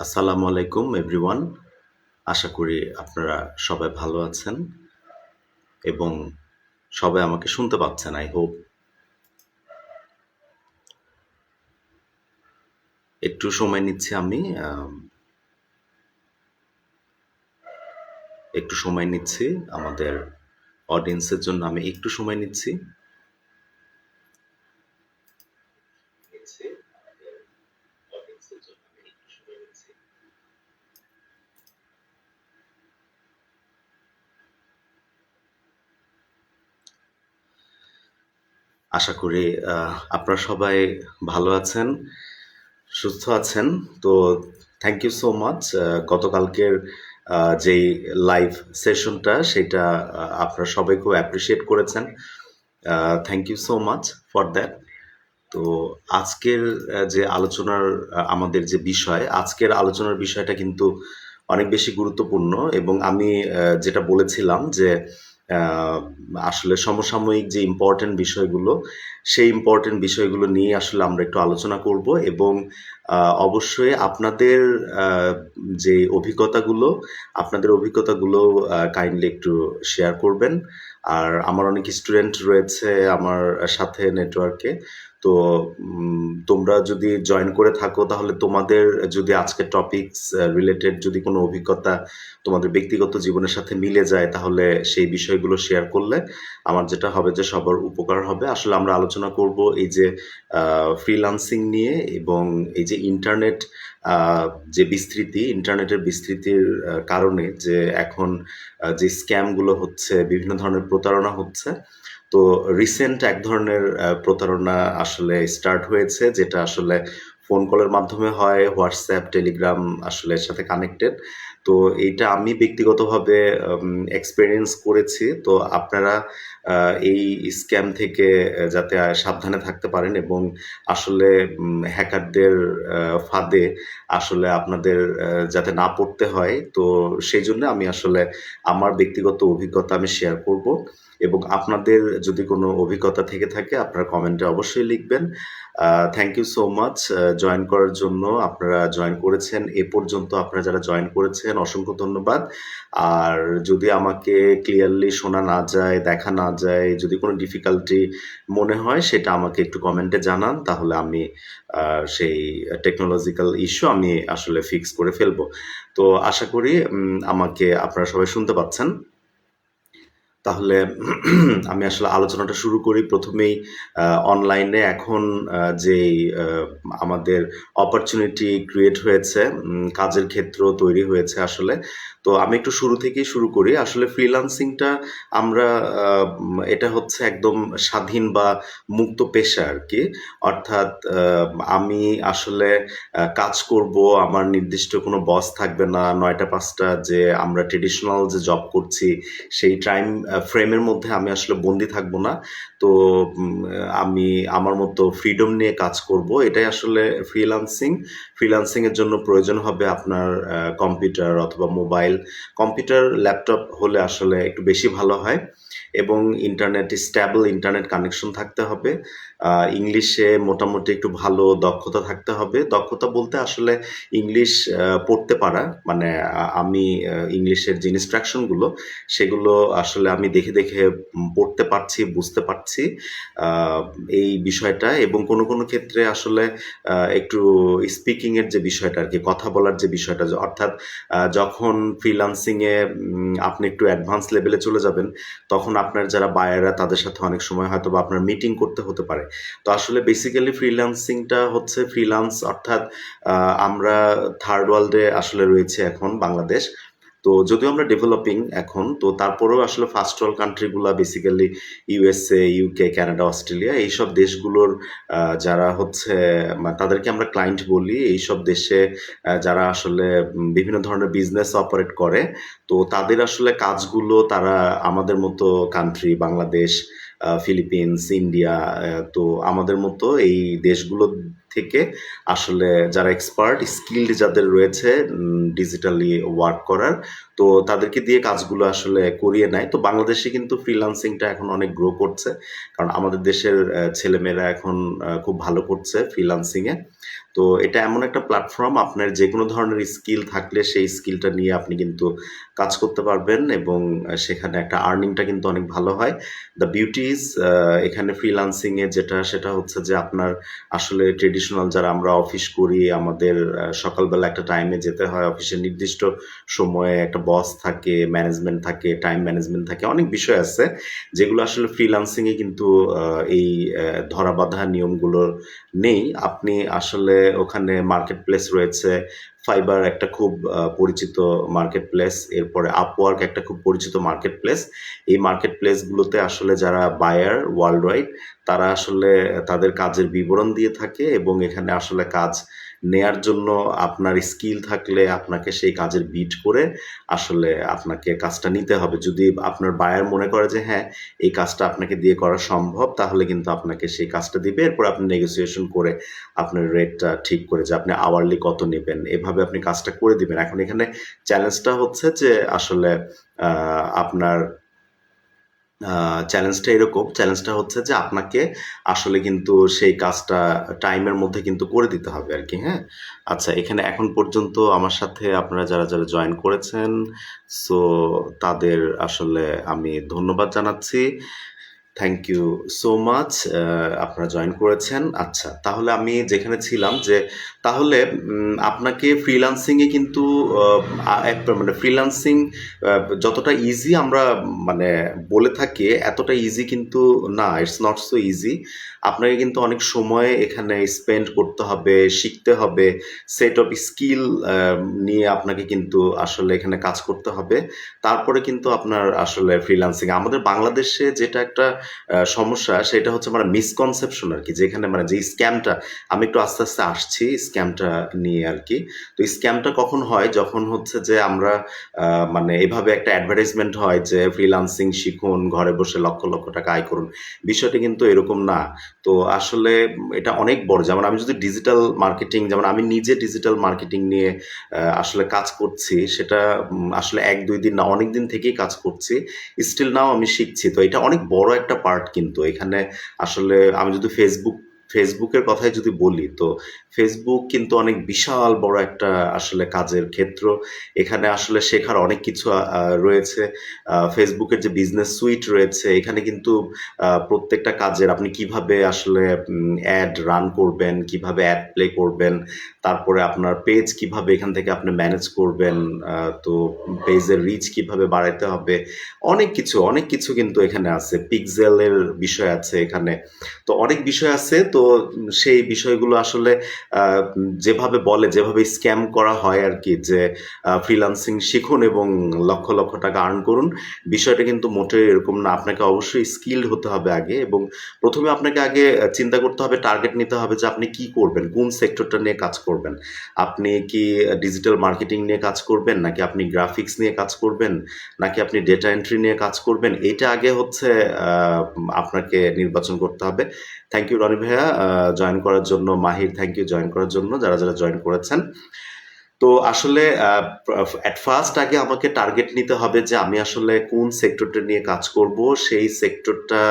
আসসালামু আলাইকুম এভরিওয়ান। আশা করি আপনারা সবাই ভালো আছেন এবং সবাই আমাকে শুনতে পাচ্ছেন আই হোপ। একটু সময় নিচ্ছি আমি একটু সময় নিচ্ছি আমাদের অডিয়েন্সের জন্য আমি একটু সময় নিচ্ছি। আশা করি আপনারা সবাই ভালো আছেন, সুস্থ আছেন। তো থ্যাংক ইউ সো মাচ। গতকালকের যেই লাইভ সেশনটা সেটা আপনারা সবাই খুব অ্যাপ্রিসিয়েট করেছেন। Thank you so much for that. তো আজকের যে আলোচনার আমাদের যে বিষয়, আজকের আলোচনার বিষয়টা কিন্তু অনেক বেশি গুরুত্বপূর্ণ এবং আমি যেটা বলেছিলাম যে আহ, আসলে সমসাময়িক যে ইম্পর্টেন্ট বিষয়গুলো, সেই ইম্পর্টেন্ট বিষয়গুলো নিয়ে আসলে আমরা একটু আলোচনা করব এবং অবশ্যই আপনাদের আহ, যে অভিজ্ঞতাগুলো, আপনাদের অভিজ্ঞতাগুলো কাইন্ডলি একটু শেয়ার করবেন। আর আমার অনেক স্টুডেন্ট রয়েছে আমার সাথে নেটওয়ার্কে। তো তোমরা যদি জয়েন করে থাকো তাহলে তোমাদের যদি আজকের টপিকস রিলেটেড যদি কোনো অভিজ্ঞতা তোমাদের ব্যক্তিগত জীবনের সাথে মিলে যায় তাহলে সেই বিষয়গুলো শেয়ার করলে আমার যেটা হবে যে সবার উপকার হবে। আসলে আমরা আলোচনা করব এই যে ফ্রিল্যান্সিং নিয়ে এবং এই যে ইন্টারনেট, যে বিস্তৃতি, ইন্টারনেটের বিস্তৃতির কারণে যে এখন যে স্ক্যামগুলো হচ্ছে, বিভিন্ন ধরনের প্রতারণা হচ্ছে। তো রিসেন্ট এক ধরনের প্রতারণা আসলে স্টার্ট হয়েছে, যেটা আসলে ফোন কলের মাধ্যমে হয়, হোয়াটসঅ্যাপ, টেলিগ্রাম আসলে এর সাথে কানেক্টেড। তো এইটা আমি ব্যক্তিগতভাবে এক্সপেরিয়েন্স করেছি। তো আপনারা এই স্ক্যাম থেকে যাতে সাবধানে থাকতে পারেন এবং আসলে হ্যাকারদের ফাঁদে আসলে আপনাদের যাতে না পড়তে হয়, তো সেই জন্য আমি আসলে আমার ব্যক্তিগত অভিজ্ঞতা আমি শেয়ার করব। এবং আপনাদের যদি কোনো অভিজ্ঞতা থেকে থাকে আপনারা কমেন্টে অবশ্যই লিখবেন। Thank you so much join করার জন্য। আপনারা জয়েন করেছেন এ পর্যন্ত, আপনারা যারা জয়েন করেছেন অসংখ্য ধন্যবাদ। আর যদি আমাকে ক্লিয়ারলি শোনা না যায়, দেখা না যায়, যদি কোনো ডিফিকাল্টি মনে হয় সেটা আমাকে একটু কমেন্টে জানান, তাহলে আমি সেই টেকনোলজিক্যাল ইস্যু আমি আসলে ফিক্স করে ফেলবো। তো আশা করি আমাকে আপনারা সবাই শুনতে পাচ্ছেন। তাহলে আমি আসলে আলোচনাটা শুরু করি। প্রথমেই অনলাইনে এখন যেই আমাদের অপরচুনিটি ক্রিয়েট হয়েছে, কাজের ক্ষেত্র তৈরি হয়েছে আসলে। তো আমি একটু শুরু থেকেই শুরু করি। আসলে ফ্রিল্যান্সিংটা আমরা এটা হচ্ছে একদম স্বাধীন বা মুক্ত পেশা আরকি। অর্থাৎ আমি আসলে কাজ করব, আমার নির্দিষ্ট কোনো বস থাকবে না। ৯টা-৫টা যে আমরা ট্রেডিশনাল যে জব করছি সেই টাইম ফ্রেমের মধ্যে আমি আসলে বন্দি থাকবো না। তো আমি আমার মতো ফ্রিডম নিয়ে কাজ করব। এটাই আসলে ফ্রিল্যান্সিং। ফ্রিল্যান্সিং এর জন্য প্রয়োজন হবে আপনার কম্পিউটার অথবা মোবাইল। কম্পিউটার, ল্যাপটপ হলে আসলে একটু বেশি ভালো হয় এবং ইন্টারনেট, স্ট্যাবল ইন্টারনেট কানেকশন থাকতে হবে। ইংলিশে মোটামুটি একটু ভালো দক্ষতা থাকতে হবে। দক্ষতা বলতে আসলে ইংলিশ পড়তে পারা, মানে আমি ইংলিশের যে ইনস্ট্রাকশনগুলো সেগুলো আসলে আমি দেখে দেখে পড়তে পারছি, বুঝতে পারছি আহ, এই বিষয়টা। এবং কোনো কোনো ক্ষেত্রে আসলে একটু স্পিকিং এর যে বিষয়টা আর কি, কথা বলার যে বিষয়টা, অর্থাৎ যখন ফ্রিল্যান্সিং এ আপনি একটু অ্যাডভান্স লেভেলে চলে যাবেন তখন আপনার যারা বায়াররা তাদের সাথে অনেক সময় হয়তো বা আপনার মিটিং করতে হতে পারে। তো আসলে বেসিক্যালি ফ্রিল্যান্সিংটা হচ্ছে ফ্রিল্যান্স, অর্থাৎ আমরা থার্ড ওয়ার্ল্ডে আসলে রয়েছে এখন বাংলাদেশ। তো যদিও আমরা ডেভেলপিং এখন, তো তারপরেও আসলে ফার্স্ট ওয়ার্ল্ড কান্ট্রিগুলা basically USA, UK, Canada, Australia, এইসব দেশগুলোর যারা হচ্ছে তাদেরকে আমরা ক্লায়েন্ট বলি। এইসব দেশে যারা আসলে বিভিন্ন ধরনের বিজনেস অপারেট করে, তো তাদের আসলে কাজগুলো তারা আমাদের মতো কান্ট্রি, বাংলাদেশ, ফিলিপিন্স, ইন্ডিয়া, তো আমাদের মতো এই দেশগুলো থেকে আসলে যারা এক্সপার্ট স্কিল্ড যাদের রয়েছে ডিজিটালি ওয়ার্ক করার, তো তাদেরকে দিয়ে কাজগুলো আসলে করিয়ে নেয়। তো বাংলাদেশে কিন্তু ফ্রিল্যান্সিংটা এখন অনেক গ্রো করছে, কারণ আমাদের দেশের ছেলেমেয়েরা এখন খুব ভালো করছে ফ্রিল্যান্সিংয়ে। তো এটা এমন একটা প্ল্যাটফর্ম, আপনার যে কোনো ধরনের স্কিল থাকলে সেই স্কিলটা নিয়ে আপনি কিন্তু কাজ করতে পারবেন, এবং সেখানে একটা আর্নিংটা কিন্তু অনেক ভালো হয়। দ্য বিউটি ইজ এখানে ফ্রিল্যান্সিংয়ে যেটা, সেটা হচ্ছে যে আপনার আসলে ট্রেডিশনাল যারা আমরা অফিস করি, আমাদের সকালবেলা একটা টাইমে যেতে হয় অফিসের নির্দিষ্ট সময়ে, একটা বস থাকে, ম্যানেজমেন্ট থাকে, টাইম ম্যানেজমেন্ট থাকে, অনেক বিষয় আছে যেগুলো আসলে ফ্রিল্যান্সিংয়ে কিন্তু এই ধরাবাঁধা নিয়মগুলো নেই। আপনি আসলে ওখানে মার্কেট প্লেস রয়েছে, ফাইবার একটা খুব পরিচিত মার্কেট প্লেস, এরপরে আপওয়ার্ক একটা খুব পরিচিত মার্কেট প্লেস। এই মার্কেট প্লেসগুলোতে আসলে যারা বায়ার ওয়ার্ল্ড ওয়াইড, তারা আসলে তাদের কাজের বিবরণ দিয়ে থাকে, এবং এখানে আসলে কাজ নেয়ার জন্য আপনার স্কিল থাকলে আপনাকে সেই কাজের বিট করে আসলে আপনাকে কাজটা নিতে হবে। যদি আপনার বায়ার মনে করে যে হ্যাঁ, এই কাজটা আপনাকে দিয়ে করা সম্ভব, তাহলে কিন্তু আপনাকে সেই কাজটা দিবে। এরপর আপনি নেগোসিয়েশন করে আপনার রেটটা ঠিক করে যে আপনি আওয়ারলি কত নেবেন, এভাবে আপনি কাজটা করে দিবেন। এখন এখানে চ্যালেঞ্জটা হচ্ছে যে আসলে আপনার চ্যালেঞ্জটা হচ্ছে যে আপনাকে আসলে কিন্তু সেই কাজটা টাইমের মধ্যে কিন্তু করে দিতে হবে আরকি, হ্যাঁ? আচ্ছা, এখানে এখন পর্যন্ত আমার সাথে আপনারা যারা জয়েন করেছেন, সো তাদের আসলে আমি ধন্যবাদ জানাচ্ছি। Thank you so much. আপনারা জয়েন করেছেন। আচ্ছা, তাহলে আমি যেখানে ছিলাম যে তাহলে আপনাকে ফ্রিল্যান্সিংয়ে কিন্তু একটা মানে ফ্রিল্যান্সিং যতটা ইজি আমরা মানে বলে থাকি, এতটা ইজি কিন্তু না। It's not so easy. আপনাকে কিন্তু অনেক সময় এখানে স্পেন্ড করতে হবে, শিখতে হবে, সেট অফ স্কিল নিয়ে আপনাকে কিন্তু আসলে এখানে কাজ করতে হবে। তারপরে কিন্তু আপনার আসলে ফ্রিল্যান্সিং, আমাদের বাংলাদেশে যেটা একটা সমস্যা, সেটা হচ্ছে মানে মিসকনসেপশন আরকি, যেখানে মানে যে স্ক্যামটা, আমি একটু আস্তে আস্তে আসছি স্ক্যামটা নিয়ে আরকি। তো স্ক্যামটা কখন হয়, যখন হচ্ছে যে আমরা মানে এভাবে একটা অ্যাডভার্টাইজমেন্ট হয় যে ফ্রিল্যান্সিং শিখুন, ঘরে বসে লক্ষ লক্ষ টাকা আয় করুন। বিষয়টা কিন্তু এরকম না। তো আসলে এটা অনেক বড়। যেমন আমি যদি ডিজিটাল মার্কেটিং, যেমন আমি নিজে ডিজিটাল মার্কেটিং নিয়ে আসলে কাজ করছি, সেটা আসলে ১-২ দিন না, অনেক দিন থেকেই কাজ করছি। স্টিল নাও আমি শিখছি। তো এটা অনেক বড় একটা পার্ট কিন্তু। এখানে আসলে আমি যদি ফেসবুকের কথাই যদি বলি, তো ফেসবুক কিন্তু অনেক বিশাল বড় একটা আসলে কাজের ক্ষেত্র। এখানে আসলে শেখার অনেক কিছু রয়েছে। ফেসবুকের যে বিজনেস সুইট রয়েছে, এখানে কিন্তু প্রত্যেকটা কাজের আপনি কিভাবে আসলে অ্যাড রান করবেন, কিভাবে অ্যাড প্লে করবেন, তারপরে আপনার পেজ কিভাবে এখান থেকে আপনি ম্যানেজ করবেন, তো পেজের রিচ কিভাবে বাড়াইতে হবে, অনেক কিছু কিন্তু এখানে আছে। পিক্সেলের বিষয় আছে এখানে। তো অনেক বিষয় আছে। তো সেই বিষয়গুলো আসলে যেভাবে বলে, যেভাবে স্ক্যাম করা হয় আরকি, যে ফ্রিল্যান্সিং শিখুন এবং লক্ষ লক্ষ টাকা আর্ন করুন। বিষয়টা কিন্তু মোটেই এরকম না। আপনাকে অবশ্যই স্কিলড হতে হবে আগে, এবং প্রথমে আপনাকে আগে চিন্তা করতে হবে, টার্গেট নিতে হবে যে আপনি কি করবেন, কোন সেক্টরটা নিয়ে কাজ করবেন। আপনি কি ডিজিটাল মার্কেটিং নিয়ে কাজ করবেন, নাকি আপনি গ্রাফিক্স নিয়ে কাজ করবেন, নাকি আপনি ডেটা এন্ট্রি নিয়ে কাজ করবেন? এইটা আগে হচ্ছে আপনাকে নির্বাচন করতে হবে। থ্যাংক ইউ রনি ভাইয়া জয়েন করার জন্য। মাহির, থ্যাংক ইউ জয়েন করার জন্য, যারা জয়েন করেছেন। তো আসলে এট ফার্স্ট আগে আমাকে টার্গেট নিতে হবে যে আমি আসলে কোন সেক্টরটা নিয়ে কাজ করব। সেই সেক্টরটা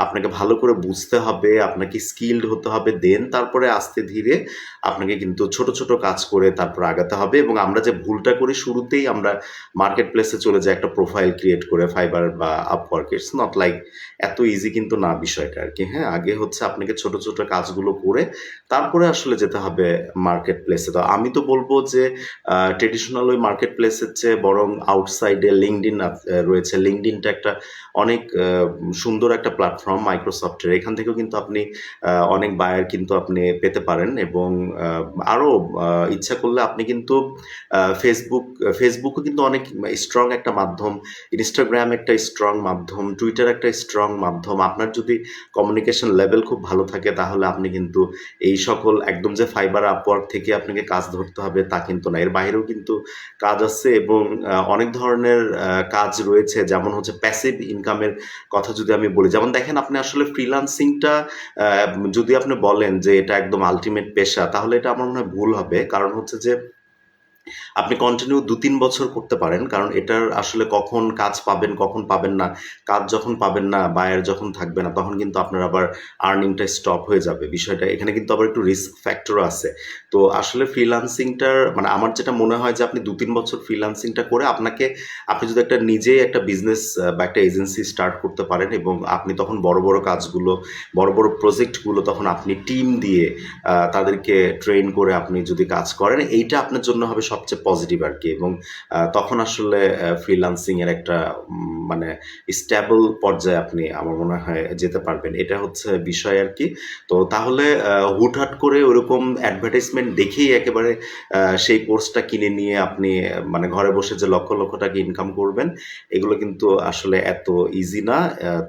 আপনাকে ভালো করে বুঝতে হবে, আপনাকে স্কিলড হতে হবে। দেন তারপরে আস্তে ধীরে আপনাকে কিন্তু ছোট ছোট কাজ করে তারপর আগাতে হবে। এবং আমরা যে ভুলটা করি, শুরুতেই আমরা মার্কেট প্লেসে চলে যাই একটা প্রোফাইল ক্রিয়েট করে, ফাইবার বা আপওয়ার্ক। ইটস নট লাইক এত ইজি কিন্তু না বিষয়টা আরকি, হ্যাঁ? আগে হচ্ছে আপনাকে ছোট ছোট কাজগুলো করে তারপরে আসলে যেতে হবে মার্কেট প্লেসে। তো আমি তো বলব যে ট্রেডিশনাল ওই মার্কেট প্লেসের চেয়ে বরং আউটসাইডে লিঙ্কডইন রয়েছে। লিঙ্কডইনটা একটা অনেক সুন্দর একটা প্ল্যাটফর্ম মাইক্রোসফটের। এখান থেকেও কিন্তু আপনি অনেক বায়ার কিন্তু আপনি পেতে পারেন, এবং আরও ইচ্ছা করলে আপনি কিন্তু ফেসবুকও কিন্তু অনেক স্ট্রং একটা মাধ্যম, ইনস্টাগ্রাম একটা স্ট্রং মাধ্যম, টুইটার একটা স্ট্রং মাধ্যম। আপনার যদি কমিউনিকেশন লেভেল খুব ভালো থাকে, তাহলে আপনি কিন্তু এই সকল একদম যে ফাইবার আপওয়ার্ক থেকে আপনাকে কাজ ধরতে হবে তা তা কিন্তু না, এর বাইরেও কিন্তু কাজ আছে এবং অনেক ধরনের কাজ রয়েছে, যেমন হচ্ছে প্যাসিভ ইনকামের কথা যদি আমি বলি, যেমন দেখেন আপনি আসলে ফ্রিল্যান্সিংটা যদি আপনি বলেন যে এটা একদম আলটিমেট পেশা, তাহলে এটা আমার মনে হয় ভুল হবে। কারণ হচ্ছে যে আপনি কন্টিনিউ ২-৩ বছর করতে পারেন। কারণ এটার আসলে কখন কাজ পাবেন, কখন পাবেন না, কাজ যখন পাবেন না, বায়ার যখন থাকবে না, তখন কিন্তু আপনার আবার আর্নিংটা স্টপ হয়ে যাবে। বিষয়টা এখানে কিন্তু আবার একটু রিস্ক ফ্যাক্টরও আছে। তো আসলে ফ্রিল্যান্সিংটার মানে আমার যেটা মনে হয় যে আপনি ২-৩ বছর ফ্রিল্যান্সিংটা করে আপনি যদি একটা নিজেই একটা বিজনেস বা একটা এজেন্সি স্টার্ট করতে পারেন এবং আপনি তখন বড়, বড় কাজগুলো, বড়, বড় প্রজেক্টগুলো তখন আপনি টিম দিয়ে তাদেরকে ট্রেন করে আপনি যদি কাজ করেন, এইটা আপনার জন্য হবে সবচেয়ে পজিটিভ আরকি। এবং তখন আসলে ফ্রিল্যান্সিং এর একটা মানে স্টেবল পর্যায়ে আপনি আমার মনে হয় যেতে পারবেন। এটা হচ্ছে বিষয় আরকি। তো তাহলে হুটহাট করে ওরকম অ্যাডভার্টাইজমেন্ট দেখেই একেবারে সেই কোর্সটা কিনে নিয়ে আপনি মানে ঘরে বসে যে লক্ষ, লক্ষ টাকা ইনকাম করবেন, এগুলো কিন্তু আসলে এত ইজি না।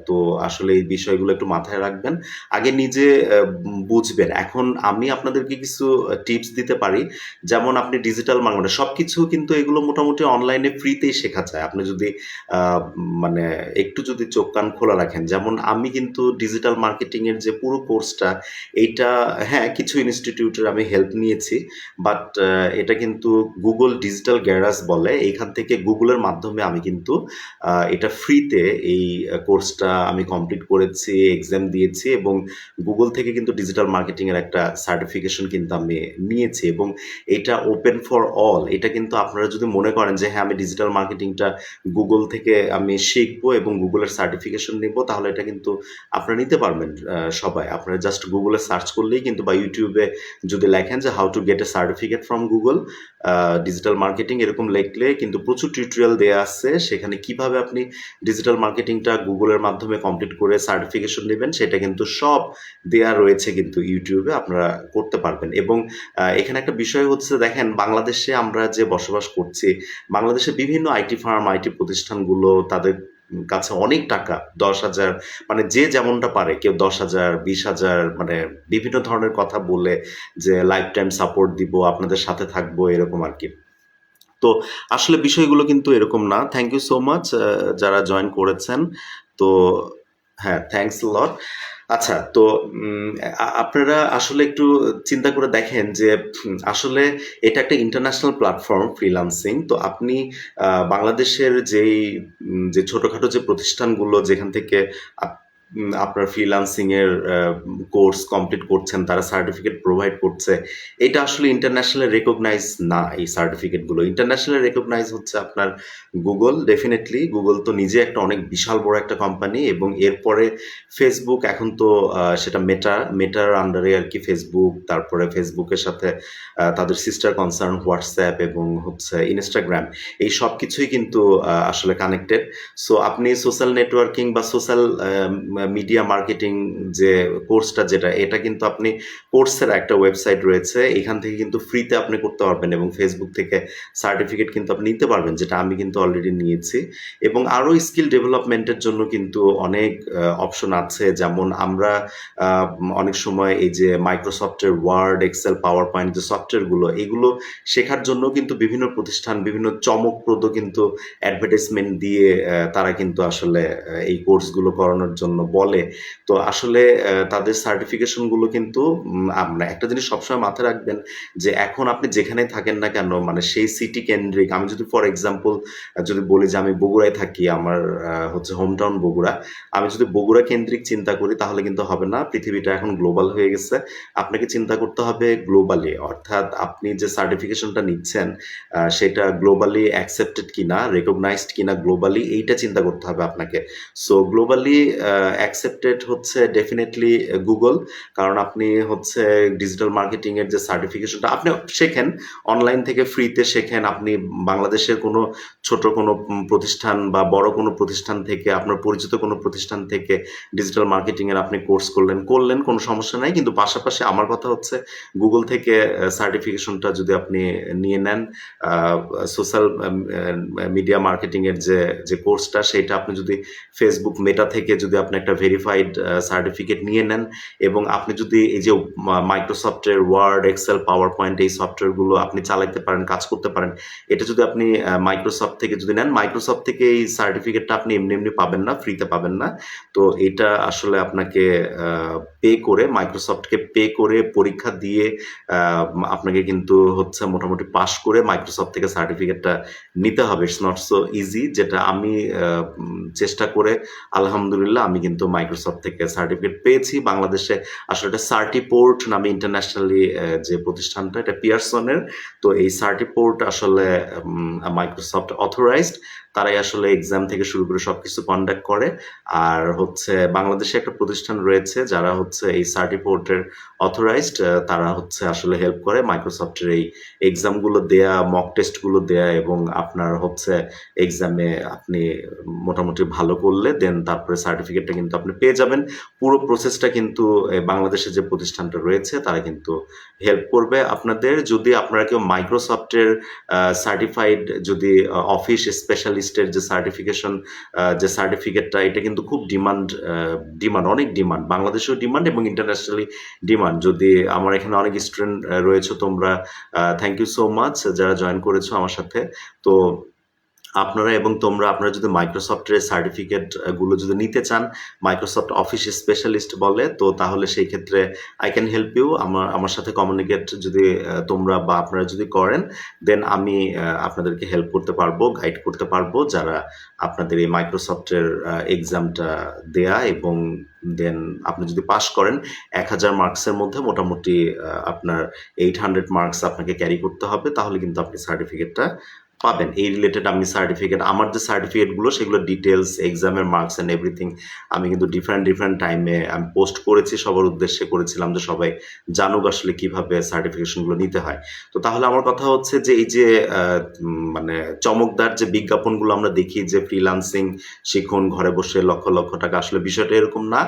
তো আসলে এই বিষয়গুলো একটু মাথায় রাখবেন। আগে নিজে বুঝবেন। এখন আমি আপনাদেরকে কিছু টিপস দিতে পারি। যেমন আপনি ডিজিটাল মানে সবকিছু কিন্তু এগুলো মোটামুটি অনলাইনে ফ্রিতেই শেখা যায়। আপনি যদি মানে একটু যদি চোখ কান খোলা রাখেন। যেমন আমি কিন্তু ডিজিটাল মার্কেটিং এর যে পুরো কোর্সটা, এইটা হ্যাঁ, কিছু ইনস্টিটিউটের আমি হেল্প নিয়েছি। বাট এটা কিন্তু গুগল ডিজিটাল গ্যারাজ বলে। এইখান থেকে গুগলের মাধ্যমে আমি কিন্তু এটা ফ্রিতে এই কোর্সটা আমি কমপ্লিট করেছি, এক্সাম দিয়েছি এবং গুগল থেকে কিন্তু ডিজিটাল মার্কেটিং এর একটা সার্টিফিকেশন কিন্তু আমি নিয়েছি এবং এটা ওপেন ফর অল। এটা কিন্তু আপনারা যদি মনে করেন যে হ্যাঁ, আমি ডিজিটাল মার্কেটিংটা গুগল থেকে আমি শিখবো এবং গুগলের সার্টিফিকেশন নিব, তাহলে এটা কিন্তু আপনারা নিতে পারবেন সবাই। আপনারা জাস্ট গুগলে সার্চ করলেই কিন্তু বা ইউটিউবে যদি লেখেন যে how to get A certificate from Google digital marketing, এরকম লিখলে কিন্তু প্রচুর টিউটোরিয়াল দেয়া আছে। সেখানে কিভাবে আপনি ডিজিটাল মার্কেটিংটা গুগলের মাধ্যমে কমপ্লিট করে সার্টিফিকেশন নেবেন, সেটা কিন্তু সব দেয়া রয়েছে কিন্তু ইউটিউবে, আপনারা করতে পারবেন। এবং এখানে একটা বিষয় হচ্ছে দেখেন, বাংলাদেশে আমরা যে বসবাস করছি, বাংলাদেশে বিভিন্ন আইটি ফার্ম, আইটি প্রতিষ্ঠানগুলো তাদের কাছে অনেক টাকা, ১০,০০০ মানে যে যেমনটা পারে, কেউ ১০,০০০, ২০,০০০ মানে বিভিন্ন ধরনের কথা বলে যে লাইফ টাইম সাপোর্ট দিব, আপনাদের সাথে থাকবো, এরকম আরকি। তো আসলে বিষয়গুলো কিন্তু এরকম না। থ্যাংক ইউ সো মাচ যারা জয়েন করেছেন। তো হ্যাঁ, থ্যাংকস এ লট। আচ্ছা, তো আপনারা আসলে একটু চিন্তা করে দেখেন যে আসলে এটা একটা ইন্টারন্যাশনাল প্ল্যাটফর্ম ফ্রিল্যান্সিং। তো আপনি বাংলাদেশের যে ছোটখাটো যে প্রতিষ্ঠানগুলো যেখান থেকে আপ আপনার ফ্রিল্যান্সিং এর কোর্স কমপ্লিট করছেন, তারা সার্টিফিকেট প্রোভাইড করছে। এটা আসলে ইন্টারন্যাশনালি রেকগনাইজ না, এই সার্টিফিকেটগুলো। ইন্টারন্যাশনালি রেকগনাইজ হচ্ছে আপনার গুগল, ডেফিনিটলি। গুগল তো নিজে একটা অনেক বিশাল বড় একটা কোম্পানি এবং এরপরে ফেসবুক, এখন তো সেটা মেটার আন্ডারে আরকি ফেসবুক। তারপরে ফেসবুকের সাথে তাদের সিস্টার কনসার্ন হোয়াটসঅ্যাপ এবং হচ্ছে ইনস্টাগ্রাম। এই সবকিছুই কিন্তু আসলে কানেক্টেড। সো আপনি সোশ্যাল নেটওয়ার্কিং বা সোশ্যাল মিডিয়া মার্কেটিং যে কোর্সটা, এটা কিন্তু আপনি কোর্সের একটা ওয়েবসাইট রয়েছে, এখান থেকে কিন্তু ফ্রিতে আপনি করতে পারবেন এবং ফেসবুক থেকে সার্টিফিকেট কিন্তু আপনি নিতে পারবেন, যেটা আমি কিন্তু অলরেডি নিয়েছি। এবং আরও স্কিল ডেভেলপমেন্টের জন্য কিন্তু অনেক অপশন আছে। যেমন আমরা অনেক সময় এই যে মাইক্রোসফটের ওয়ার্ড, এক্সেল, পাওয়ার পয়েন্ট যে সফটওয়্যারগুলো, এগুলো শেখার জন্য কিন্তু বিভিন্ন প্রতিষ্ঠান বিভিন্ন চমকপ্রদ কিন্তু অ্যাডভার্টাইজমেন্ট দিয়ে তারা কিন্তু আসলে এই কোর্সগুলো করানোর জন্য বলে। তো আসলে তাদের সার্টিফিকেশনগুলো কিন্তু আমরা একটা জিনিস সবসময় মাথায় রাখবেন যে এখন আপনি যেখানে থাকেন না কেন, মানে সেই সিটি কেন্দ্রিক, আমি যদি ফর এক্সাম্পল যদি বলি যে আমি বগুড়ায় থাকি, আমার হচ্ছে হোম টাউন বগুড়া, আমি যদি বগুড়া কেন্দ্রিক চিন্তা করি তাহলে কিন্তু হবে না। পৃথিবীটা এখন গ্লোবাল হয়ে গেছে। আপনাকে চিন্তা করতে হবে গ্লোবালি, অর্থাৎ আপনি যে সার্টিফিকেশনটা নিচ্ছেন সেটা গ্লোবালি অ্যাকসেপ্টেড কিনা, রেকগনাইজড কিনা গ্লোবালি, এইটা চিন্তা করতে হবে আপনাকে। সো গ্লোবালি অ্যাকসেপ্টেড হচ্ছে ডেফিনেটলি গুগল। কারণ আপনি হচ্ছে ডিজিটাল মার্কেটিং এর যে সার্টিফিকেশনটা আপনি শেখেন, অনলাইন থেকে ফ্রিতে শেখেন। আপনি বাংলাদেশের কোনো ছোট কোনো প্রতিষ্ঠান বা বড় কোনো প্রতিষ্ঠান থেকে, আপনার পরিচিত কোনো প্রতিষ্ঠান থেকে ডিজিটাল মার্কেটিং এর আপনি কোর্স করলেন, কোনো সমস্যা নাই। কিন্তু পাশাপাশি আমার কথা হচ্ছে গুগল থেকে সার্টিফিকেশনটা যদি আপনি নিয়ে নেন, সোশ্যাল মিডিয়া মার্কেটিং এর যে কোর্সটা, সেটা আপনি যদি ফেসবুক মেটা থেকে যদি আপনি একটা একটা ভেরিফাইড সার্টিফিকেট নিয়ে নেন, এবং আপনি যদি এই যে মাইক্রোসফটের ওয়ার্ড, এক্সেল, পাওয়ার পয়েন্ট এই সফটওয়্যারগুলো আপনি চালাতে পারেন, কাজ করতে পারেন, এটা যদি আপনি মাইক্রোসফট থেকে যদি নেন, মাইক্রোসফট থেকে এই সার্টিফিকেটটা আপনি এমনি এমনি পাবেন না, ফ্রিতে পাবেন না। তো এটা আসলে আপনাকে পে করে, মাইক্রোসফটকে পে করে পরীক্ষা দিয়ে আপনাকে কিন্তু হচ্ছে মোটামুটি পাস করে মাইক্রোসফট থেকে সার্টিফিকেটটা নিতে হবে। ইটস নট সো ইজি, যেটা আমি চেষ্টা করে আলহামদুলিল্লাহ আমি কিন্তু মাইক্রোসফট থেকে সার্টিফিকেট পেয়েছি। বাংলাদেশে আসলে এটা সার্টিপোর্ট নামে ইন্টারন্যাশনালি যে প্রতিষ্ঠানটা, এটা পিয়ারসনের। তো এই সার্টিপোর্ট আসলে মাইক্রোসফট অথরাইজড, তারাই আসলে এক্সাম থেকে শুরু করে সবকিছু কন্ডাক্ট করে। আর হচ্ছে বাংলাদেশে একটা প্রতিষ্ঠান রয়েছে যারা হচ্ছে এই সার্টিপোর্টের অথরাইজড, তারা হচ্ছে আসলে হেল্প করে মাইক্রোসফটের এই এক্সামগুলো দেয়া, মক টেস্টগুলো দেয়া, এবং আপনার হচ্ছে এক্সামে আপনি মোটামুটি ভালো করলে দেন তারপরে সার্টিফিকেটটা কিন্তু আপনি পেয়ে যাবেন। পুরো প্রসেসটা কিন্তু বাংলাদেশে যে প্রতিষ্ঠানটা রয়েছে তারা কিন্তু হেল্প করবে আপনাদের। যদি আপনারা কেউ মাইক্রোসফটের সার্টিফাইড যদি অফিস স্পেশালিস্টের যে সার্টিফিকেশন, যে সার্টিফিকেটটা, এটা কিন্তু খুব ডিমান্ড, অনেক ডিমান্ড, বাংলাদেশেও ডিমান্ড এবং ইন্টারন্যাশনালি ডিমান্ড। যদি আমার এখানে অনেক স্টুডেন্ট রয়েছে, তোমরা থ্যাংক ইউ সো মাচ যারা জয়েন করেছো আমার সাথে। তো আপনারা যদি মাইক্রোসফটের সার্টিফিকেট গুলো যদি নিতে চান, মাইক্রোসফট অফিস স্পেশালিস্ট বলে, তো তাহলে সেই ক্ষেত্রে আই ক্যান হেল্প ইউ। আমার সাথে কমিউনিকেট যদি তোমরা বা আপনারা যদি করেন, দেন আমি আপনাদেরকে হেল্প করতে পারবো, গাইড করতে পারবো, যারা আপনাদের এই মাইক্রোসফটের এক্সামটা দেয়া, এবং দেন আপনি যদি পাস করেন 1000 মার্কসের মধ্যে মোটামুটি আপনার 800 মার্কস আপনাকে ক্যারি করতে হবে, তাহলে কিন্তু আপনি সার্টিফিকেটটা পাবেন। এই রিলেটেড আমি আমার যে সার্টিফিকেটগুলো সেগুলো ডিটেলস, এক্সামের মার্কস অ্যান্ড এভরিথিং আমি কিন্তু ডিফারেন্ট টাইমে আমি পোস্ট করেছি, সবার উদ্দেশ্যে করেছিলাম যে সবাই জানুক আসলে কিভাবে সার্টিফিকেশনগুলো নিতে হয়। তো তাহলে আমার কথা হচ্ছে যে এই যে মানে চমকদার যে বিজ্ঞাপনগুলো আমরা দেখি যে ফ্রিল্যান্সিং শিখুন ঘরে বসে লক্ষ লক্ষ টাকা, আসলে বিষয়টা এরকম না।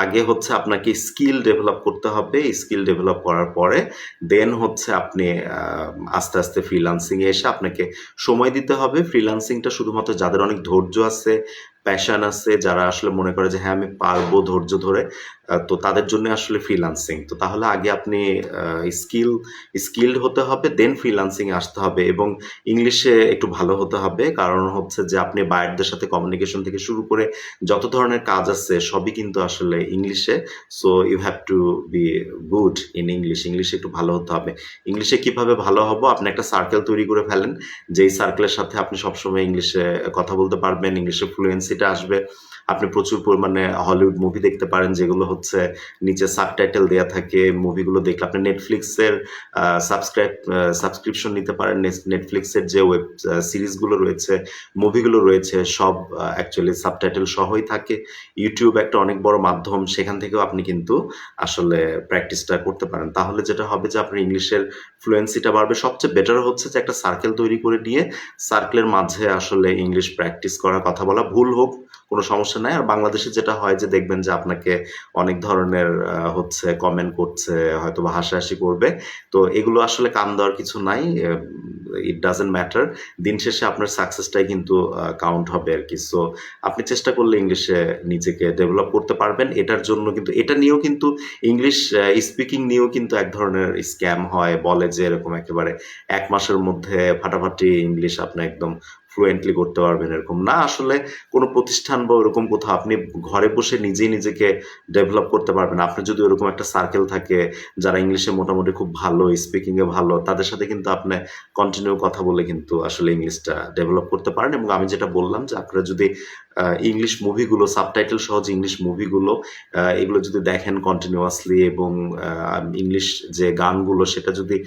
আগে হচ্ছে আপনাকে স্কিল ডেভেলপ করতে হবে। স্কিল ডেভেলপ করার পরে দেন হচ্ছে আপনি আস্তে আস্তে ফ্রিল্যান্সিংয়ে এসে আপনাকে সময় দিতে হবে। ফ্রিল্যান্সিংটা শুধুমাত্র যাদের অনেক ধৈর্য আছে, প্যাশন আছে, যারা আসলে মনে করে যে হ্যাঁ আমি পারবো ধৈর্য ধরে, তো তাদের জন্য আসলে ফ্রিল্যান্সিং। তো তাহলে আগে আপনি স্কিলড হতে হবে, দেন ফ্রিল্যান্সিং আসতে হবে, এবং ইংলিশে একটু ভালো হতে হবে। কারণ হচ্ছে যে আপনি বায়ারদের সাথে কমিউনিকেশন থেকে শুরু করে যত ধরনের কাজ আছে সবই কিন্তু আসলে ইংলিশে। So you have to be good in ইংলিশে একটু ভালো হতে হবে। ইংলিশে কিভাবে ভালো হবো, আপনি একটা সার্কেল তৈরি করে ফেলেন, যেই সার্কেলের সাথে আপনি সবসময় ইংলিশে কথা বলতে পারবেন, ইংলিশে ফ্লুয়েন্সিটা আসবে। আপনি প্রচুর পরিমাণে হলিউড মুভি দেখতে পারেন, যেগুলো হচ্ছে নিচে সাবটাইটেল দেয়া থাকে। মুভিগুলো দেখলে আপনি নেটফ্লিক্সের সাবস্ক্রিপশন নিতে পারেন। নেটফ্লিক্সের যে ওয়েব সিরিজগুলো রয়েছে, মুভিগুলো রয়েছে, সব অ্যাকচুয়ালি সাবটাইটেল সহই থাকে। ইউটিউব একটা অনেক বড় মাধ্যম, সেখান থেকেও আপনি কিন্তু আসলে প্র্যাকটিসটা করতে পারেন। তাহলে যেটা হবে যে আপনার ইংলিশের ফ্লুয়েন্সিটা বাড়বে। সবচেয়ে বেটার হচ্ছে যে একটা সার্কেল তৈরি করে নিয়ে সার্কেলের মাঝে আসলে ইংলিশ প্র্যাকটিস করা, কথা বলা, ভুল হোক কোনো সমস্যা নাই। আর বাংলাদেশে যেটা হয় যে দেখবেন যে আপনাকে অনেক ধরনের হচ্ছে কমেন্ট করছে, হয়তো বা হাসাহাসি করবে। তো এগুলো আসলে কান দেওয়ার কিছু নাই, ইট ডাজেন্ট ম্যাটার। দিন শেষে আপনার সাকসেসটাই কিন্তু কাউন্ট হবে আর কি। সো আপনি চেষ্টা করলে ইংলিশে নিজেকে ডেভেলপ করতে পারবেন। এটার জন্য কিন্তু এটা নিয়েও কিন্তু ইংলিশ স্পিকিং নিয়েও কিন্তু এক ধরনের স্ক্যাম হয়, বলে যে এরকম একেবারে 1 মাসের মধ্যে ফাটাফাটি ইংলিশ আপনি একদম ফ্লুয়েন্টলি করতে পারবেন, এরকম না। আসলে কোনো প্রতিষ্ঠান বা ওরকম কোথাও আপনি ঘরে বসে নিজেই নিজেকে ডেভেলপ করতে পারবেন। আপনার যদি ওরকম একটা সার্কেল থাকে যারা ইংলিশে মোটামুটি খুব ভালো, স্পিকিংয়ে ভালো, তাদের সাথে কিন্তু আপনি কন্টিনিউ কথা বলে কিন্তু আসলে ইংলিশটা ডেভেলপ করতে পারেন। এবং আমি যেটা বললাম যে আপনারা যদি ইংলিশ মুভিগুলো, সাবটাইটেল সহ যে ইংলিশ মুভিগুলো, এগুলো যদি দেখেন কন্টিনিউয়াসলি, এবং ইংলিশ যে গানগুলো সেটা যদি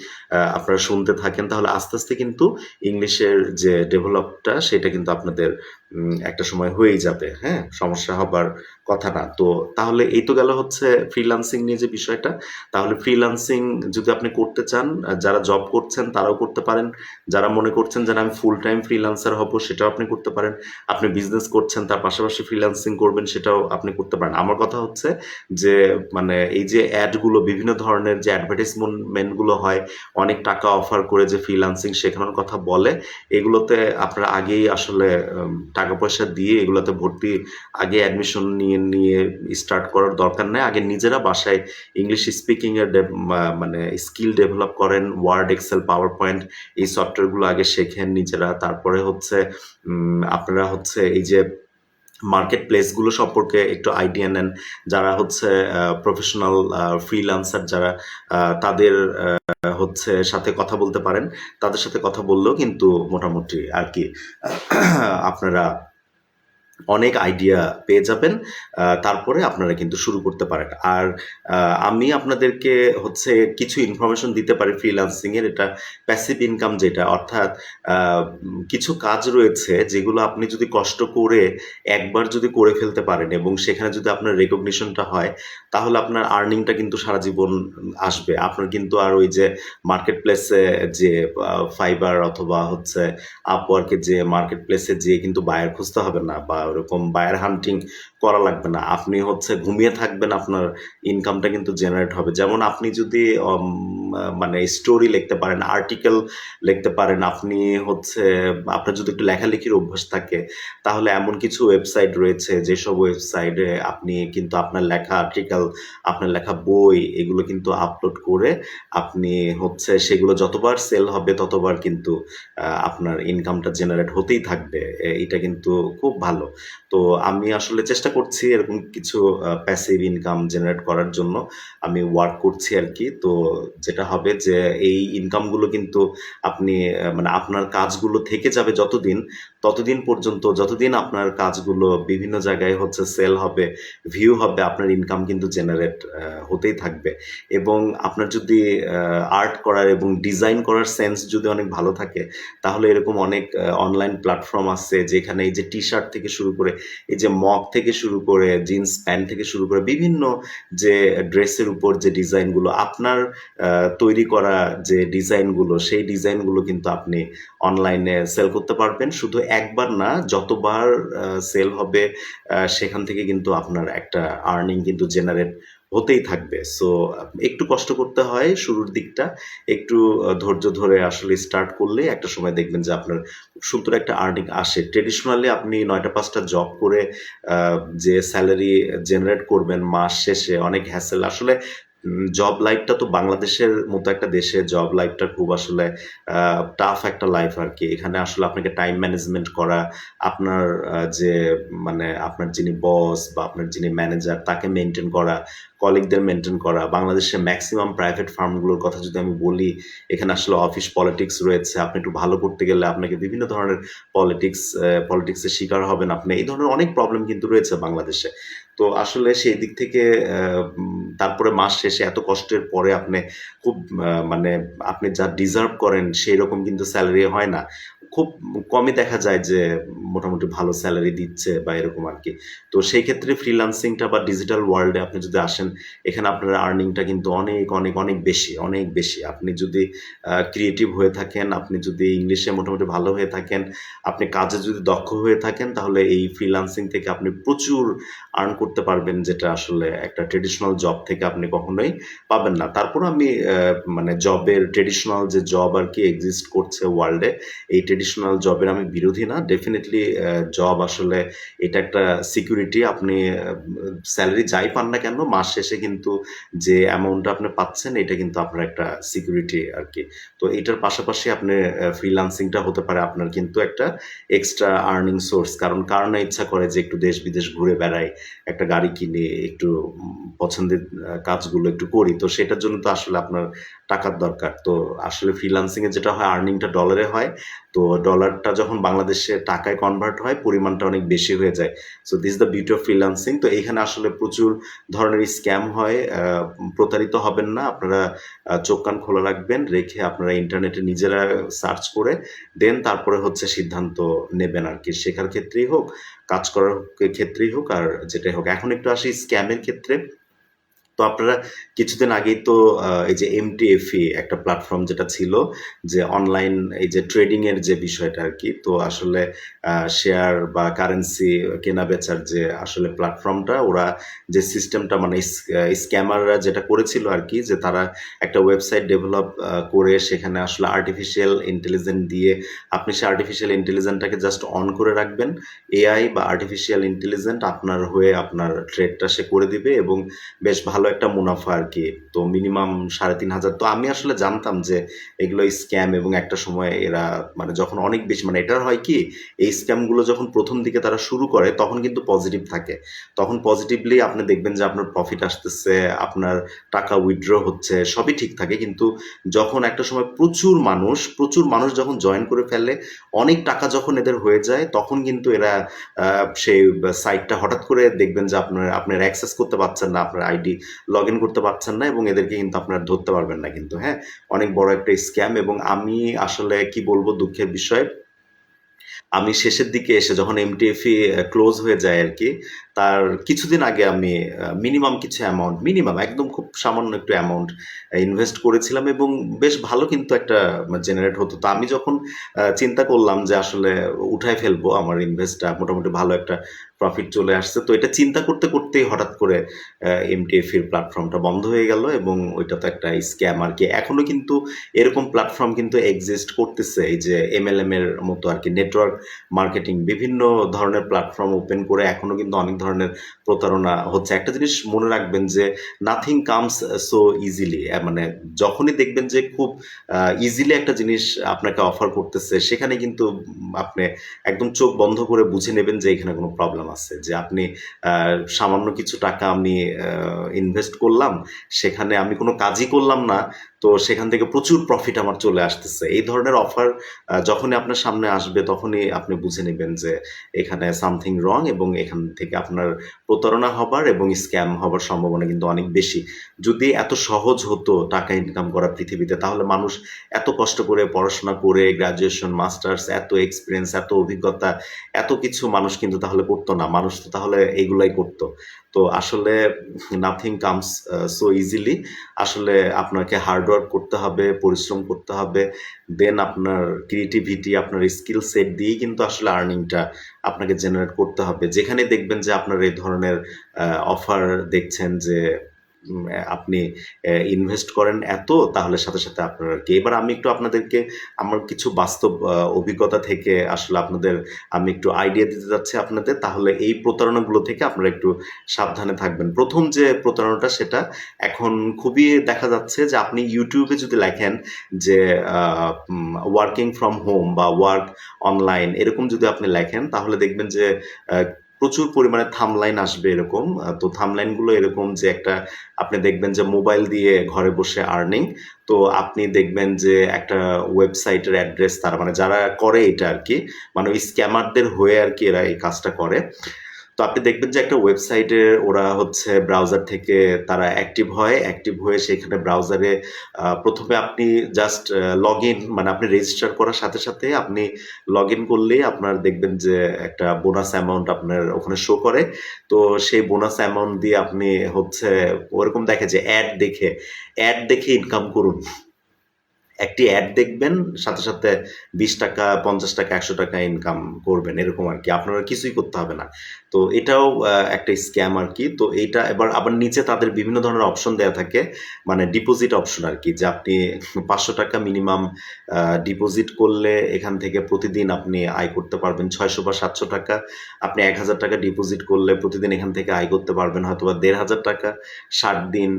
আপনারা শুনতে থাকেন, তাহলে আস্তে আস্তে কিন্তু ইংলিশের যে ডেভেলপটা সেটা কিন্তু আপনাদের একটা সময় হয়েই যাবে। হ্যাঁ, সমস্যা হবার কথা না। তো তাহলে এই তো গেল হচ্ছে ফ্রিল্যান্সিং নিয়ে যে বিষয়টা। তাহলে ফ্রিল্যান্সিং যদি আপনি করতে চান, যারা জব করছেন তারাও করতে পারেন। যারা মনে করছেন যে আমি ফুল টাইম ফ্রিল্যান্সার হব, সেটাও আপনি করতে পারেন। আপনি বিজনেস করছেন, তার পাশাপাশি ফ্রিল্যান্সিং করবেন, সেটাও আপনি করতে পারেন। আমার কথা হচ্ছে যে মানে এই যে অ্যাডগুলো, বিভিন্ন ধরনের যে অ্যাডভার্টাইজমেন্টগুলো হয়, অনেক টাকা অফার করে যে ফ্রিল্যান্সিং শেখানোর কথা বলে, এগুলোতে আপনারা আগেই আসলে টাকা পয়সা দিয়ে এগুলোতে ভর্তি আগে অ্যাডমিশন নিয়ে নিয়ে স্টার্ট করার দরকার নেই। আগে নিজেরা বাসায় ইংলিশ স্পিকিংয়ের মানে স্কিল ডেভেলপ করেন, ওয়ার্ড, এক্সেল, পাওয়ার পয়েন্ট এই সফটওয়্যারগুলো আগে শেখেন নিজেরা। তারপরে হচ্ছে আপনারা হচ্ছে এই যে মার্কেট প্লেসগুলো সম্পর্কে একটু আইডিয়া নেন। যারা হচ্ছে প্রফেশনাল ফ্রিল্যান্সার যারা তাদের হচ্ছে সাথে কথা বলতে পারেন। তাদের সাথে কথা বললেও কিন্তু মোটামুটি আর কি আপনারা অনেক আইডিয়া পেয়ে যাবেন। তারপরে আপনারা কিন্তু শুরু করতে পারেন। আর আমি আপনাদেরকে হচ্ছে কিছু ইনফরমেশন দিতে পারি ফ্রিল্যান্সিং এর। এটা প্যাসিভ ইনকাম যেটা, অর্থাৎ কিছু কাজ রয়েছে যেগুলো আপনি যদি কষ্ট করে একবার যদি করে ফেলতে পারেন এবং সেখানে যদি আপনার রেকগনিশনটা হয়, তাহলে আপনার আর্নিংটা কিন্তু সারা জীবন আসবে। আপনার কিন্তু আর ওই যে মার্কেট প্লেসে যে ফাইবার অথবা হচ্ছে আপওয়ার্কে যে মার্কেট প্লেসে যেয়ে কিন্তু বায়ার খুঁজতে হবে না, বা ওরকম বায়ার হান্টিং করা লাগবে না। আপনি হচ্ছে ঘুমিয়ে থাকবেন, আপনার ইনকামটা কিন্তু জেনারেট হবে। যেমন আপনি যদি মানে স্টোরি লিখতে পারেন, আর্টিকেল লিখতে পারেন, আপনি হচ্ছে আপনার যদি একটু লেখালেখির অভ্যাস থাকে, তাহলে এমন কিছু ওয়েবসাইট রয়েছে যেসব ওয়েবসাইটে আপনি কিন্তু আপনার লেখা আর্টিকেল, আপনার লেখা বই এগুলো কিন্তু আপলোড করে আপনি হচ্ছে সেগুলো যতবার সেল হবে ততবার কিন্তু আপনার ইনকামটা জেনারেট হতেই থাকবে। এটা কিন্তু খুব ভালো। তো আমি আসলে চেষ্টা করছি এরকম কিছু প্যাসিভ ইনকাম জেনারেট করার জন্য। আমি ওয়ার্ক করছি আর কি। তো যেটা হবে যে এই ইনকামগুলো কিন্তু আপনি মানে আপনার কাজগুলো থেকে যাবে যতদিন, ততদিন পর্যন্ত, যতদিন আপনার কাজগুলো বিভিন্ন জায়গায় হচ্ছে সেল হবে, ভিউ হবে, আপনার ইনকাম কিন্তু জেনারেট হতেই থাকবে। এবং আপনার যদি আর্ট করার এবং ডিজাইন করার সেন্স যদি অনেক ভালো থাকে, তাহলে এরকম অনেক অনলাইন প্ল্যাটফর্ম আছে যেখানে এই যে টি শার্ট থেকে শুরু করে, এই যে মগ থেকে শুরু করে, জিন্স প্যান্ট থেকে শুরু করে বিভিন্ন যে ড্রেসের উপর যে ডিজাইনগুলো আপনার তৈরি করা যে ডিজাইনগুলো, সেই ডিজাইনগুলো কিন্তু আপনি অনলাইনে সেল করতে পারবেন। শুধু একবার না, যতবার সেল হবে সেখান থেকে কিন্তু আপনার একটা আর্নিং কিন্তু জেনারেট হতেই থাকবে। সো একটু কষ্ট করতে হয় শুরুর দিকটা, একটু ধৈর্য ধরে আসলে স্টার্ট করলে একটা সময় দেখবেন যে আপনার খুব সুন্দর একটা আর্নিং আসে। ট্রেডিশনালি আপনি ৯টা-৫টা জব করে যে স্যালারি জেনারেট করবেন মাস শেষে, অনেক হ্যাসেল আসলে। জব লাইফটা তো বাংলাদেশের মতো একটা দেশে জব লাইফটা খুব আসলে টাফ একটা লাইফ আর কি। এখানে আসলে আপনাকে টাইম ম্যানেজমেন্ট করা, আপনার যে মানে আপনার যিনি বস বা আপনার যিনি ম্যানেজার তাকে মেনটেন করা, কলিগদের মেনটেন করা। বাংলাদেশে ম্যাক্সিমাম প্রাইভেট ফার্মগুলোর কথা যদি আমি বলি, এখানে আসলে অফিস পলিটিক্স রয়েছে। আপনি একটু ভালো করতে গেলে আপনাকে বিভিন্ন ধরনের পলিটিক্সের শিকার হবেন আপনি। এই ধরনের অনেক প্রবলেম কিন্তু রয়েছে বাংলাদেশে। তো আসলে সেই দিক থেকে তারপরে মাস শেষে এত কষ্টের পরে আপনি খুব মানে আপনি যা ডিজার্ভ করেন সেই রকম কিন্তু স্যালারি হয় না। খুব কমই দেখা যায় যে মোটামুটি ভালো স্যালারি দিচ্ছে বা এরকম আর কি। তো সেই ক্ষেত্রে ফ্রিল্যান্সিংটা বা ডিজিটাল ওয়ার্ল্ডে আপনি যদি আসেন, এখানে আপনার আর্নিংটা কিন্তু অনেক অনেক অনেক বেশি, অনেক বেশি। আপনি যদি ক্রিয়েটিভ হয়ে থাকেন, আপনি যদি ইংলিশে মোটামুটি ভালো হয়ে থাকেন, আপনি কাজে যদি দক্ষ হয়ে থাকেন, তাহলে এই ফ্রিল্যান্সিং থেকে আপনি প্রচুর আর্ন করতে পারবেন, যেটা আসলে একটা ট্রেডিশনাল জব থেকে আপনি কখনোই পাবেন না। তারপর আমি মানে জবের ট্রেডিশনাল যে জব আর কি এক্সিস্ট করছে ওয়ার্ল্ডে, এই ট্রেডিশনাল জবের আমি বিরোধী না। ডেফিনিটলি জব আসলে এটা একটা সিকিউরিটি। আপনি স্যালারি যাই পান না কেন, মাস শেষে কিন্তু যে অ্যামাউন্টটা আপনি পাচ্ছেন এটা কিন্তু আপনার একটা সিকিউরিটি আর কি। তো এটার পাশাপাশি আপনি ফ্রিল্যান্সিংটা হতে পারে আপনার কিন্তু একটা এক্সট্রা আর্নিং সোর্স। কারণ কার না ইচ্ছা করে যে একটু দেশ বিদেশ ঘুরে বেড়াই, একটা গাড়ি কিনে একটু পছন্দের কাজগুলো একটু করি। তো সেটার জন্য তো আসলে আপনার টাকার দরকার। তো আসলে ফ্রিল্যান্সিং এ যেটা হয়, আর্নিংটা ডলারে হয়। তো ডলারটা যখন বাংলাদেশে টাকায় কনভার্ট হয়, পরিমাণটা অনেক বেশি হয়ে যায়। So this the beauty of freelancing. তো এইখানে আসলে প্রচুর ধরনের স্ক্যাম হয়। প্রতারিত হবেন না। আপনারা চোখ কান খোলা রাখবেন, রেখে আপনারা ইন্টারনেটে নিজেরা সার্চ করে দেন তারপরে হচ্ছে সিদ্ধান্ত নেবেন আর কি। শেখার ক্ষেত্রেই হোক, কাজ করার ক্ষেত্রেই হোক, আর যেটাই হোক। এখন একটু আসি স্ক্যামের ক্ষেত্রে। তো আপনারা কিছুদিন আগেই তো এই যে এমটিএফই একটা প্ল্যাটফর্ম যেটা ছিল, যে অনলাইন এই যে ট্রেডিং এর যে বিষয়টা আর কি, তো আসলে শেয়ার বা কারেন্সি কেনা বেচার যে আসলে প্ল্যাটফর্মটা, ওরা যে সিস্টেমটা মানে স্ক্যামাররা যেটা করেছিল আর কি, যে তারা একটা ওয়েবসাইট ডেভেলপ করে সেখানে আসলে আর্টিফিশিয়াল ইন্টেলিজেন্স দিয়ে আপনি সেই আর্টিফিশিয়াল ইন্টেলিজেন্সটাকে জাস্ট অন করে রাখবেন, এআই বা আর্টিফিশিয়াল ইন্টেলিজেন্স আপনার হয়ে আপনার ট্রেডটা সে করে দিবে এবং বেশ ভালো একটা মুনাফা আর কি। তো মিনিমাম ৩,৫০০। তো আমি আসলে জানতাম যে এগুলো স্ক্যাম, এবং একটা সময় এরা মানে যখন অনেক বেশি মানে এটার হয় কি, এই স্ক্যামগুলো যখন প্রথম দিকে তারা শুরু করে তখন কিন্তু পজিটিভ থাকে, তখন পজিটিভলি আপনি দেখবেন যে আপনার প্রফিট আসতেছে, আপনার টাকা উইথড্র হচ্ছে, সবই ঠিক থাকে। কিন্তু যখন একটা সময় প্রচুর মানুষ যখন জয়েন করে ফেলে, অনেক টাকা যখন এদের হয়ে যায়, তখন কিন্তু এরা সেই সাইটটা হঠাৎ করে দেখবেন যে আপনার অ্যাক্সেস করতে পারছেন না, আপনার আইডি লগ ইন করতে পারছেন না, এবং এদেরকে কিন্তু আপনার ধরতে পারবেন না কিন্তু, হ্যাঁ, অনেক বড় একটা স্ক্যাম। এবং আমি আসলে কি বলবো, দুঃখের বিষয়, আমি শেষের দিকে এসে যখন এমটিএফই ক্লোজ হয়ে যায় আর কি, তার কিছুদিন আগে আমি মিনিমাম কিছু অ্যামাউন্ট, মিনিমাম একদম খুব সামান্য একটু অ্যামাউন্ট ইনভেস্ট করেছিলাম, এবং বেশ ভালো কিন্তু একটা জেনারেট হতো। তো আমি যখন চিন্তা করলাম যে আসলে উঠায় ফেলবো আমার ইনভেস্টটা, মোটামুটি ভালো একটা প্রফিট চলে আসছে, তো এটা চিন্তা করতে করতেই হঠাৎ করে এমটিএফির প্ল্যাটফর্মটা বন্ধ হয়ে গেল, এবং ওইটা তো একটা স্ক্যাম আর কি। এখনো কিন্তু এরকম প্ল্যাটফর্ম কিন্তু এক্সিস্ট করতেছে, এই যে এমএলএম এর মতো আর কি, নেটওয়ার্ক মার্কেটিং, বিভিন্ন ধরনের প্ল্যাটফর্ম ওপেন করে এখনো কিন্তু অনেক ধরনের প্রতারণা হচ্ছে। একটা জিনিস মনে রাখবেন যে নাথিং কামস সো ইজিলি, মানে যখনই দেখবেন যে খুব ইজিলি একটা জিনিস আপনাকে অফার করতেছে, সেখানে কিন্তু আপনি একদম চোখ বন্ধ করে বুঝে নেবেন যে এখানে কোনো প্রবলেম আছে, যে আপনি সামান্য কিছু টাকা আমি ইনভেস্ট করলাম, সেখানে আমি কোনো কাজই করলাম না, তো সেখান থেকে প্রচুর প্রফিট আমার চলে আসতেছে। এই ধরনের অফার যখনই আপনার সামনে আসবে, তখনই আপনি বুঝে নেবেন যে এখানে সামথিং রং, এবং এখান থেকে আপনার প্রতারণা হবার এবং স্ক্যাম হবার সম্ভাবনা কিন্তু অনেক বেশি। যদি এত সহজ হতো টাকা ইনকাম করা পৃথিবীতে, তাহলে মানুষ এত কষ্ট করে পড়াশোনা করে গ্রাজুয়েশন, মাস্টার্স, এত এক্সপিরিয়েন্স, এত অভিজ্ঞতা, এত কিছু মানুষ কিন্তু তাহলে করতো না, মানুষ তো তাহলে এইগুলাই করতো। তো আসলে নাথিং কামস সো ইজিলি, আসলে আপনাকে হার্ডওয়ার্ক করতে হবে, পরিশ্রম করতে হবে, দেন আপনার ক্রিয়েটিভিটি, আপনার স্কিল সেট দিয়েই কিন্তু আসলে আর্নিংটা আপনাকে জেনারেট করতে হবে। যেখানে দেখবেন যে আপনার এই ধরনের অফার দেখছেন যে আপনি ইনভেস্ট করেন এত, তাহলে সাথে সাথে আপনার আর কি। এবার আমি একটু আপনাদেরকে আমার কিছু বাস্তব অভিজ্ঞতা থেকে আসলে আমি একটু আইডিয়া দিতে যাচ্ছি আপনাদের, তাহলে এই প্রতারণাগুলো থেকে আপনারা একটু সাবধানে থাকবেন। প্রথম যে প্রতারণাটা, সেটা এখন খুবই দেখা যাচ্ছে, যে আপনি ইউটিউবে যদি লেখেন যে ওয়ার্কিং ফ্রম হোম বা ওয়ার্ক অনলাইন, এরকম যদি আপনি লেখেন, তাহলে দেখবেন যে আহ, প্রচুর পরিমাণে থামলাইন আসবে এরকম। তো থামলাইনগুলো এরকম যে একটা, আপনি দেখবেন যে মোবাইল দিয়ে ঘরে বসে আর্নিং, তো আপনি দেখবেন যে একটা ওয়েবসাইটের অ্যাড্রেস, তার মানে যারা করে এটা আর কি, মানে ওই স্ক্যামারদের হয়ে আর কি এরা এই কাজটা করে। তো আপনি দেখবেন যে একটা ওয়েবসাইটে ওরা হচ্ছে ব্রাউজার থেকে তারা অ্যাক্টিভ হয়ে সেখানে ব্রাউজারে প্রথমে আপনি জাস্ট লগ ইন, মানে আপনি রেজিস্টার করার সাথে সাথে আপনি লগ ইন করলেই আপনার দেখবেন যে একটা বোনাস অ্যামাউন্ট আপনার ওখানে শো করে। তো সেই বোনাস অ্যামাউন্ট দিয়ে আপনি হচ্ছে ওরকম দেখে যে অ্যাড দেখে ইনকাম করুন। একটি অ্যাড দেখবেন, সাথে সাথে 20 টাকা, 50 টাকা, 100 টাকা ইনকাম করবেন, এরকম আর কি। আপনারা কিছুই করতে হবে না। তো এটাও একটা স্ক্যাম আর কি। তো এইটা এবার আবার নিচে তাদের বিভিন্ন ধরনের অপশন দেওয়া থাকে, মানে ডিপোজিট অপশন আর কি, যে আপনি 500 টাকা মিনিমাম ডিপোজিট করলে এখান থেকে প্রতিদিন আপনি আয় করতে পারবেন 600 বা 700 টাকা। আপনি 1,000 টাকা ডিপোজিট করলে প্রতিদিন এখান থেকে আয় করতে পারবেন হয়তো বা 1,500 টাকা, 60 দিন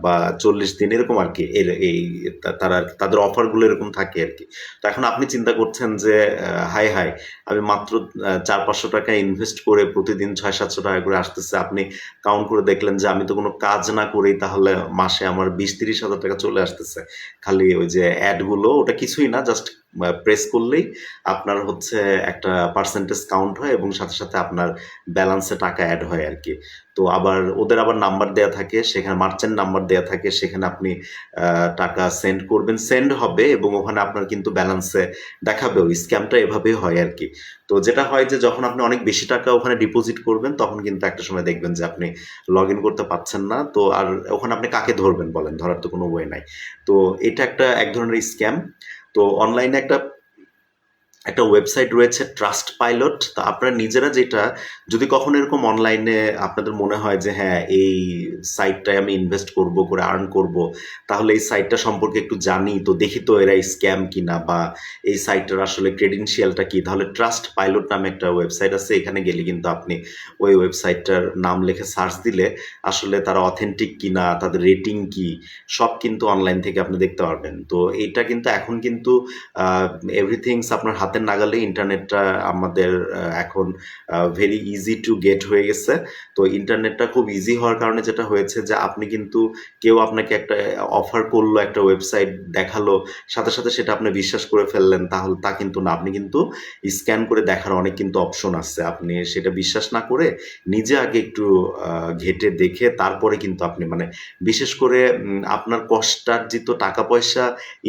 বা 40 দিন, এরকম আর কি। এই তারা আর কি, তাদের অফারগুলো এরকম থাকে আর কি। তো এখন আপনি চিন্তা করছেন যে হাই হাই, আমি মাত্র 400-500 টাকা ইনভেস্ট করে প্রতিদিন 600-700 টাকা করে আসতেছে। আপনি কাউন্ট করে দেখলেন যে আমি তো কোনো কাজ না করেই তাহলে মাসে আমার 20-30 হাজার টাকা চলে আসতেছে, খালি ওই যে অ্যাডগুলো, ওটা কিছুই না, জাস্ট প্রেস করলেই আপনার হচ্ছে একটা পার্সেন্টেজ কাউন্ট হয়, এবং সাথে সাথে আপনার ব্যালেন্সে টাকা অ্যাড হয় আর কি। তো আবার ওদের আবার নাম্বার দেয়া থাকে, সেখানে মার্চেন্ট নাম্বার দেয়া থাকে, সেখানে আপনি টাকা সেন্ড করবেন, সেন্ড হবে, এবং ওখানে আপনার কিন্তু ব্যালেন্সে দেখাবেও। স্ক্যামটা এভাবেই হয় আর কি। তো তো যেটা হয় যে যখন আপনি অনেক বেশি টাকা ওখানে ডিপোজিট করবেন তখন কিন্তু একটা সময় দেখবেন যে আপনি লগ ইন করতে পারছেন না। তো আর ওখানে আপনি কাকে ধরবেন বলেন? ধরার তো কোনো ওয়ে নাই। তো এটা একটা এক ধরনের স্ক্যাম। তো অনলাইনে একটা ওয়েবসাইট রয়েছে ট্রাস্ট পাইলট। তো আপনারা নিজেরা যেটা যদি কখনো এরকম অনলাইনে আপনাদের মনে হয় যে হ্যাঁ এই সাইটটায় আমি ইনভেস্ট করব করে আর্ন করব, তাহলে এই সাইটটা সম্পর্কে একটু জানি তো দেখি তো এরা স্ক্যাম কিনা বা এই সাইটটার আসলে ক্রেডেনশিয়ালটা কি, তাহলে ট্রাস্ট পাইলট নামে একটা ওয়েবসাইট আছে। এখানে গেলে কিন্তু আপনি ওই ওয়েবসাইটটার নাম লিখে সার্চ দিলে আসলে তারা অথেন্টিক কিনা, তাদের রেটিং কি, সব কিন্তু অনলাইন থেকে আপনি দেখতে পারবেন। তো এটা কিন্তু এখন কিন্তু এভরিথিংস আপনার হাতের নাগালে। ইন্টারনেটটা আমাদের এখন ভেরি ইজি টু গেট হয়ে গেছে। তো ইন্টারনেটটা খুব ইজি হওয়ার কারণে যেটা হয়েছে যে আপনি কিন্তু কেউ আপনাকে একটা অফার করলো, একটা ওয়েবসাইট দেখালো, সাথে সাথে সেটা আপনি বিশ্বাস করে ফেললেন, তাহলে তা কিন্তু না। আপনি কিন্তু স্ক্যান করে দেখার অনেক কিন্তু অপশন আছে। আপনি সেটা বিশ্বাস না করে নিজে আগে একটু ঘেটে দেখে তারপরে কিন্তু আপনি মানে বিশেষ করে আপনার কষ্টার্জিত টাকা পয়সা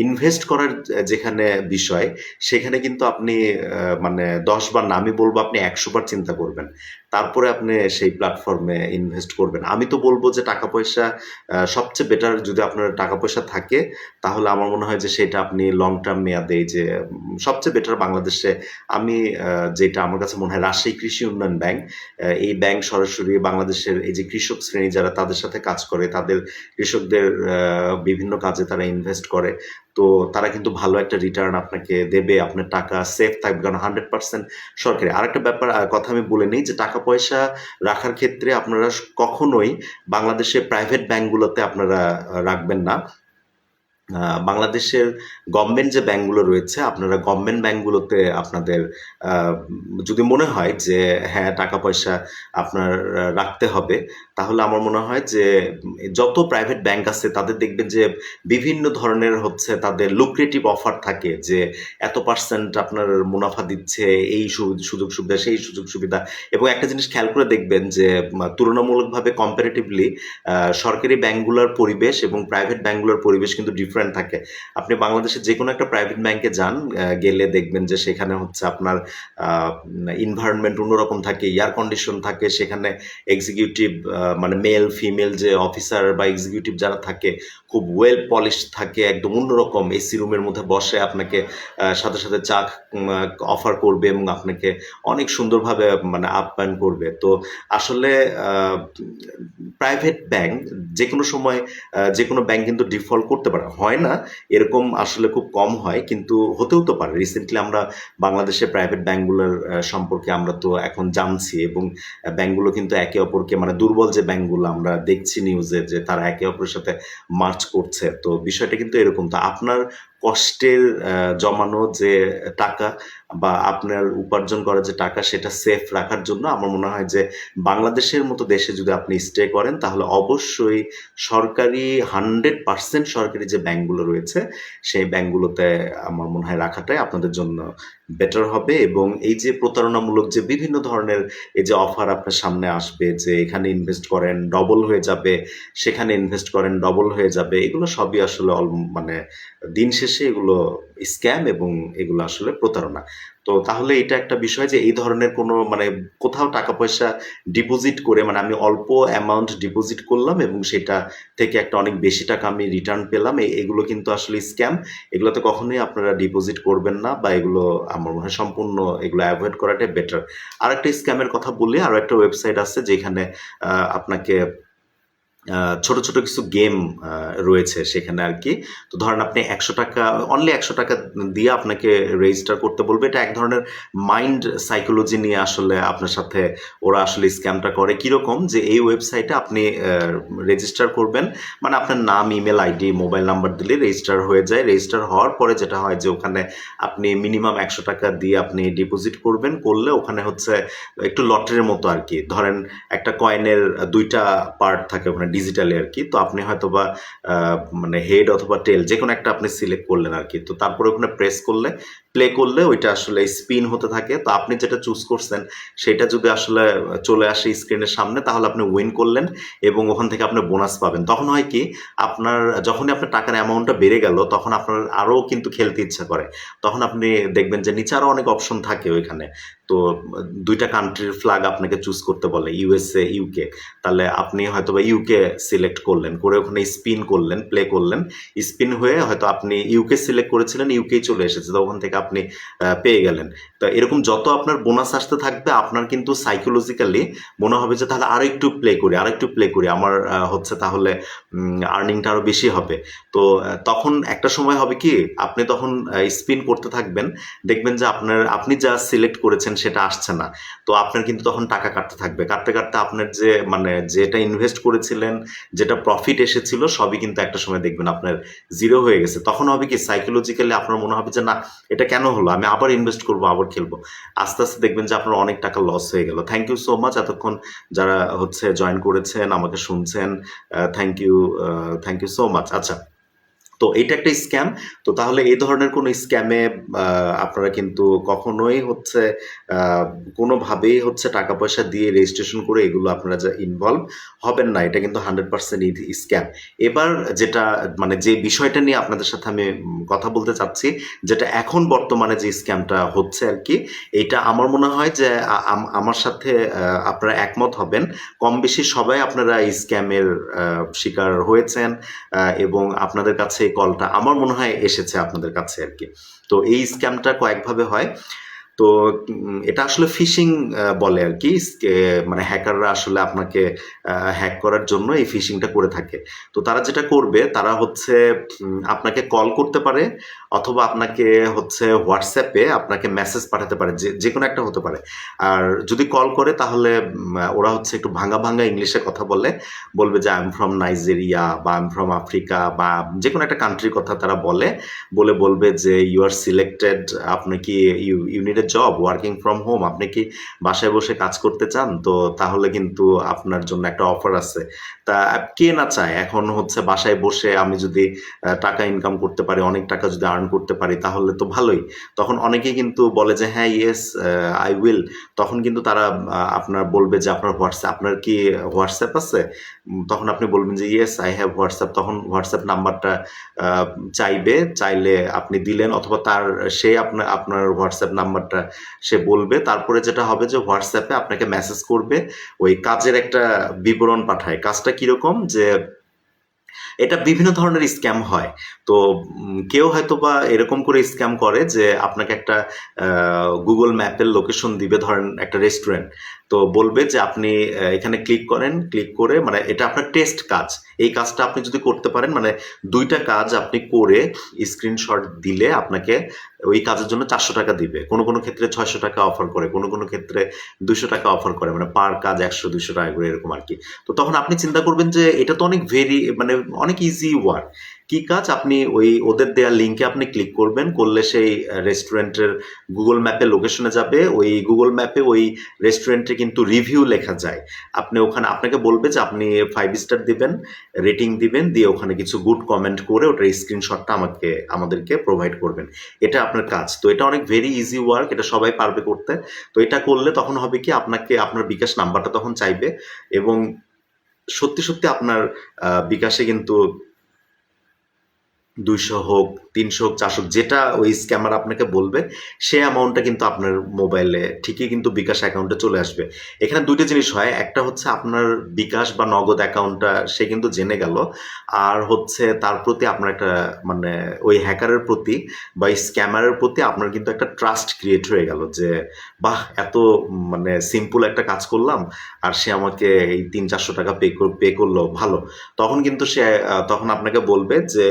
ইনভেস্ট করার যেখানে বিষয়, সেখানে কিন্তু আপনি মানে ১০ বার না, আমি বলব আপনি ১০০ বার চিন্তা করবেন। তারপরে আপনি সেই প্ল্যাটফর্মে ইনভেস্ট করবেন। আমি তো বলব যে টাকা পয়সা সবচেয়ে বেটার, যদি আপনার টাকা পয়সা থাকে তাহলে আমার মনে হয় যে সেটা আপনি লং টার্ম মেয়াদে এই যে সবচেয়ে বেটার বাংলাদেশে আমি যেটা আমার কাছে মনে হয় রাজশাহী কৃষি উন্নয়ন ব্যাংক। এই ব্যাংক সরাসরি বাংলাদেশের এই যে কৃষক শ্রেণী যারা তাদের সাথে কাজ করে, তাদের কৃষকদের বিভিন্ন কাজে তারা ইনভেস্ট করে। তো তারা কিন্তু ভালো একটা রিটার্ন আপনাকে দেবে, আপনার টাকা সেফ থাকবে, কারণ 100% সরকারি। আরেকটা ব্যাপার কথা আমি বলে নিই যে টাকা পয়সা রাখার ক্ষেত্রে আপনারা কখনোই বাংলাদেশের প্রাইভেট ব্যাংকগুলোতে আপনারা রাখবেন না। বাংলাদেশের গভর্নমেন্ট যে ব্যাংকগুলো রয়েছে, আপনারা গভর্নমেন্ট ব্যাংকগুলোতে আপনাদের যদি মনে হয় যে হ্যাঁ টাকা পয়সা আপনার রাখতে হবে, তাহলে আমার মনে হয় যে যত প্রাইভেট ব্যাংক আছে তাদের দেখবেন যে বিভিন্ন ধরনের হচ্ছে তাদের লুক্রেটিভ অফার থাকে যে এত পার্সেন্ট আপনার মুনাফা দিচ্ছে, এই সুযোগ সুবিধা, সেই সুযোগ সুবিধা। এবং একটা জিনিস খেয়াল করে দেখবেন যে তুলনামূলকভাবে কম্পারেটিভলি সরকারি ব্যাংকগুলোর পরিবেশ এবং প্রাইভেট ব্যাংকগুলোর পরিবেশ কিন্তু ডিফারেন্ট থাকে। আপনি বাংলাদেশের যে কোনো একটা প্রাইভেট ব্যাংকে যান, গেলে দেখবেন যে সেখানে হচ্ছে আপনার এনভায়রনমেন্ট অন্যরকম থাকে, এয়ার কন্ডিশন থাকে, সেখানে এক্সিকিউটিভ মানে মেল ফিমেল যে অফিসার বা এক্সিকিউটিভ যারা থাকে খুব ওয়েল পলিশ থাকে, একদম অন্যরকম এসি রুমের মধ্যে বসে আপনাকে সাথে সাথে চা অফার করবে এবং আপনাকে অনেক সুন্দরভাবে মানে আপ্যায়ন করবে। তো আসলে প্রাইভেট ব্যাংক যে কোনো সময় যে কোনো ব্যাংক কিন্তু ডিফল্ট করতে পারে, হয় না এরকম, আসলে খুব কম হয়, কিন্তু হতেও তো পারে। রিসেন্টলি আমরা বাংলাদেশের প্রাইভেট ব্যাংকগুলোর সম্পর্কে আমরা তো এখন জানছি, এবং ব্যাংকগুলো কিন্তু একে অপরকে মানে দুর্বল যে ব্যাংকগুলো আমরা দেখছি নিউজে যে তারা একে অপরের সাথে মার্চ করছে। তো বিষয়টা কিন্তু এরকম। তো আপনার কষ্টের জমানো যে টাকা বা আপনার উপার্জন করা যে টাকা, সেটা সেফ রাখার জন্য আমার মনে হয় যে বাংলাদেশের মতো দেশে যদি আপনি স্টে করেন তাহলে অবশ্যই সরকারি 100% সরকারি যে ব্যাংকগুলো রয়েছে সেই ব্যাংকগুলোতে আমার মনে হয় রাখাটাই আপনাদের জন্য বেটার হবে। এবং এই যে প্রতারণামূলক যে বিভিন্ন ধরনের এই যে অফার আপনার সামনে আসবে যে এখানে ইনভেস্ট করেন ডবল হয়ে যাবে, সেখানে ইনভেস্ট করেন ডবল হয়ে যাবে, এগুলো সবই আসলে মানে দিন শেষে এগুলো স্ক্যাম এবং এগুলো আসলে প্রতারণা। তো তাহলে এটা একটা বিষয় যে এই ধরনের কোনো মানে কোথাও টাকা পয়সা ডিপোজিট করে মানে আমি অল্প অ্যামাউন্ট ডিপোজিট করলাম এবং সেটা থেকে একটা অনেক বেশি টাকা আমি রিটার্ন পেলাম, এগুলো কিন্তু আসলে স্ক্যাম। এগুলোতে কখনোই আপনারা ডিপোজিট করবেন না, বা এগুলো আমার মনে হয় সম্পূর্ণ এগুলো অ্যাভয়েড করাটাই বেটার। আর একটা স্ক্যামের কথা বলি, আরও একটা ওয়েবসাইট আছে যেখানে আপনাকে ছোট ছোট কিছু গেম রয়েছে সেখানে আর কি। তো ধরেন আপনি ১০০ টাকা, অনলি ১০০ টাকা দিয়ে আপনাকে রেজিস্টার করতে বলবে। এটা এক ধরনের মাইন্ড সাইকোলজি নিয়ে আসলে আপনার সাথে ওরা আসলে স্ক্যামটা করে। কীরকম যে এই ওয়েবসাইটে আপনি রেজিস্টার করবেন, মানে আপনার নাম, ইমেল আইডি, মোবাইল নাম্বার দিলে রেজিস্টার হয়ে যায়। রেজিস্টার হওয়ার পরে যেটা হয় যে ওখানে আপনি মিনিমাম ১০০ টাকা দিয়ে আপনি ডিপোজিট করবেন, করলে ওখানে হচ্ছে একটু লটারির মতো আর কি। ধরেন একটা কয়েনের ২টা পার্ট থাকে ওখানে ডিজিটালি আর কি। তো আপনি হয়তো বা মানে হেড অথবা টেল যে কোনো একটা আপনি সিলেক্ট করলেন আর কি। তো তারপরে ওখানে প্রেস করলে প্লে করলে ওইটা আসলে স্পিন হতে থাকে। তো আপনি যেটা চুজ করছেন সেটা যদি আসলে চলে আসে স্ক্রিনের সামনে, তাহলে আপনি উইন করলেন এবং ওখান থেকে আপনি বোনাস পাবেন। তখন হয় কি, আপনার যখনই আপনার টাকার অ্যামাউন্টটা বেড়ে গেল, তখন আপনার আরও কিন্তু খেলতে ইচ্ছা করে। তখন আপনি দেখবেন যে নিচে আরও অনেক অপশন থাকে ওইখানে। তো ২টা কান্ট্রির ফ্ল্যাগ আপনাকে চুজ করতে বলে, ইউএসএ, ইউকে। তাহলে আপনি হয়তোবা ইউকে সিলেক্ট করলেন, করে ওখানে স্পিন করলেন, প্লে করলেন। স্পিন হয়ে হয়তো আপনি ইউকে সিলেক্ট করেছিলেন, ইউকেই চলে এসেছে। তো ওখান থেকে আপনি পেয়ে গেলেন। তো এরকম যত আপনার বোনাস আসতে থাকবে, আপনার কিন্তু সাইকোলজিক্যালি মনে হবে যে তাহলে আরো একটু প্লে করি, আরো একটু প্লে করি, আমার হচ্ছে তাহলে আর্নিংটা আরো বেশি হবে। তো তখন একটা সময় হবে কি, আপনি তখন স্পিন করতে থাকবেন, দেখবেন যে আপনি যা সিলেক্ট করেছেন সেটা আসছে না। তো আপনার কিন্তু তখন টাকা কাটতে থাকবে, কাটতে কাটতে আপনার যে মানে যেটা ইনভেস্ট করেছিলেন, যেটা প্রফিট এসেছিল, সবই কিন্তু একটা সময় দেখবেন আপনার জিরো হয়ে গেছে। তখন হবে কি, সাইকোলজিক্যালি আপনার মনে হবে যে না, এটা কেন হলো, আমি আবার ইনভেস্ট করবো, আবার খেলবো। আস্তে আস্তে দেখবেন যে আপনার অনেক টাকা লস হয়ে গেল। থ্যাংক ইউ সো মাচ এতক্ষণ যারা হচ্ছে জয়েন করেছেন, আমাকে শুনছেন। Thank you so much. আচ্ছা, তো এটা একটা স্ক্যাম। তো তাহলে এই ধরনের কোনো স্ক্যামে আপনারা কিন্তু কখনোই হচ্ছে আহ, কোনোভাবেই হচ্ছে টাকা পয়সা দিয়ে রেজিস্ট্রেশন করে এগুলো আপনারা যা ইনভলভ হবেন না। এটা কিন্তু 100% স্ক্যাম। এবার যেটা মানে যে বিষয়টা নিয়ে আপনাদের সাথে আমি কথা বলতে চাচ্ছি, যেটা এখন বর্তমানে যে স্ক্যামটা হচ্ছে আর কি, এটা আমার মনে হয় যে আমার সাথে আপনারা একমত হবেন। কম বেশি সবাই আপনারা এই স্ক্যামের শিকার হয়েছেন, এবং আপনাদের কাছে এই কলটা আমার মনে হয় এসেছে আপনাদের কাছে আর কি। তো এই স্ক্যামটা কয়েকভাবে হয়। তো এটা আসলে ফিশিং বলে আর কি। মানে হ্যাকাররা আসলে আপনাকে হ্যাক করার জন্য এই ফিশিংটা করে থাকে। তো তারা যেটা করবে, তারা হচ্ছে আপনাকে কল করতে পারে, অথবা আপনাকে হচ্ছে হোয়াটসঅ্যাপে আপনাকে মেসেজ পাঠাতে পারে, যে যে কোনো একটা হতে পারে। আর যদি কল করে, তাহলে ওরা হচ্ছে একটু ভাঙা ভাঙা ইংলিশে কথা বলবে যে আই এম ফ্রম নাইজেরিয়া, বা আই এম ফ্রম আফ্রিকা, বা যে কোনো একটা কান্ট্রির কথা তারা বলবে যে ইউ আর সিলেক্টেড, আপনি কি you need a job working from home, আপনি কি বাসায় বসে কাজ করতে চান, তো তাহলে কিন্তু আপনার জন্য একটা অফার আছে। তা কে না চায় এখন হচ্ছে বাসায় বসে আমি যদি টাকা ইনকাম করতে পারি, অনেক টাকা যদি আর্ন করতে পারি, তাহলে তো ভালোই। তখন অনেকেই কিন্তু বলে যে হ্যাঁ, ইয়েস, আই উইল। তখন কিন্তু তারা আপনার বলবে যে আপনার কি হোয়াটসঅ্যাপ আছে? তখন আপনি বলবেন যে ইয়েস, আই হ্যাভ হোয়াটসঅ্যাপ। তখন হোয়াটসঅ্যাপ নাম্বারটা চাইলে আপনি দিলেন, অথবা সে আপনার হোয়াটসঅ্যাপ নাম্বারটা সে বলবে। তারপরে যেটা হবে যে হোয়াটসঅ্যাপে আপনাকে মেসেজ করবে, ওই কাজের একটা বিবরণ পাঠায়। কাজটা কিরকম, যে এটা বিভিন্ন ধরনের স্ক্যাম হয়। তো কেউ হয়তো বা এরকম করে স্ক্যাম করে যে আপনাকে একটা গুগল ম্যাপের লোকেশন দিবে, ধরেন একটা রেস্টুরেন্ট। তো বলবে যে আপনি এখানে ক্লিক করেন, ক্লিক করে, মানে এটা আপনার টেস্ট কাজ। এই কাজটা আপনি যদি করতে পারেন, মানে 2টা কাজ আপনি করে স্ক্রিনশট দিলে আপনাকে ওই কাজের জন্য 400 টাকা দিবে। কোনো কোনো ক্ষেত্রে 600 টাকা অফার করে, কোনো কোনো ক্ষেত্রে 200 টাকা অফার করে, মানে পার কাজ 100-200 টাকা করে এরকম আর কি। তো তখন আপনি চিন্তা করবেন যে এটা তো অনেক মানে অনেক ইজি ওয়ার্ক। কি কাজ? আপনি ওই ওদের দেওয়া লিঙ্কে আপনি ক্লিক করবেন, করলে সেই রেস্টুরেন্টের গুগল ম্যাপে লোকেশনে যাবে। ওই গুগল ম্যাপে ওই রেস্টুরেন্টে কিন্তু রিভিউ লেখা যায়। আপনি ওখানে, আপনাকে বলবে যে আপনি 5 স্টার দিবেন, রেটিং দিবেন, দিয়ে ওখানে কিছু গুড কমেন্ট করে ওটার স্ক্রিনশটটা আমাদেরকে প্রোভাইড করবেন। এটা আপনার কাজ। তো এটা অনেক ভেরি ইজি ওয়ার্ক, এটা সবাই পারবে করতে। তো এটা করলে তখন হবে কি, আপনার বিকাশ নাম্বারটা তখন চাইবে, এবং সত্যি সত্যি আপনার বিকাশে কিন্তু 200 হোক, 300 হোক, 400 হোক, যেটা ওই স্ক্যামার আপনাকে বলবে, সে অ্যামাউন্টটা কিন্তু আপনার মোবাইলে ঠিকই কিন্তু বিকাশ অ্যাকাউন্টে চলে আসবে। এখানে 2টা জিনিস হয়, একটা হচ্ছে আপনার বিকাশ বা নগদ অ্যাকাউন্টটা সে কিন্তু জেনে গেল, আর হচ্ছে তার প্রতি আপনার একটা মানে ওই হ্যাকারের প্রতি বা স্ক্যামারের প্রতি আপনার কিন্তু একটা ট্রাস্ট ক্রিয়েট হয়ে গেল, যে বাহ, এত মানে সিম্পল একটা কাজ করলাম, আর সে আমাকে এই 300-400 টাকা পে করলো, ভালো। তখন কিন্তু তখন আপনাকে বলবে যে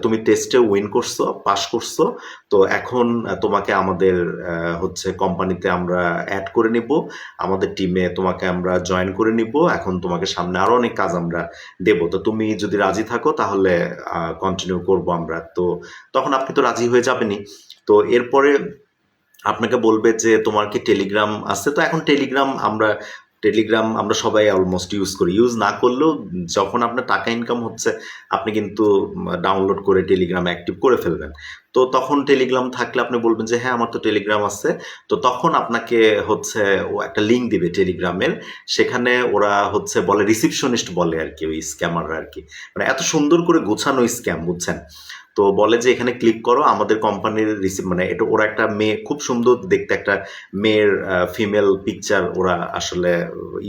তুমি টেস্টে উইন করছো, পাস করছো, তো এখন তোমাকে আমাদের হচ্ছে কোম্পানিতে আমরা অ্যাড করে নিব, আমাদের টিমে তোমাকে আমরা জয়েন করে নিব, এখন তোমাকে সামনে আরো অনেক কাজ আমরা দেব, তো তুমি যদি রাজি থাকো তাহলে কন্টিনিউ করব আমরা। তো তখন আপনি তো রাজি হয়ে যাবেনই। তো এরপরে আপনাকে বলবে যে তোমার কি টেলিগ্রাম আছে? তো এখন টেলিগ্রাম আমরা টেলিগ্রাম আমরা সবাই অলমোস্ট ইউজ করি। ইউজ না করলেও যখন আপনার টাকা ইনকাম হচ্ছে, আপনি কিন্তু ডাউনলোড করে টেলিগ্রাম অ্যাক্টিভ করে ফেলবেন। তো তখন টেলিগ্রাম থাকলে আপনি বলবেন যে হ্যাঁ আমার তো টেলিগ্রাম আছে। তো তখন আপনাকে হচ্ছে ও একটা লিঙ্ক দিবে টেলিগ্রামের। সেখানে ওরা হচ্ছে বলে রিসিপশনিস্ট বলে আরকি ওই স্ক্যামাররা আরকি। মানে এত সুন্দর করে গোছানো স্ক্যাম, বুঝছেন? তো বলে যে এখানে ক্লিক করো আমাদের কোম্পানির মানে এটা ওরা একটা মেয়ে, খুব সুন্দর দেখতে একটা মেয়ের ফিমেল পিকচার ওরা আসলে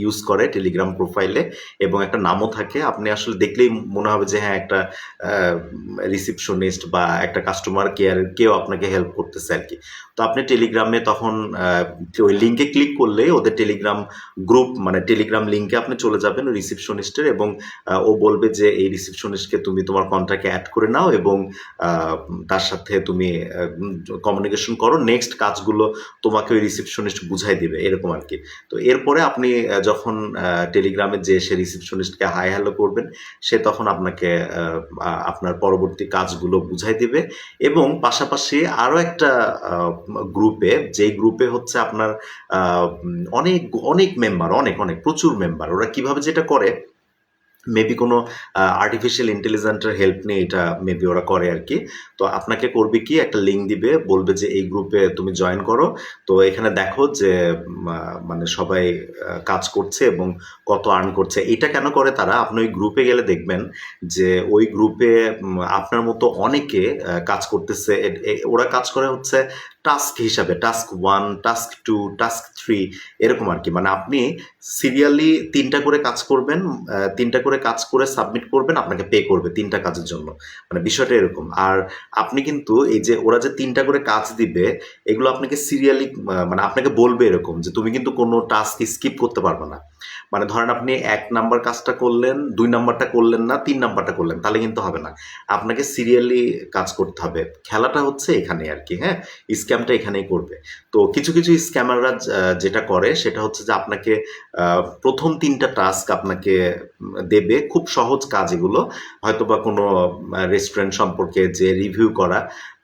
ইউজ করে টেলিগ্রাম প্রোফাইলে, এবং একটা নামও থাকে। আপনি আসলে দেখলেই মনে হবে যে হ্যাঁ একটা রিসিপশনিস্ট বা একটা কাস্টমার কেয়ার কেউ আপনাকে হেল্প করতেছে আর কি। তো আপনি টেলিগ্রামে তখন ওই লিঙ্কে ক্লিক করলে ওদের টেলিগ্রাম গ্রুপ, মানে টেলিগ্রাম লিঙ্কে আপনি চলে যাবেন ওই রিসিপশনিস্টের, এবং ও বলবে যে এই রিসিপশনিস্টকে তুমি তোমার কন্ট্রাক্টে অ্যাড করে নাও এবং তার সাথে তুমি কমিউনিকেশন করো, নেক্সট কাজগুলো তোমাকে ওই রিসিপশনিস্ট বুঝাই দিবে, এরকম আর কি। তো এরপরে আপনি যখন টেলিগ্রামে যে সে রিসিপশনিস্টকে হাই হ্যালো করবেন, সে তখন আপনাকে আপনার পরবর্তী কাজগুলো বুঝাই দিবে। এবং পাশাপাশি আরও একটা গ্রুপে, যেই গ্রুপে হচ্ছে আপনার অনেক অনেক মেম্বার, অনেক অনেক প্রচুর মেম্বার, ওরা কিভাবে যেটা করে মেবি কোনো আর্টিফিশিয়াল ইন্টেলিজেন্টের হেল্প নিয়ে এটা মেবি ওরা করে আর কি। তো আপনাকে করবে কি, একটা লিঙ্ক দিবে, বলবে যে এই গ্রুপে তুমি জয়েন করো। তো এখানে দেখো যে মানে সবাই কাজ করছে এবং কত আর্ন করছে। এটা কেন করে তারা, আপনি ওই গ্রুপে গেলে দেখবেন যে ওই গ্রুপে আপনার মতো অনেকে কাজ করতেছে। ওরা কাজ করে হচ্ছে টাস্ক হিসাবে, টাস্ক 1, টাস্ক 2, টাস্ক 3, এরকম আর কি। মানে আপনি সিরিয়ালি 3টা করে কাজ করবেন, 3টা করে কাজ করে সাবমিট করবেন, আপনাকে পে করবে 3টা কাজের জন্য। মানে বিষয়টা এরকম। আর আপনি কিন্তু এই যে ওরা যে 3টা করে কাজ দিবে, এগুলো আপনাকে সিরিয়ালি মানে আপনাকে বলবে এরকম যে তুমি কিন্তু কোনো টাস্ক স্কিপ করতে পারবে না। মানে ধরেন আপনি 1 নাম্বার কাজটা করলেন, 2 নাম্বারটা করলেন না, 3 নাম্বারটা করলেন, তাহলে কিন্তু হবে না। আপনাকে সিরিয়ালি কাজ করতে হবে। খেলাটা হচ্ছে এখানেই আর কি, হ্যাঁ? স্ক্যামটা এখানেই করবে। তো কিছু কিছু স্ক্যামাররা যেটা করে সেটা হচ্ছে যে আপনাকে প্রথম 3টা টাস্ক আপনাকে দেবে, খুব সহজ কাজ এগুলো। হয়তোবা কোনো রেস্টুরেন্ট সম্পর্কে যে রিভিউ করা,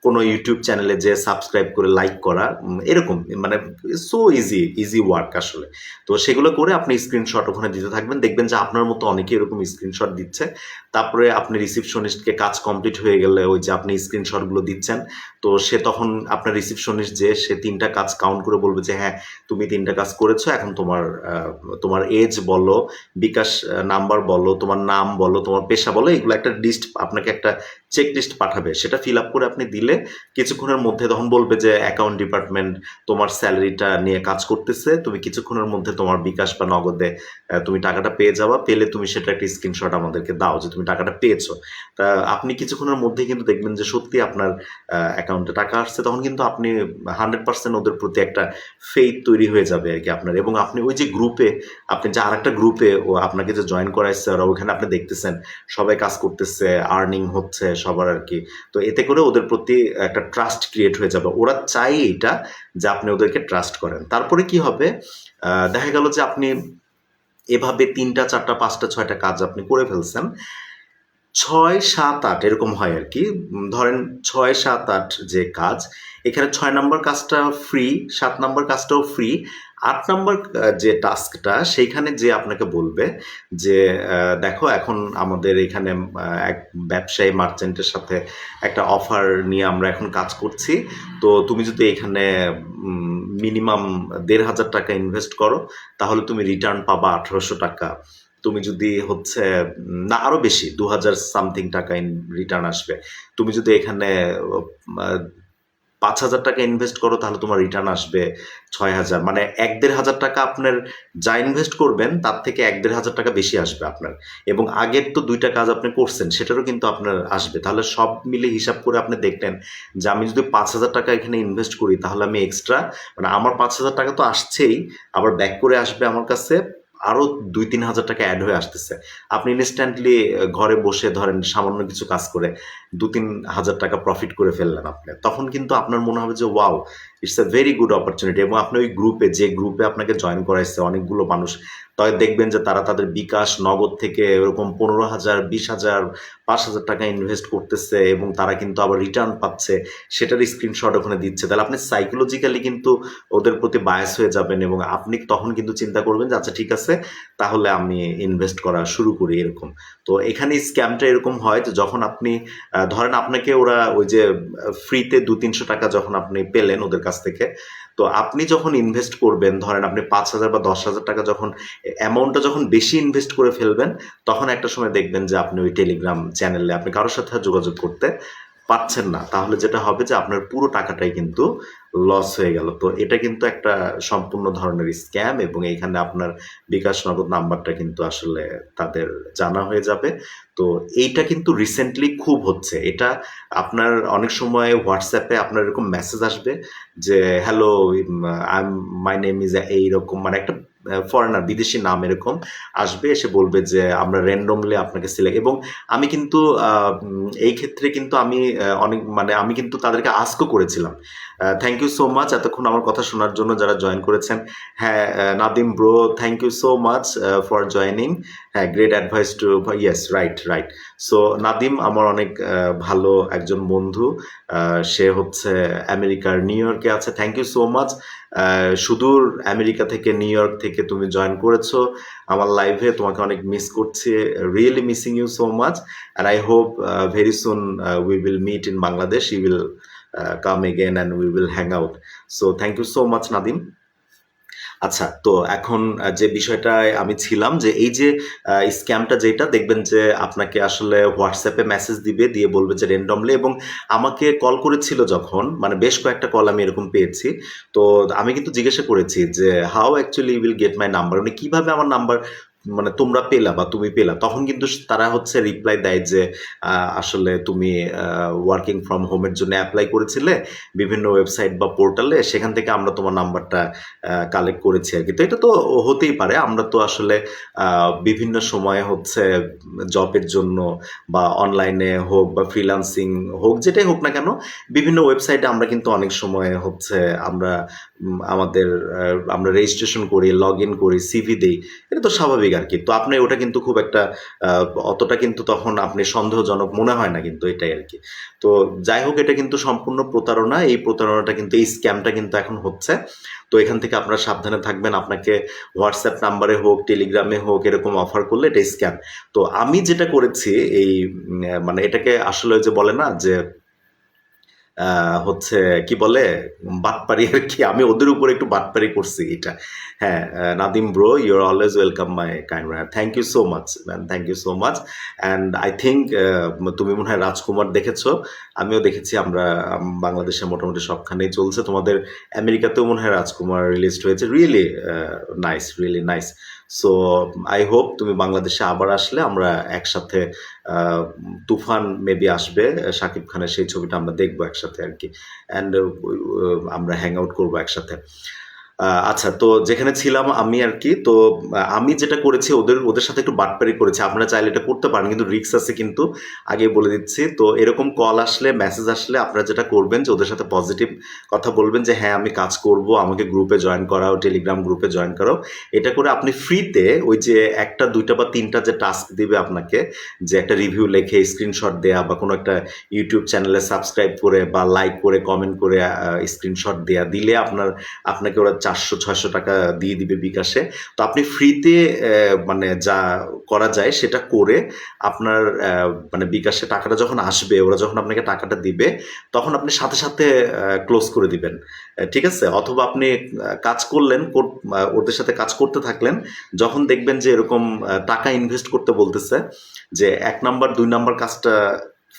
কোনো ইউটিউব চ্যানেলে যে সাবস্ক্রাইব করে লাইক করা, এরকম মানে সো ইজি ইজি ওয়ার্ক আসলে। তো সেগুলো করে আপনি স্ক্রিনশট ওখানে দিতে থাকবেন, দেখবেন যে আপনার মতো অনেকে এরকম স্ক্রিনশট দিচ্ছে। তারপরে আপনি রিসিপশনিস্টকে কাজ কমপ্লিট হয়ে গেলে ওই যে আপনি স্ক্রিনশটগুলো দিচ্ছেন, তো সে তখন আপনার রিসিপশনিস্ট যে সে 3টা কাজ কাউন্ট করে বলবে যে হ্যাঁ তুমি 3টা কাজ করেছো, এখন তোমার তোমার এজ বলো, বিকাশ নাম্বার বলো, তোমার নাম বলো, তোমার পেশা বলো, এগুলো একটা লিস্ট আপনাকে একটা চেক লিস্ট পাঠাবে। সেটা ফিল আপ করে আপনি দিলে কিছুক্ষণের মধ্যে তখন বলবে যে অ্যাকাউন্ট ডিপার্টমেন্ট তোমার স্যালারিটা নিয়ে কাজ করতেছে, তুমি কিছুক্ষণের মধ্যে তোমার বিকাশ বা নগদে তুমি টাকাটা পেয়ে যাওয়া, পেলে তুমি সেটা একটা স্ক্রিনশট আমাদেরকে দাও যে তুমি টাকাটা পেয়েছো। তা আপনি কিছুক্ষণের মধ্যে কিন্তু দেখবেন যে সত্যি আপনার অ্যাকাউন্টে টাকা আসছে। তখন কিন্তু আপনি 100% ওদের প্রতি একটা ফেইথ তৈরি হয়ে যাবে আর কি আপনার। এবং আপনি ওই যে গ্রুপে, আপনি যে আরেকটা গ্রুপে ও আপনাকে যে জয়েন করাইছে ওরা, ওখানে আপনি দেখতেছেন সবাই কাজ করতেছে, আর্নিং হচ্ছে সবার আর কি। তো এতে করে ওদের প্রতি একটা ট্রাস্ট ক্রিয়েট হয়ে যাবে। ওরা চাই এটা যে আপনি ওদেরকে ট্রাস্ট করেন। তারপরে কি হবে, দেখা গেল যে আপনি এভাবে 3টা 4টা 5টা 6টা কাজ আপনি করে ফেলছেন। 6, 7, 8 এরকম হয় আর কি। ধরেন 6, 7, 8 যে কাজ, এখানে 6 নাম্বার কাজটা ফ্রি, 7 নাম্বার কাজটাও ফ্রি। 8 নাম্বার যে টাস্কটা, সেইখানে যে আপনাকে বলবে যে দেখো এখন আমাদের এখানে এক ব্যবসায়ী মার্চেন্টের সাথে একটা অফার নিয়ে আমরা এখন কাজ করছি। তো তুমি যদি এখানে মিনিমাম 1,500 টাকা ইনভেস্ট করো, তাহলে তুমি রিটার্ন পাবা 1,800 টাকা। তুমি যদি হচ্ছে না আরো বেশি 2,000 সামথিং টাকা রিটার্ন আসবে। তুমি যদি এখানে 5,000 টাকা ইনভেস্ট করো, তাহলে তোমার রিটার্ন আসবে 6,000। মানে 1,500 টাকা আপনার যা ইনভেস্ট করবেন তার থেকে 1,500 টাকা বেশি আসবে আপনার। এবং আগের তো 2টা কাজ আপনি করছেন, সেটারও কিন্তু আপনার আসবে। তাহলে সব মিলে হিসাব করে আপনি দেখলেন যে আমি যদি 5,000 টাকা এখানে ইনভেস্ট করি, তাহলে আমি এক্সট্রা মানে আমার 5,000 টাকা তো আসছেই, আবার ব্যাক করে আসবে আমার কাছে আরো 2-3 হাজার টাকা অ্যাড হয়ে আসতেছে। আপনি ইনস্ট্যান্টলি ঘরে বসে ধরেন সামান্য কিছু কাজ করে 2-3 হাজার টাকা প্রফিট করে ফেললেন আপনি। তখন কিন্তু আপনার মনে হবে যে wow, it's a very good opportunity. এবং আপনি ওই গ্রুপে, যে গ্রুপে আপনাকে জয়েন করাইছে অনেকগুলো মানুষ, তাই দেখবেন যে তারা তাদের বিকাশ নগদ থেকে এরকম 15,000, 20,000, 5,000 টাকা ইনভেস্ট করতেছে এবং তারা কিন্তু আবার রিটার্ন পাচ্ছে, সেটার স্ক্রিনশট ওখানে দিচ্ছে। তাহলে আপনি সাইকোলজিক্যালি কিন্তু ওদের প্রতি বায়াস হয়ে যাবেন এবং আপনি তখন কিন্তু চিন্তা করবেন যে আচ্ছা ঠিক আছে, তাহলে আমি ইনভেস্ট করা শুরু করি এরকম। তো এখানে স্ক্যামটা এরকম হয় যে যখন আপনি ধরেন আপনাকে ওরা ওই যে ফ্রিতে 200-300 টাকা যখন আপনি পেলেন ওদের কাছ থেকে, তো আপনি যখন ইনভেস্ট করবেন, ধরেন আপনি 5,000 বা 10,000 টাকা যখন অ্যামাউন্টটা যখন বেশি ইনভেস্ট করে ফেলবেন, তখন একটা সময় দেখবেন যে আপনি ওই টেলিগ্রাম চ্যানেলে আপনি কারোর সাথে আর যোগাযোগ করতে পারছেন না। তাহলে যেটা হবে যে আপনার পুরো টাকাটাই কিন্তু লস হয়ে গেল। তো এটা কিন্তু একটা সম্পূর্ণ ধরনের স্ক্যাম এবং এইখানে আপনার বিকাশ নগদ নাম্বারটা কিন্তু আসলে তাদের জানা হয়ে যাবে। তো এইটা কিন্তু রিসেন্টলি খুব হচ্ছে। এটা আপনার অনেক সময় হোয়াটসঅ্যাপে আপনার এরকম মেসেজ আসবে যে hello, I M my name is এইরকম, মানে একটা ফরেনার, বিদেশি নাম এরকম আসবে, এসে বলবে যে আমরা র্যান্ডমলি আপনাকে সিলেক্ট। এবং আমি কিন্তু এই ক্ষেত্রে কিন্তু আমি অনেক মানে আমি কিন্তু তাদেরকে আস্কও করেছিলাম। থ্যাংক ইউ সো মাচ এতক্ষণ আমার কথা শোনার জন্য যারা জয়েন করেছেন। হ্যাঁ, Nadim bro, thank you so much for joining. হ্যাঁ, great advice too, yes, right right. So Nadim আমার অনেক ভালো একজন বন্ধু। সে হচ্ছে আমেরিকার নিউ ইয়র্কে আছে। Thank you so much. সুদূর আমেরিকা থেকে, নিউ ইয়র্ক থেকে তুমি জয়েন করেছো আমার লাইভে। তোমাকে অনেক মিস করছি, really missing you so much, and I hope very soon we will meet in Bangladesh. You will come again and we will hang out. So thank you so much Nadim. আচ্ছা, তো এখন যে বিষয়টায় আমি ছিলাম, যে এই যে স্ক্যামটা, যেটা দেখবেন যে আপনাকে আসলে হোয়াটসঅ্যাপে মেসেজ দিবে, দিয়ে বলবে যে র্যান্ডমলি। এবং আমাকে কল করেছিল যখন, মানে বেশ কয়েকটা কল আমি এরকম পেয়েছি। তো আমি কিন্তু জিজ্ঞাসা করেছি যে how actually will get my number, মানে কিভাবে আমার নাম্বার মানে তোমরা পেলা বা তুমি পেলা। তখন কিন্তু তারা হচ্ছে রিপ্লাই দেয় যে আসলে তুমি ওয়ার্কিং ফ্রম হোমের জন্য অ্যাপ্লাই করেছিলে বিভিন্ন ওয়েবসাইট বা পোর্টালে, সেখান থেকে আমরা তোমার নাম্বারটা কালেক্ট করেছি আর কি। তো এটা তো হতেই পারে, আমরা তো আসলে বিভিন্ন সময়ে হচ্ছে জবের জন্য বা অনলাইনে হোক বা ফ্রিল্যান্সিং হোক, যেটাই হোক না কেন, বিভিন্ন ওয়েবসাইটে আমরা কিন্তু অনেক সময় হচ্ছে আমরা আমাদের আমরা রেজিস্ট্রেশন করি, লগ ইন করি, সিভি দিই, এটা তো স্বাভাবিক আর কি। তো আপনি ওটা কিন্তু খুব একটা অতটা কিন্তু তখন আপনি সন্দেহজনক মনে হয় না কিন্তু, এটাই আর কি। তো যাই হোক, এটা কিন্তু সম্পূর্ণ প্রতারণা। এই প্রতারণাটা কিন্তু, এই স্ক্যামটা কিন্তু এখন হচ্ছে। তো এখান থেকে আপনারা সাবধানে থাকবেন। আপনাকে হোয়াটসঅ্যাপ নাম্বারে হোক, টেলিগ্রামে হোক, এরকম অফার করলে এটা স্ক্যাম। তো আমি যেটা করেছি, এই মানে এটাকে আসলে যে বলে না যে হচ্ছে কি বলে বাটপারি আর কি, আমি ওদের উপরে একটু বাটপারি করছি এটা। হ্যাঁ, Nadim bro, you are always welcome my kind man. Thank you so much man, thank you so much. And I think তুমি মনে হয় রাজকুমার দেখেছো, আমিও দেখেছি। আমরা বাংলাদেশে মোটামুটি সবখানেই চলছে। তোমাদের আমেরিকাতেও মনে হয় রাজকুমার রিলিজড হয়েছে। Really nice, really nice. So I hope তুমি বাংলাদেশে আবার আসলে আমরা একসাথে তুফান মেবি আসবে শাকিব খানের, সেই ছবিটা আমরা দেখবো একসাথে আর কি। অ্যান্ড আমরা হ্যাং আউট করবো একসাথে। আচ্ছা, তো যেখানে ছিলাম আমি আর কি, তো আমি যেটা করেছি, ওদের ওদের সাথে একটু বাটপারি করেছি। আপনারা চাইলে এটা করতে পারেন, কিন্তু রিস্ক আছে কিন্তু, আগে বলে দিচ্ছি। তো এরকম কল আসলে, মেসেজ আসলে আপনারা যেটা করবেন যে ওদের সাথে পজিটিভ কথা বলবেন যে হ্যাঁ আমি কাজ করব, আমাকে গ্রুপে জয়েন করাও, টেলিগ্রাম গ্রুপে জয়েন করাও। এটা করে আপনি ফ্রিতে ওই যে 1টা 2টা বা 3টা যে টাস্ক দিবে আপনাকে, যে একটা রিভিউ লেখে স্ক্রিনশট দেয়া, বা কোনো একটা ইউটিউব চ্যানেলে সাবস্ক্রাইব করে বা লাইক করে কমেন্ট করে স্ক্রিনশট দেয়া দিলে আপনাকে ওরা 400-600 টাকা দিয়ে দিবে বিকাশে। তো আপনি ফ্রিতে মানে যা করা যায় সেটা করে আপনার মানে বিকাশে টাকাটা যখন আসবে, ওরা যখন আপনাকে টাকাটা দিবে, তখন আপনি সাথে সাথে ক্লোজ করে দিবেন। ঠিক আছে? অথবা আপনি কাজ করলেন, ওদের সাথে কাজ করতে থাকলেন, যখন দেখবেন যে এরকম টাকা ইনভেস্ট করতে বলতেছে, যে 1 নাম্বার 2 নাম্বার কাজটা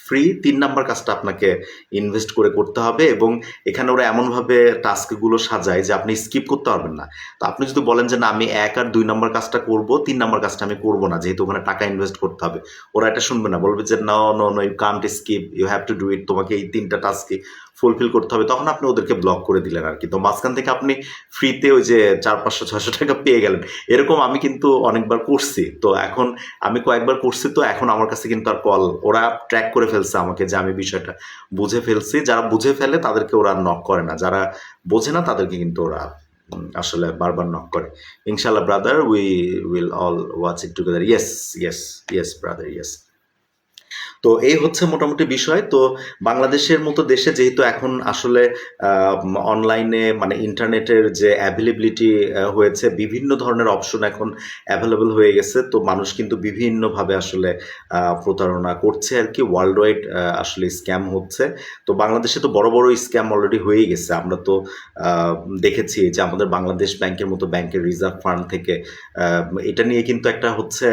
ফ্রি, 3 নাম্বার কাজটা আপনাকে ইনভেস্ট করে করতে হবে। এবং এখানে ওরা এমনভাবে টাস্কগুলো সাজায় যে আপনি স্কিপ করতে পারবেন না। তো আপনি যদি বলেন যে না আমি 1 আর 2 নাম্বার কাজটা করব, 3 নাম্বার কাজটা আমি করব না, যেহেতু ওখানে টাকা ইনভেস্ট করতে হবে, ওরা এটা শুনবে না, বলবে যে no no no, you can't skip, you have to do it, তোমাকে এই 3টা টাস্কই ফুলফিল করতে হবে, তখন আপনি ওদেরকে ব্লক করে দিলেন আর কি। তো মাঝখান থেকে আপনি ফ্রিতে ওই যে 400-500 টাকা পেয়ে গেলেন, এরকম আমি কিন্তু অনেকবার করছি। তো এখন আমি কয়েকবার করছি, তো এখন আমার কাছে কিন্তু আর কল, ওরা ট্র্যাক করে ফেলছে আমাকে যে আমি বিষয়টা বুঝে ফেলছি। যারা বুঝে ফেলে তাদেরকে ওরা নক করে না, যারা বোঝে না তাদেরকে কিন্তু ওরা আসলে বারবার নক করে। ইনশাল্লাহ brother, we will all watch it together. Yes, yes, yes brother, yes. তো এই হচ্ছে মোটামুটি বিষয়। তো বাংলাদেশের মতো দেশে যেহেতু এখন আসলে অনলাইনে মানে ইন্টারনেটের যে অ্যাভেলেবিলিটি হয়েছে, বিভিন্ন ধরনের অপশন এখন অ্যাভেলেবল হয়ে গেছে, তো মানুষ কিন্তু বিভিন্নভাবে আসলে প্রতারণা করছে আর কি, ওয়ার্ল্ড ওয়াইড আসলে স্ক্যাম হচ্ছে। তো বাংলাদেশে তো বড় বড় স্ক্যাম অলরেডি হয়ে গেছে। আমরা তো দেখেছি যে আমাদের বাংলাদেশ ব্যাংকের মতো ব্যাংকের রিজার্ভ ফান্ড থেকে এটা নিয়ে কিন্তু একটা হচ্ছে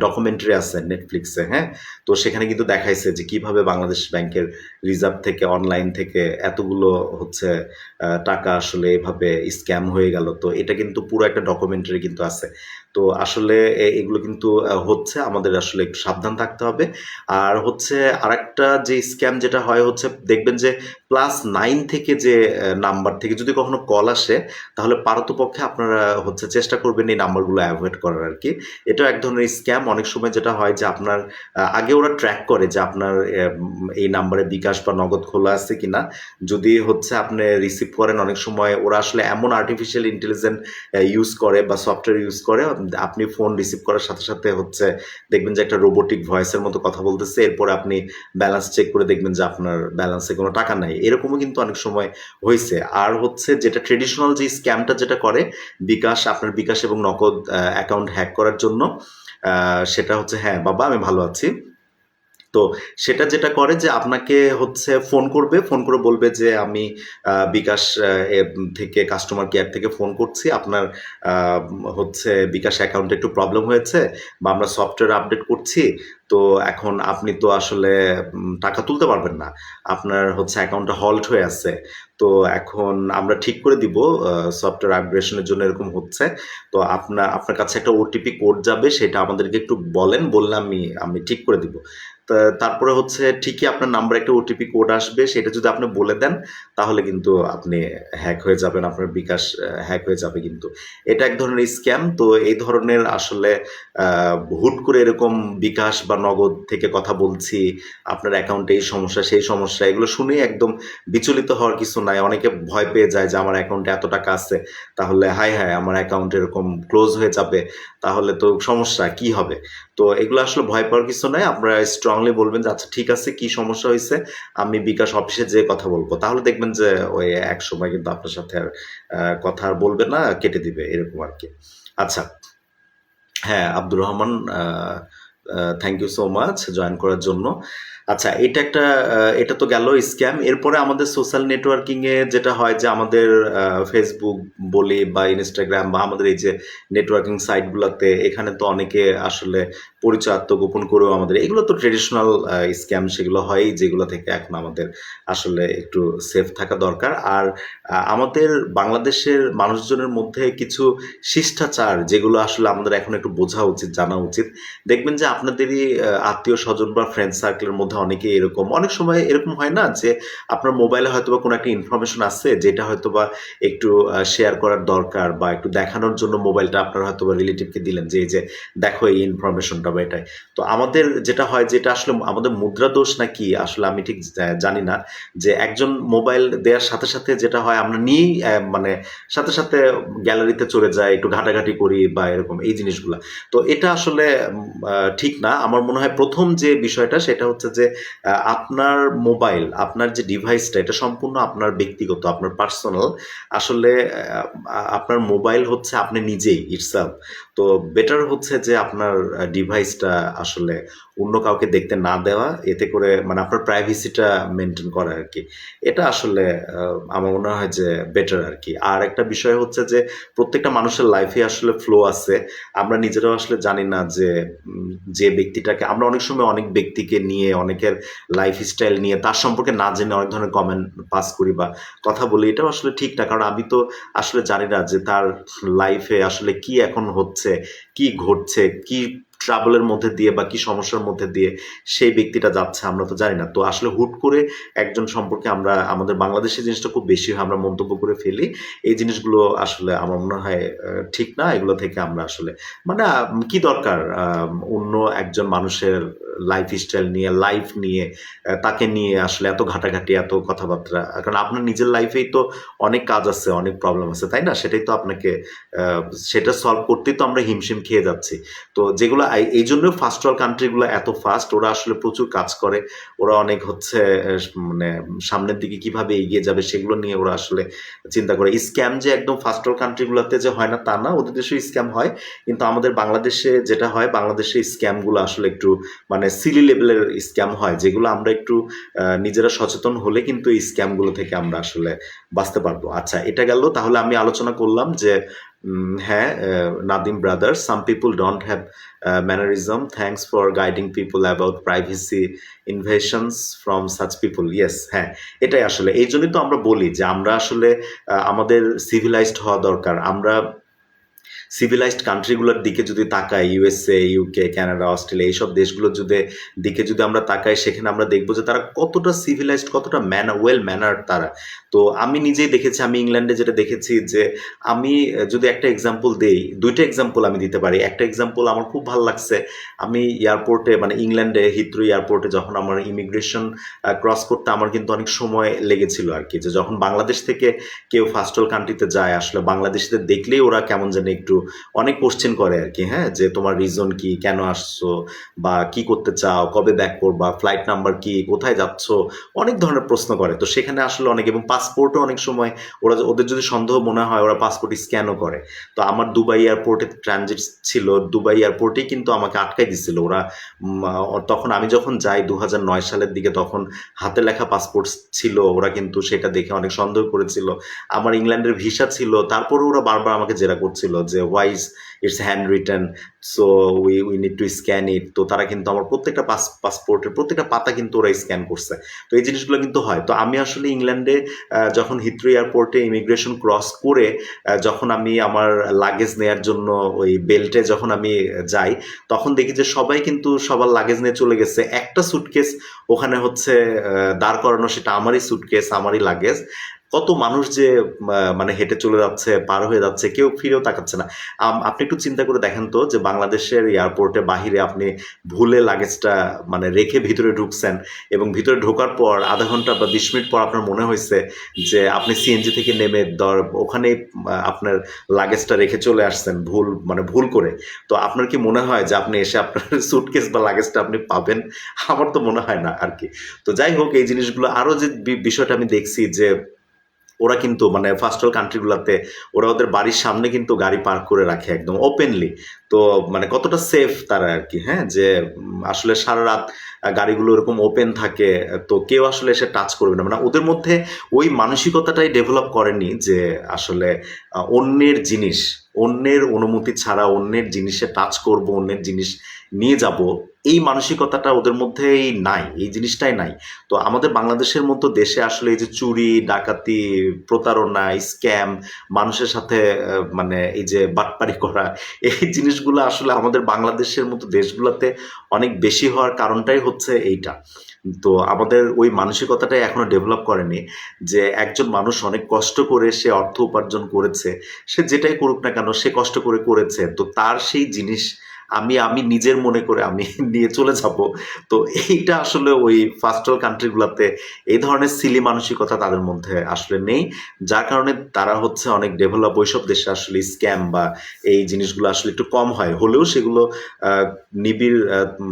ডকুমেন্টারি আছে নেটফ্লিক্সে, হ্যাঁ। তো সেখানে কিন্তু দেখাইছে যে কিভাবে বাংলাদেশ ব্যাংকের রিজার্ভ থেকে অনলাইন থেকে এতগুলো হচ্ছে টাকা আসলে এভাবে স্ক্যাম হয়ে গেল। তো এটা কিন্তু পুরো একটা ডকুমেন্টারি কিন্তু আছে। তো আসলে এগুলো কিন্তু হচ্ছে, আমাদের আসলে একটু সাবধান থাকতে হবে। আর হচ্ছে আরেকটা যে স্ক্যাম যেটা হয় হচ্ছে, দেখবেন যে +9 থেকে যে নাম্বার থেকে যদি কখনো কল আসে, তাহলে পারতপক্ষে আপনারা হচ্ছে চেষ্টা করবেন এই নাম্বারগুলো অ্যাভয়েড করার আর কি। এটাও এক ধরনের স্ক্যাম। অনেক সময় যেটা হয় যে আপনার আগে ওরা ট্র্যাক করে যে আপনার এই নাম্বারে বিকাশ বা নগদ খোলা আছে কিনা। যদি হচ্ছে আপনি রিসিভ করেন, অনেক সময় ওরা আসলে এমন আর্টিফিশিয়াল ইন্টেলিজেন্স ইউজ করে বা সফটওয়্যার ইউজ করে, আপনি ফোন রিসিভ করার সাথে সাথে হচ্ছে দেখবেন যে একটা রোবোটিক ভয়েসের মতো কথা বলতেছে, এরপরে আপনি ব্যালেন্স চেক করে দেখবেন যে আপনার ব্যালেন্সে কোনো টাকা নাই। এরকমও কিন্তু অনেক সময় হয়েছে। আর হচ্ছে যেটা ট্রেডিশনাল যে স্ক্যামটা যেটা করে বিকাশ, আপনার বিকাশ এবং নগদ অ্যাকাউন্ট হ্যাক করার জন্য, সেটা হচ্ছে, হ্যাঁ বাবা আমি ভালো আছি। তো সেটা যেটা করে যে আপনাকে হচ্ছে ফোন করবে, ফোন করে বলবে যে আমি বিকাশ থেকে কাস্টমার কেয়ার থেকে ফোন করছি, আপনার হচ্ছে বিকাশ অ্যাকাউন্টে একটু প্রবলেম হয়েছে বা আমরা সফটওয়্যার আপডেট করছি, তো এখন আপনি তো আসলে টাকা তুলতে পারবেন না, আপনার হচ্ছে অ্যাকাউন্টটা হল্ট হয়ে আছে। তো এখন আমরা ঠিক করে দিব, সফটওয়্যার আপগ্রেডেশনের জন্য এরকম হচ্ছে। তো আপনার কাছে একটা ওটিপি কোড যাবে, সেটা আমাদেরকে একটু বলেন, বললে আমি ঠিক করে দিব। তারপরে হচ্ছে ঠিকই আপনার নাম্বারে একটা ওটিপি কোড আসবে, সেটা যদি আপনি বলে দেন তাহলে কিন্তু আপনি হ্যাক হয়ে যাবেন, আপনার বিকাশ হ্যাক হয়ে যাবে কিন্তু। এটা এক ধরনের স্ক্যাম। তো এই ধরনের আসলে হুট করে এরকম বিকাশ বা নগদ থেকে কথা বলছি, আপনার অ্যাকাউন্টে এই সমস্যা সেই সমস্যা, এগুলো শুনেই একদম বিচলিত হওয়ার কিছু নাই। অনেকে ভয় পেয়ে যায় যে আমার অ্যাকাউন্টে এত টাকা আছে, তাহলে হায় হায় আমার অ্যাকাউন্ট এরকম ক্লোজ হয়ে যাবে, তাহলে তো সমস্যা কি হবে। তো এগুলো আসলে ভয় পাওয়ার কিছু নাই। আপনারা স্ট্রংলি বলবেন যে আচ্ছা ঠিক আছে, কি সমস্যা হয়েছে আমি বিকাশ অফিসে যেয়ে কথা বলবো, তাহলে দেখবেন যে ওই এক সময় কিন্তু আপনার সাথে আর কথা আর বলবে না, কেটে দিবে এরকম আর কি। আচ্ছা, হ্যাঁ Abdur Rahman, thank you so much join করার জন্য। আচ্ছা, এটা তো গেল স্ক্যাম। এরপরে আমাদের সোশ্যাল নেটওয়ার্কিং এ যেটা হয় যে আমাদের ফেসবুক বলি বা ইনস্টাগ্রাম বা আমাদের এই যে নেটওয়ার্কিং সাইটগুলোতে, এখানে তো অনেকে আসলে পরিচয় আত্মগোপন করেও আমাদের, এগুলো তো ট্রেডিশনাল স্ক্যাম, সেগুলো হয়, যেগুলো থেকে এখন আমাদের আসলে একটু সেফ থাকা দরকার। আর আমাদের বাংলাদেশের মানুষজনের মধ্যে কিছু শিষ্টাচার যেগুলো আসলে আমাদের এখন একটু বোঝা উচিত, জানা উচিত। দেখবেন যে আপনাদেরই আত্মীয় স্বজন বা ফ্রেন্ড সার্কেলের মধ্যে অনেকে এরকম, অনেক সময় এরকম হয় না যে আপনার মোবাইলে হয়তো বা কোনো একটা ইনফরমেশন আছে যেটা হয়তো বা একটু শেয়ার করার দরকার, বা একটু দেখানোর জন্য মোবাইলটা আপনার হয়তো বা রিলেটিভকে দিলেন যে এই যে দেখো এই ইনফরমেশনটা বা এটাই। তো আমাদের যেটা হয়, যেটা আসলে আমাদের মুদ্রা দোষ নাকি আসলে আমি ঠিক জানি না, যে একজন মোবাইল দেওয়ার সাথে সাথে যেটা হয় আমরা নিয়েই মানে সাথে সাথে গ্যালারিতে চলে যাই, একটু ঘাটাঘাটি করি বা এরকম এই জিনিসগুলা। তো এটা আসলে ঠিক না। আমার মনে হয় প্রথম যে বিষয়টা সেটা হচ্ছে যে আপনার মোবাইল, আপনার যে ডিভাইসটা, এটা সম্পূর্ণ আপনার ব্যক্তিগত, আপনার পার্সোনাল। আসলে আপনার মোবাইল হচ্ছে আপনি নিজেই ইটসেলফ। তো বেটার হচ্ছে যে আপনার ডিভাইসটা আসলে অন্য কাউকে দেখতে না দেওয়া, এতে করে মানে আপনার প্রাইভেসিটা মেনটেন করা আর কি। এটা আসলে আমার মনে হয় যে বেটার আর কি। আর একটা বিষয় হচ্ছে যে প্রত্যেকটা মানুষের লাইফে আসলে ফ্লো আছে, আমরা নিজেরাও আসলে জানি না যে যে ব্যক্তিটাকে আমরা অনেক সময় অনেক ব্যক্তিকে নিয়ে, অনেকের লাইফস্টাইল নিয়ে তার সম্পর্কে না জেনে অনেক ধরনের কমেন্ট পাস করি বা কথা বলি। এটাও আসলে ঠিক না, কারণ আমি তো আসলে জানি না যে তার লাইফে আসলে কি এখন হচ্ছে, কি ঘটছে, কি ট্রাবলের মধ্যে দিয়ে বা কি সমস্যার মধ্যে দিয়ে সেই ব্যক্তিটা যাচ্ছে আমরা তো জানি না। তো আসলে হুট করে একজন সম্পর্কে আমরা আমাদের বাংলাদেশে জিনিসটা খুব বেশি হয়, আমরা মন্তব্য করে ফেলি। এই জিনিসগুলো আসলে আমার মনে হয় ঠিক না। এগুলো থেকে আমরা আসলে মানে কি দরকার অন্য একজন মানুষের লাইফ স্টাইল নিয়ে, লাইফ নিয়ে, তাকে নিয়ে আসলে এত ঘাটাঘাটি, এত কথাবার্তা। কারণ আপনার নিজের লাইফেই তো অনেক কাজ আছে, অনেক প্রবলেম আছে, তাই না? সেটাই তো আপনাকে আহ, সেটা সলভ করতেই তো আমরা হিমশিম খেয়ে যাচ্ছি। তো যেগুলো এই জন্য ফার্স্ট ওয়ার্ল্ড কান্ট্রিগুলো এত ফাস্ট, ওরা আসলে প্রচুর কাজ করে। ওরা অনেক হচ্ছে মানে সামনের দিকে কিভাবে এগিয়ে যাবে সেগুলো নিয়ে ওরা আসলে চিন্তা করে। স্ক্যাম যে একদম ফার্স্ট ওয়ার্ল্ড কান্ট্রিগুলোতে যে হয় না তা না, ওদের দেশে স্ক্যাম হয়, কিন্তু আমাদের বাংলাদেশে যেটা হয়, বাংলাদেশে স্ক্যামগুলো আসলে একটু মানে সিলি লেভেলের স্ক্যাম হয়, যেগুলো আমরা একটু নিজেরা সচেতন হলে কিন্তু এই স্ক্যামগুলো থেকে আমরা আসলে বাঁচতে পারবো। আচ্ছা, এটা গেল। তাহলে আমি আলোচনা করলাম যে হ্যাঁ, Nadim brother, some people don't have mannerism, thanks for guiding people about privacy invasions from such people. Yes, হ্যাঁ, এটাই আসলে এই জন্যই তো আমরা বলি যে আমরা আসলে আমাদের সিভিলাইজড হওয়া দরকার। আমরা সিভিলাইজড কান্ট্রিগুলোর দিকে যদি তাকাই, ইউএসএ, ইউকে, কানাডা, অস্ট্রেলিয়া, এইসব দেশগুলোর দিকে যদি আমরা তাকাই, সেখানে আমরা দেখবো যে তারা কতটা সিভিলাইজড, কতটা ওয়েল ম্যানার্ড তারা। তো আমি নিজেই দেখেছি, আমি ইংল্যান্ডে যেটা দেখেছি যে আমি যদি একটা এক্সাম্পল দেই, দুইটা এক্সাম্পল আমি দিতে পারি। একটা এক্সাম্পল আমার খুব ভালো লাগছে। আমি এয়ারপোর্টে মানে ইংল্যান্ডে হিথ্রো এয়ারপোর্টে যখন আমার ইমিগ্রেশন ক্রস করতে আমার কিন্তু অনেক সময় লেগেছিল আর কি। যে যখন বাংলাদেশ থেকে কেউ ফার্স্ট ওয়ার্ল্ড কান্ট্রিতে যায়, আসলে বাংলাদেশিদের দেখলেই ওরা কেমন জানি একটু অনেক কোশ্চেন করে আর কি। হ্যাঁ, যে তোমার রিজন কি, কেন আসছো, বা কি করতে চাও, কবে ব্যাক করবা, ফ্লাইট নাম্বার কি, কোথায় যাচ্ছ, অনেক ধরনের প্রশ্ন করে। তো সেখানে আসলে অনেক, এবং পাসপোর্টও অনেক সময় ওদের যদি সন্দেহ মনে হয় ওরা পাসপোর্ট স্ক্যানও করে। তো আমার দুবাই এয়ারপোর্টে ট্রানজিট ছিল, দুবাই এয়ারপোর্টেই কিন্তু আমাকে আটকাই দিছিল ওরা। তখন আমি যখন যাই 2009 সালের দিকে, তখন হাতে লেখা পাসপোর্ট ছিল। ওরা কিন্তু সেটা দেখে অনেক সন্দেহ করেছিল। আমার ইংল্যান্ডের ভিসা ছিল, তারপরে ওরা বারবার আমাকে জেরা করছিল যে why it's handwritten, so we need to scan it. তো তারা কিন্তু আমার প্রত্যেকটা পাসপোর্টের প্রত্যেকটা পাতা কিন্তু ওরা স্ক্যান করছে। তো এই জিনিসগুলো কিন্তু হয়। তো আমি আসলে ইংল্যান্ডে যখন হিথ্রো এয়ারপোর্টে ইমিগ্রেশন ক্রস করে যখন আমি আমার লাগেজ নেয়ার জন্য ওই বেল্টে যখন আমি যাই, তখন দেখি যে সবাই কিন্তু সবার লাগেজ নিয়ে চলে গেছে। একটা সুটকেস ওখানে হচ্ছে দাঁড় করানো, সেটা আমারই সুটকেস, আমারই লাগেজ। কত মানুষ যে মানে হেঁটে চলে যাচ্ছে, পার হয়ে যাচ্ছে, কেউ ফিরেও তাকাচ্ছে না। আপনি একটু চিন্তা করে দেখেন তো, যে বাংলাদেশের এয়ারপোর্টে বাহিরে আপনি ভুলে লাগেজটা মানে রেখে ভিতরে ঢুকছেন, এবং ভিতরে ঢোকার পর আধা ঘন্টা বা 20 মিনিট পর আপনার মনে হয়েছে যে আপনি সিএনজি থেকে নেমে ওখানে আপনার লাগেজটা রেখে চলে আসছেন ভুল করে। তো আপনার কি মনে হয় যে আপনি এসে আপনার সুটকেস বা লাগেজটা আপনি পাবেন? আমার তো মনে হয় না আর কি। তো যাই হোক, এই জিনিসগুলো আরো যে বিষয়টা আমি দেখছি যে ওরা কিন্তু মানে ফার্স্ট ওয়ার্ল্ড কান্ট্রিগুলোতে ওরা ওদের বাড়ির সামনে কিন্তু গাড়ি পার্ক করে রাখে একদম ওপেনলি। তো মানে কতটা সেফ তারা আর কি। হ্যাঁ, যে আসলে সারা রাত গাড়িগুলো এরকম ওপেন থাকে, তো কেউ আসলে এসে টাচ করবে না। মানে ওদের মধ্যে ওই মানসিকতাটাই ডেভেলপ করেনি যে আসলে অন্যের জিনিস, অন্যের অনুমতি ছাড়া অন্যের জিনিসে টাচ করব, অন্যের জিনিস নিয়ে যাব, এই মানসিকতাটা ওদের মধ্যেই নাই, এই জিনিসটাই নাই। তো আমাদের বাংলাদেশের মতো দেশে আসলে এই যে চুরি, ডাকাতি, প্রতারণা, স্ক্যাম, মানুষের সাথে মানে এই যে বাটপারি করা, এই জিনিসগুলো আসলে আমাদের বাংলাদেশের মতো দেশগুলোতে অনেক বেশি হওয়ার কারণটাই হচ্ছে এইটা। তো আমাদের ওই মানসিকতাটাই এখনো ডেভেলপ করেনি যে একজন মানুষ অনেক কষ্ট করে সে অর্থ উপার্জন করেছে, সে যেটাই করুক না কেন সে কষ্ট করে করেছে, তো তার সেই জিনিস আমি আমি নিজের মনে করে আমি নিয়ে চলে যাব। তো এইটা আসলে ওই ফার্স্ট ওয়ার্ল্ড কান্ট্রিগুলোতে এই ধরনের সিলি মানসিকতা তাদের মধ্যে আসলে নেই, যার কারণে তারা হচ্ছে অনেক ডেভেলপ। ওইসব দেশে আসলে স্ক্যাম বা এই জিনিসগুলো আসলে একটু কম হয়, হলেও সেগুলো নিবিড়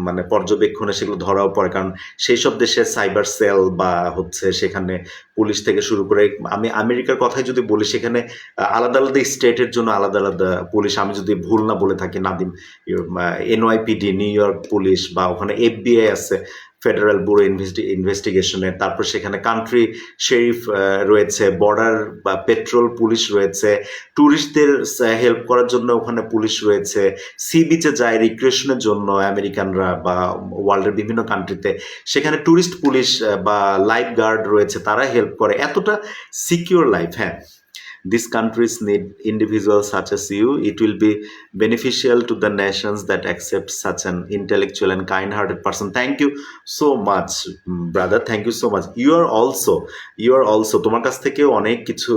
মানে পর্যবেক্ষণে সেগুলো ধরাও পড়ে। কারণ সেই সব দেশে সাইবার সেল বা হচ্ছে সেখানে পুলিশ থেকে শুরু করে, আমি আমেরিকার কথাই যদি বলি, সেখানে আলাদা আলাদা স্টেটের জন্য আলাদা আলাদা পুলিশ। আমি যদি ভুল না বলে থাকি, Nadim, NYPD New York police, বা ওখানে এফবিআই আছে, ফেডারেল ব্যুরো ইনভেস্টিগেশনে। তারপর সেখানে কান্ট্রি শেরিফ রয়েছে, বর্ডার বা পেট্রোল পুলিশ রয়েছে, ট্যুরিস্টদের হেল্প করার জন্য ওখানে পুলিশ রয়েছে, সি বিচে যায় রিক্রিয়েশনের জন্য আমেরিকানরা বা ওয়ার্ল্ডের বিভিন্ন কান্ট্রিতে, সেখানে ট্যুরিস্ট পুলিশ বা লাইফ গার্ড রয়েছে, তারা হেল্প করে। এতটা সিকিউর লাইফ। হ্যাঁ, These countries need individuals such as you. It will be beneficial to the nations that accept such an intellectual and kind-hearted person. Thank you so much, brother. Thank you so much. You are also তোমার কাছ থেকেও অনেক কিছু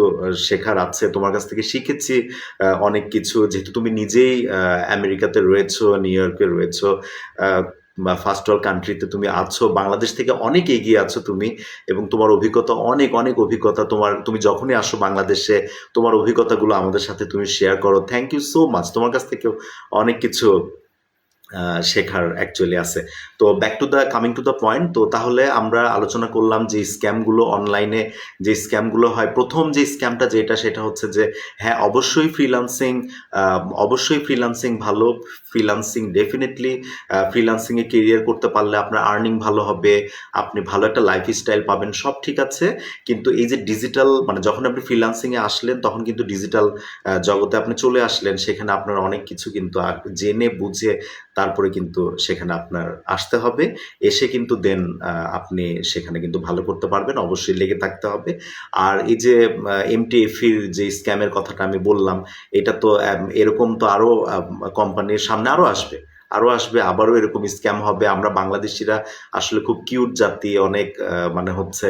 শেখার আছে, তোমার কাছ থেকে শিখেছি অনেক কিছু, যেহেতু তুমি নিজেই আমেরিকাতে রয়েছো, নিউ ইয়র্কে রয়েছো, বা ফার্স্ট ওয়ার্ল্ড কান্ট্রিতে তুমি আছো, বাংলাদেশ থেকে অনেক এগিয়ে আছো তুমি, এবং তোমার অভিজ্ঞতা অনেক অনেক অভিজ্ঞতা, তুমি যখনই আসো বাংলাদেশে তোমার অভিজ্ঞতাগুলো আমাদের সাথে তুমি শেয়ার করো। থ্যাংক ইউ সো মাচ, তোমার কাছ থেকেও অনেক কিছু শেখার অ্যাকচুয়ালি আছে। তো back to the coming to the point, তো তাহলে আমরা আলোচনা করলাম যে স্ক্যামগুলো অনলাইনে যে স্ক্যামগুলো হয়। প্রথম যে স্ক্যামটা যেটা, সেটা হচ্ছে যে হ্যাঁ অবশ্যই ফ্রিল্যান্সিং ভালো, ফ্রিল্যান্সিং ডেফিনেটলি, ফ্রিল্যান্সিংয়ে কেরিয়ার করতে পারলে আপনার আর্নিং ভালো হবে, আপনি ভালো একটা লাইফস্টাইল পাবেন, সব ঠিক আছে। কিন্তু এই যে ডিজিটাল, মানে যখন আপনি ফ্রিল্যান্সিংয়ে আসলেন তখন কিন্তু ডিজিটাল জগতে আপনি চলে আসলেন, সেখানে আপনার অনেক কিছু কিন্তু জেনে বুঝে তারপরে কিন্তু সেখানে আপনার আসতে হবে, এসে কিন্তু দেন আপনি সেখানে কিন্তু ভালো করতে পারবেন, অবশ্যই লেগে থাকতে হবে। আর এই যে এমটিএফির যে স্ক্যামের কথাটা আমি বললাম, এটা তো এরকম তো আরও কোম্পানির সামনে আরও আসবে, আবারও এরকম স্ক্যাম হবে। আমরা বাংলাদেশিরা আসলে খুব কিউট জাতি, অনেক মানে হচ্ছে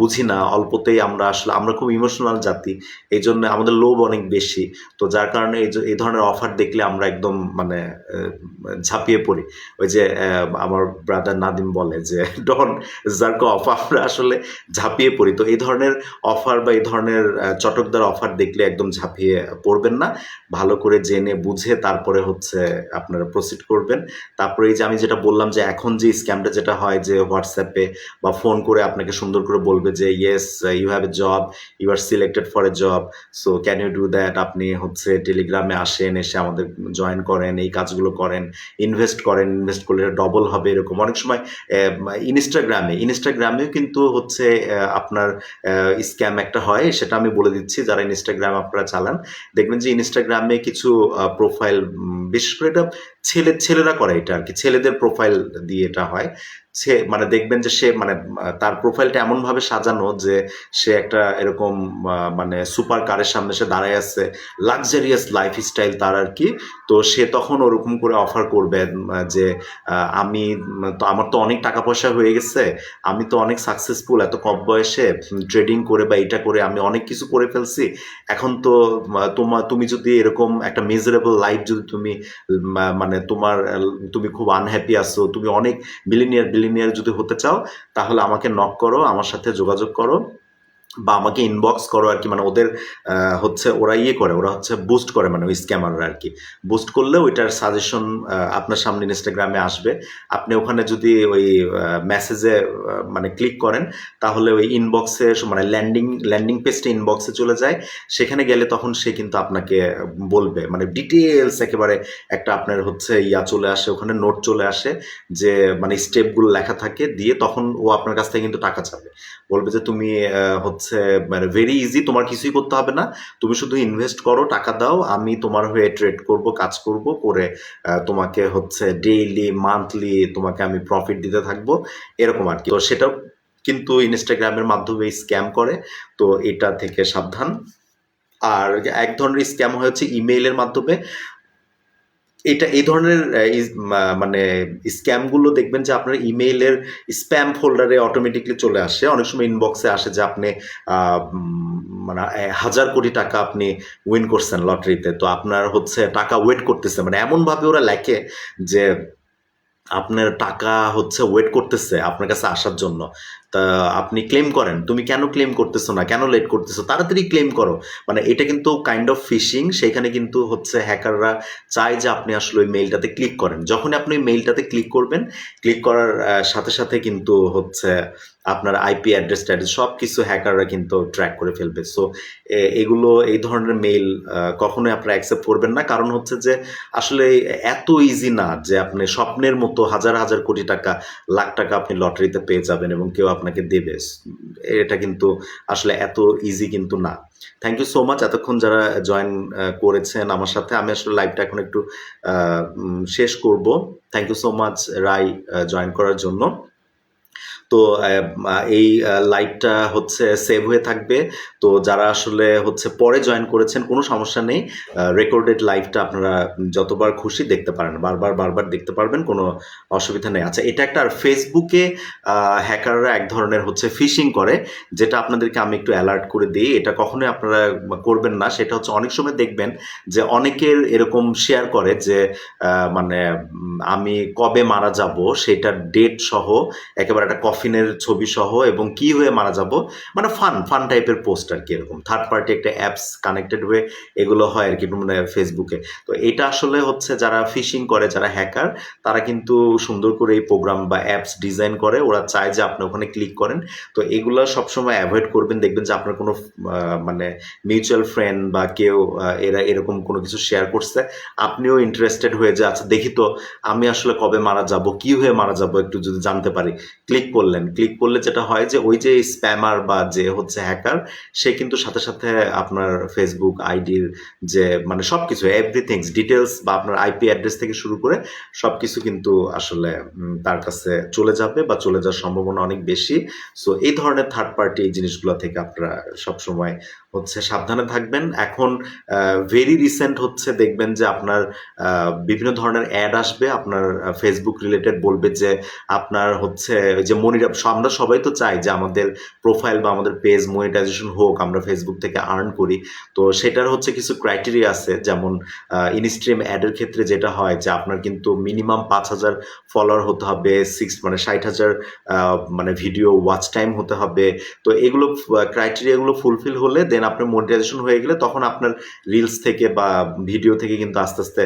বুঝি না, অল্পতেই আমরা খুব ইমোশনাল জাতি, এই জন্য আমাদের লোভ অনেক বেশি। তো যার কারণে এই ধরনের অফার দেখলে আমরা একদম মানে ঝাঁপিয়ে পড়ি। ওই যে আমার ব্রাদার নাদিম বলে যে ডন জার্ক অফ, আমরা আসলে ঝাঁপিয়ে পড়ি। তো এই ধরনের অফার বা এই ধরনের চটকদার অফার দেখলে একদম ঝাঁপিয়ে পড়বেন না, ভালো করে জেনে বুঝে তারপরে হচ্ছে আপনারা প্রসিড করবেন। তারপরে এই যে আমি যেটা বললাম যে এখন যে স্ক্যামটা যেটা হয়, যে হোয়াটসঅ্যাপে বা ফোন করে আপনাকে সুন্দর করে বলবে যে yes you have a job, you are selected for a job, so can you do that, আপনি হচ্ছে টেলিগ্রামে আসেন, এসে আমাদের জয়েন করেন, এই কাজগুলো করেন, ইনভেস্ট করলে ডবল হবে, এরকম অনেক সময় ইনস্টাগ্রামেও কিন্তু হচ্ছে আপনার স্ক্যাম একটা হয়, সেটা আমি বলে দিচ্ছি। যারা ইনস্টাগ্রাম আপনারা চালান, দেখবেন যে ইনস্টাগ্রামে কিছু প্রোফাইল, বিশেষ করে এটা ছেলেরা করে, এটা আর কি ছেলেদের প্রোফাইল দিয়ে এটা হয়। মানে দেখবেন যে সে মানে তার প্রোফাইলটা এমনভাবে সাজানো যে সে একটা এরকম মানে সুপার কারের সামনে সে দাঁড়ায় আছে, লাক্সারিয়াস লাইফস্টাইল তার আর কি। তো সে তখন ওরকম করে অফার করবে যে আমার তো অনেক টাকা পয়সা হয়ে গেছে, আমি তো অনেক সাকসেসফুল, এত কম বয়সে ট্রেডিং করে বা এটা করে আমি অনেক কিছু করে ফেলছি, এখন তো তুমি যদি এরকম একটা মিজারেবল লাইফ যদি তুমি মানে তুমি খুব আনহ্যাপি আছো, তুমি অনেক বিলিনিয়ার যদি হতে চাও, তাহলে আমাকে নক করো, আমার সাথে যোগাযোগ করো, বা আমাকে ইনবক্স করো আর কি। মানে ওদের হচ্ছে ওরা হচ্ছে বুস্ট করে, মানে ওই স্ক্যামাররা আর কি বুস্ট করলে ওইটার সাজেশন আপনার সামনে ইনস্টাগ্রামে আসবে। আপনি ওখানে যদি ওই মেসেজে মানে ক্লিক করেন, তাহলে ওই ইনবক্সে মানে ল্যান্ডিং পেজটা ইনবক্সে চলে যায়, সেখানে গেলে তখন সে কিন্তু আপনাকে বলবে, মানে ডিটেলস একেবারে একটা আপনার হচ্ছে চলে আসে, ওখানে নোট চলে আসে, যে মানে স্টেপগুলো লেখা থাকে, দিয়ে তখন ও আপনার কাছ থেকে কিন্তু টাকা চাবে, বলবে যে তুমি হচ্ছে মানে ভেরি ইজি, তোমার কিছুই করতে হবে না, তুমি শুধু ইনভেস্ট করো, টাকা দাও, আমি তোমার হয়ে ট্রেড করব, কাজ করব, করে তোমাকে হচ্ছে ডেইলি মান্থলি তোমাকে আমি প্রফিট দিতে থাকবো, এরকম আর কি। তো সেটাও কিন্তু ইনস্টাগ্রামের মাধ্যমে স্ক্যাম করে, তো এটা থেকে সাবধান। আর এক ধরনের স্ক্যাম হচ্ছে ইমেইলের মাধ্যমে। এই ধরনের মানে স্ক্যামগুলো দেখবেন যে আপনার ইমেইলের স্প্যাম ফোল্ডারে অটোমেটিকলি চলে আসে, অনেক সময় ইনবক্সে আসে যে আপনি মানে 1,000 কোটি টাকা আপনি উইন করছেন লটারিতে, তো আপনার হচ্ছে টাকা ওয়েট করতেছে, মানে এমনভাবে ওরা লেখে যে আপনার টাকা হচ্ছে ওয়েট করতেছে আপনার কাছে আসার জন্য, তা আপনি ক্লেম করেন, তুমি কেন ক্লেম করতেছো না, কেন লেট করতেছো, তাড়াতাড়ি ক্লেম করো। মানে এটা কিন্তু কাইন্ড অফ ফিশিং, সেখানে কিন্তু হচ্ছে হ্যাকাররা চায় যে আপনি আসলে ওই মেইলটাতে ক্লিক করেন। যখনই আপনি ওই মেইলটাতে ক্লিক করবেন, ক্লিক করার সাথে সাথে কিন্তু হচ্ছে আপনার আইপি অ্যাড্রেস সব কিছু হ্যাকাররা কিন্তু ট্র্যাক করে ফেলবে। সো এই ধরনের মেইল কখনোই আপনারা অ্যাকসেপ্ট করবেন না, কারণ হচ্ছে যে আসলে এত ইজি না যে আপনি স্বপ্নের মতো হাজার হাজার কোটি টাকা, লাখ টাকা আপনি লটারিতে পেয়ে যাবেন এবং কেউ আপনাকে দেবে, এটা কিন্তু আসলে এত ইজি কিন্তু না। থ্যাংক ইউ সো মাচ এতক্ষণ যারা জয়েন করেছেন আমার সাথে। আমি আসলে লাইভটা এখন একটু শেষ করব। Thank you so much Rai join করার জন্য। তো এই লাইভটা হচ্ছে সেভ হয়ে থাকবে। তো যারা আসলে হচ্ছে পরে জয়েন করেছেন কোনো সমস্যা নেই, রেকর্ডেড লাইভটা আপনারা যতবার খুশি দেখতে পারেন, বারবার দেখতে পারবেন, কোনো অসুবিধা নেই। আচ্ছা, এটা একটা, আর ফেসবুকে হ্যাকাররা এক ধরনের হচ্ছে ফিশিং করে, যেটা আপনাদেরকে আমি একটু অ্যালার্ট করে দিই, এটা কখনোই আপনারা করবেন না। সেটা হচ্ছে অনেক সময় দেখবেন যে অনেকের এরকম শেয়ার করে যে মানে আমি কবে মারা যাব সেটার ডেট সহ, একেবারে একটা কফিনের ছবি সহ, এবং কি হয়ে মারা যাব, মানে ফান টাইপের পোস্ট আর কি, এরকম থার্ড পার্টি একটা অ্যাপস কানেক্টেড হয়ে এগুলো হয় আর কি, মানে ফেসবুকে। তো এটা আসলে হচ্ছে যারা ফিশিং করে, যারা হ্যাকার, তারা কিন্তু সুন্দর করে এই প্রোগ্রাম বা অ্যাপস ডিজাইন করে, ওরা চায় যে আপনি ওখানে ক্লিক করেন। তো এগুলো সবসময় অ্যাভয়েড করবেন। দেখবেন যে আপনার কোনো মানে মিউচুয়াল ফ্রেন্ড বা কেউ এরা এরকম কোনো কিছু শেয়ার করছে, আপনিও ইন্টারেস্টেড হয়ে যে আচ্ছা দেখি তো আমি আসলে কবে মারা যাব, কি হয়ে মারা যাব, একটু যদি জানতে পারি, ক্লিক করলেন। ক্লিক করলে যেটা হয় যে ওই যে স্প্যামার বা যে হচ্ছে হ্যাকার, সে কিন্তু সাথে সাথে আপনার ফেসবুক আইডির যে মানে সব কিছু এভরিথিং ডিটেলস বা আপনার আইপি অ্যাড্রেস থেকে শুরু করে সব কিছু কিন্তু আসলে তার কাছে চলে যাবে বা চলে যাওয়ার সম্ভাবনা অনেক বেশি। সো এই ধরনের থার্ড পার্টি এই জিনিসগুলো থেকে আপনারা সবসময় হচ্ছে সাবধানে থাকবেন। এখন ভেরি রিসেন্ট হচ্ছে দেখবেন যে আপনার বিভিন্ন ধরনের অ্যাড আসবে আপনার ফেসবুক রিলেটেড, বলবে যে আপনার হচ্ছে ওই যে আমরা সবাই তো চাই যে আমাদের প্রোফাইল বা আমাদের পেজ মনিটাইজেশন হোক, আমরা ফেসবুক থেকে আর্ন করি। তো সেটার হচ্ছে কিছু ক্রাইটেরিয়া আছে, যেমন ইনস্ট্রিম অ্যাডের ক্ষেত্রে যেটা হয় যে আপনার কিন্তু মিনিমাম 5,000 ফলোয়ার হতে হবে, মানে 60,000 মানে ভিডিও ওয়াচ টাইম হতে হবে। তো এগুলো ক্রাইটেরিয়াগুলো ফুলফিল হলে দেন আপনার মনিটাইজেশন হয়ে গেলে তখন আপনার রিলস থেকে বা ভিডিও থেকে কিন্তু আস্তে আস্তে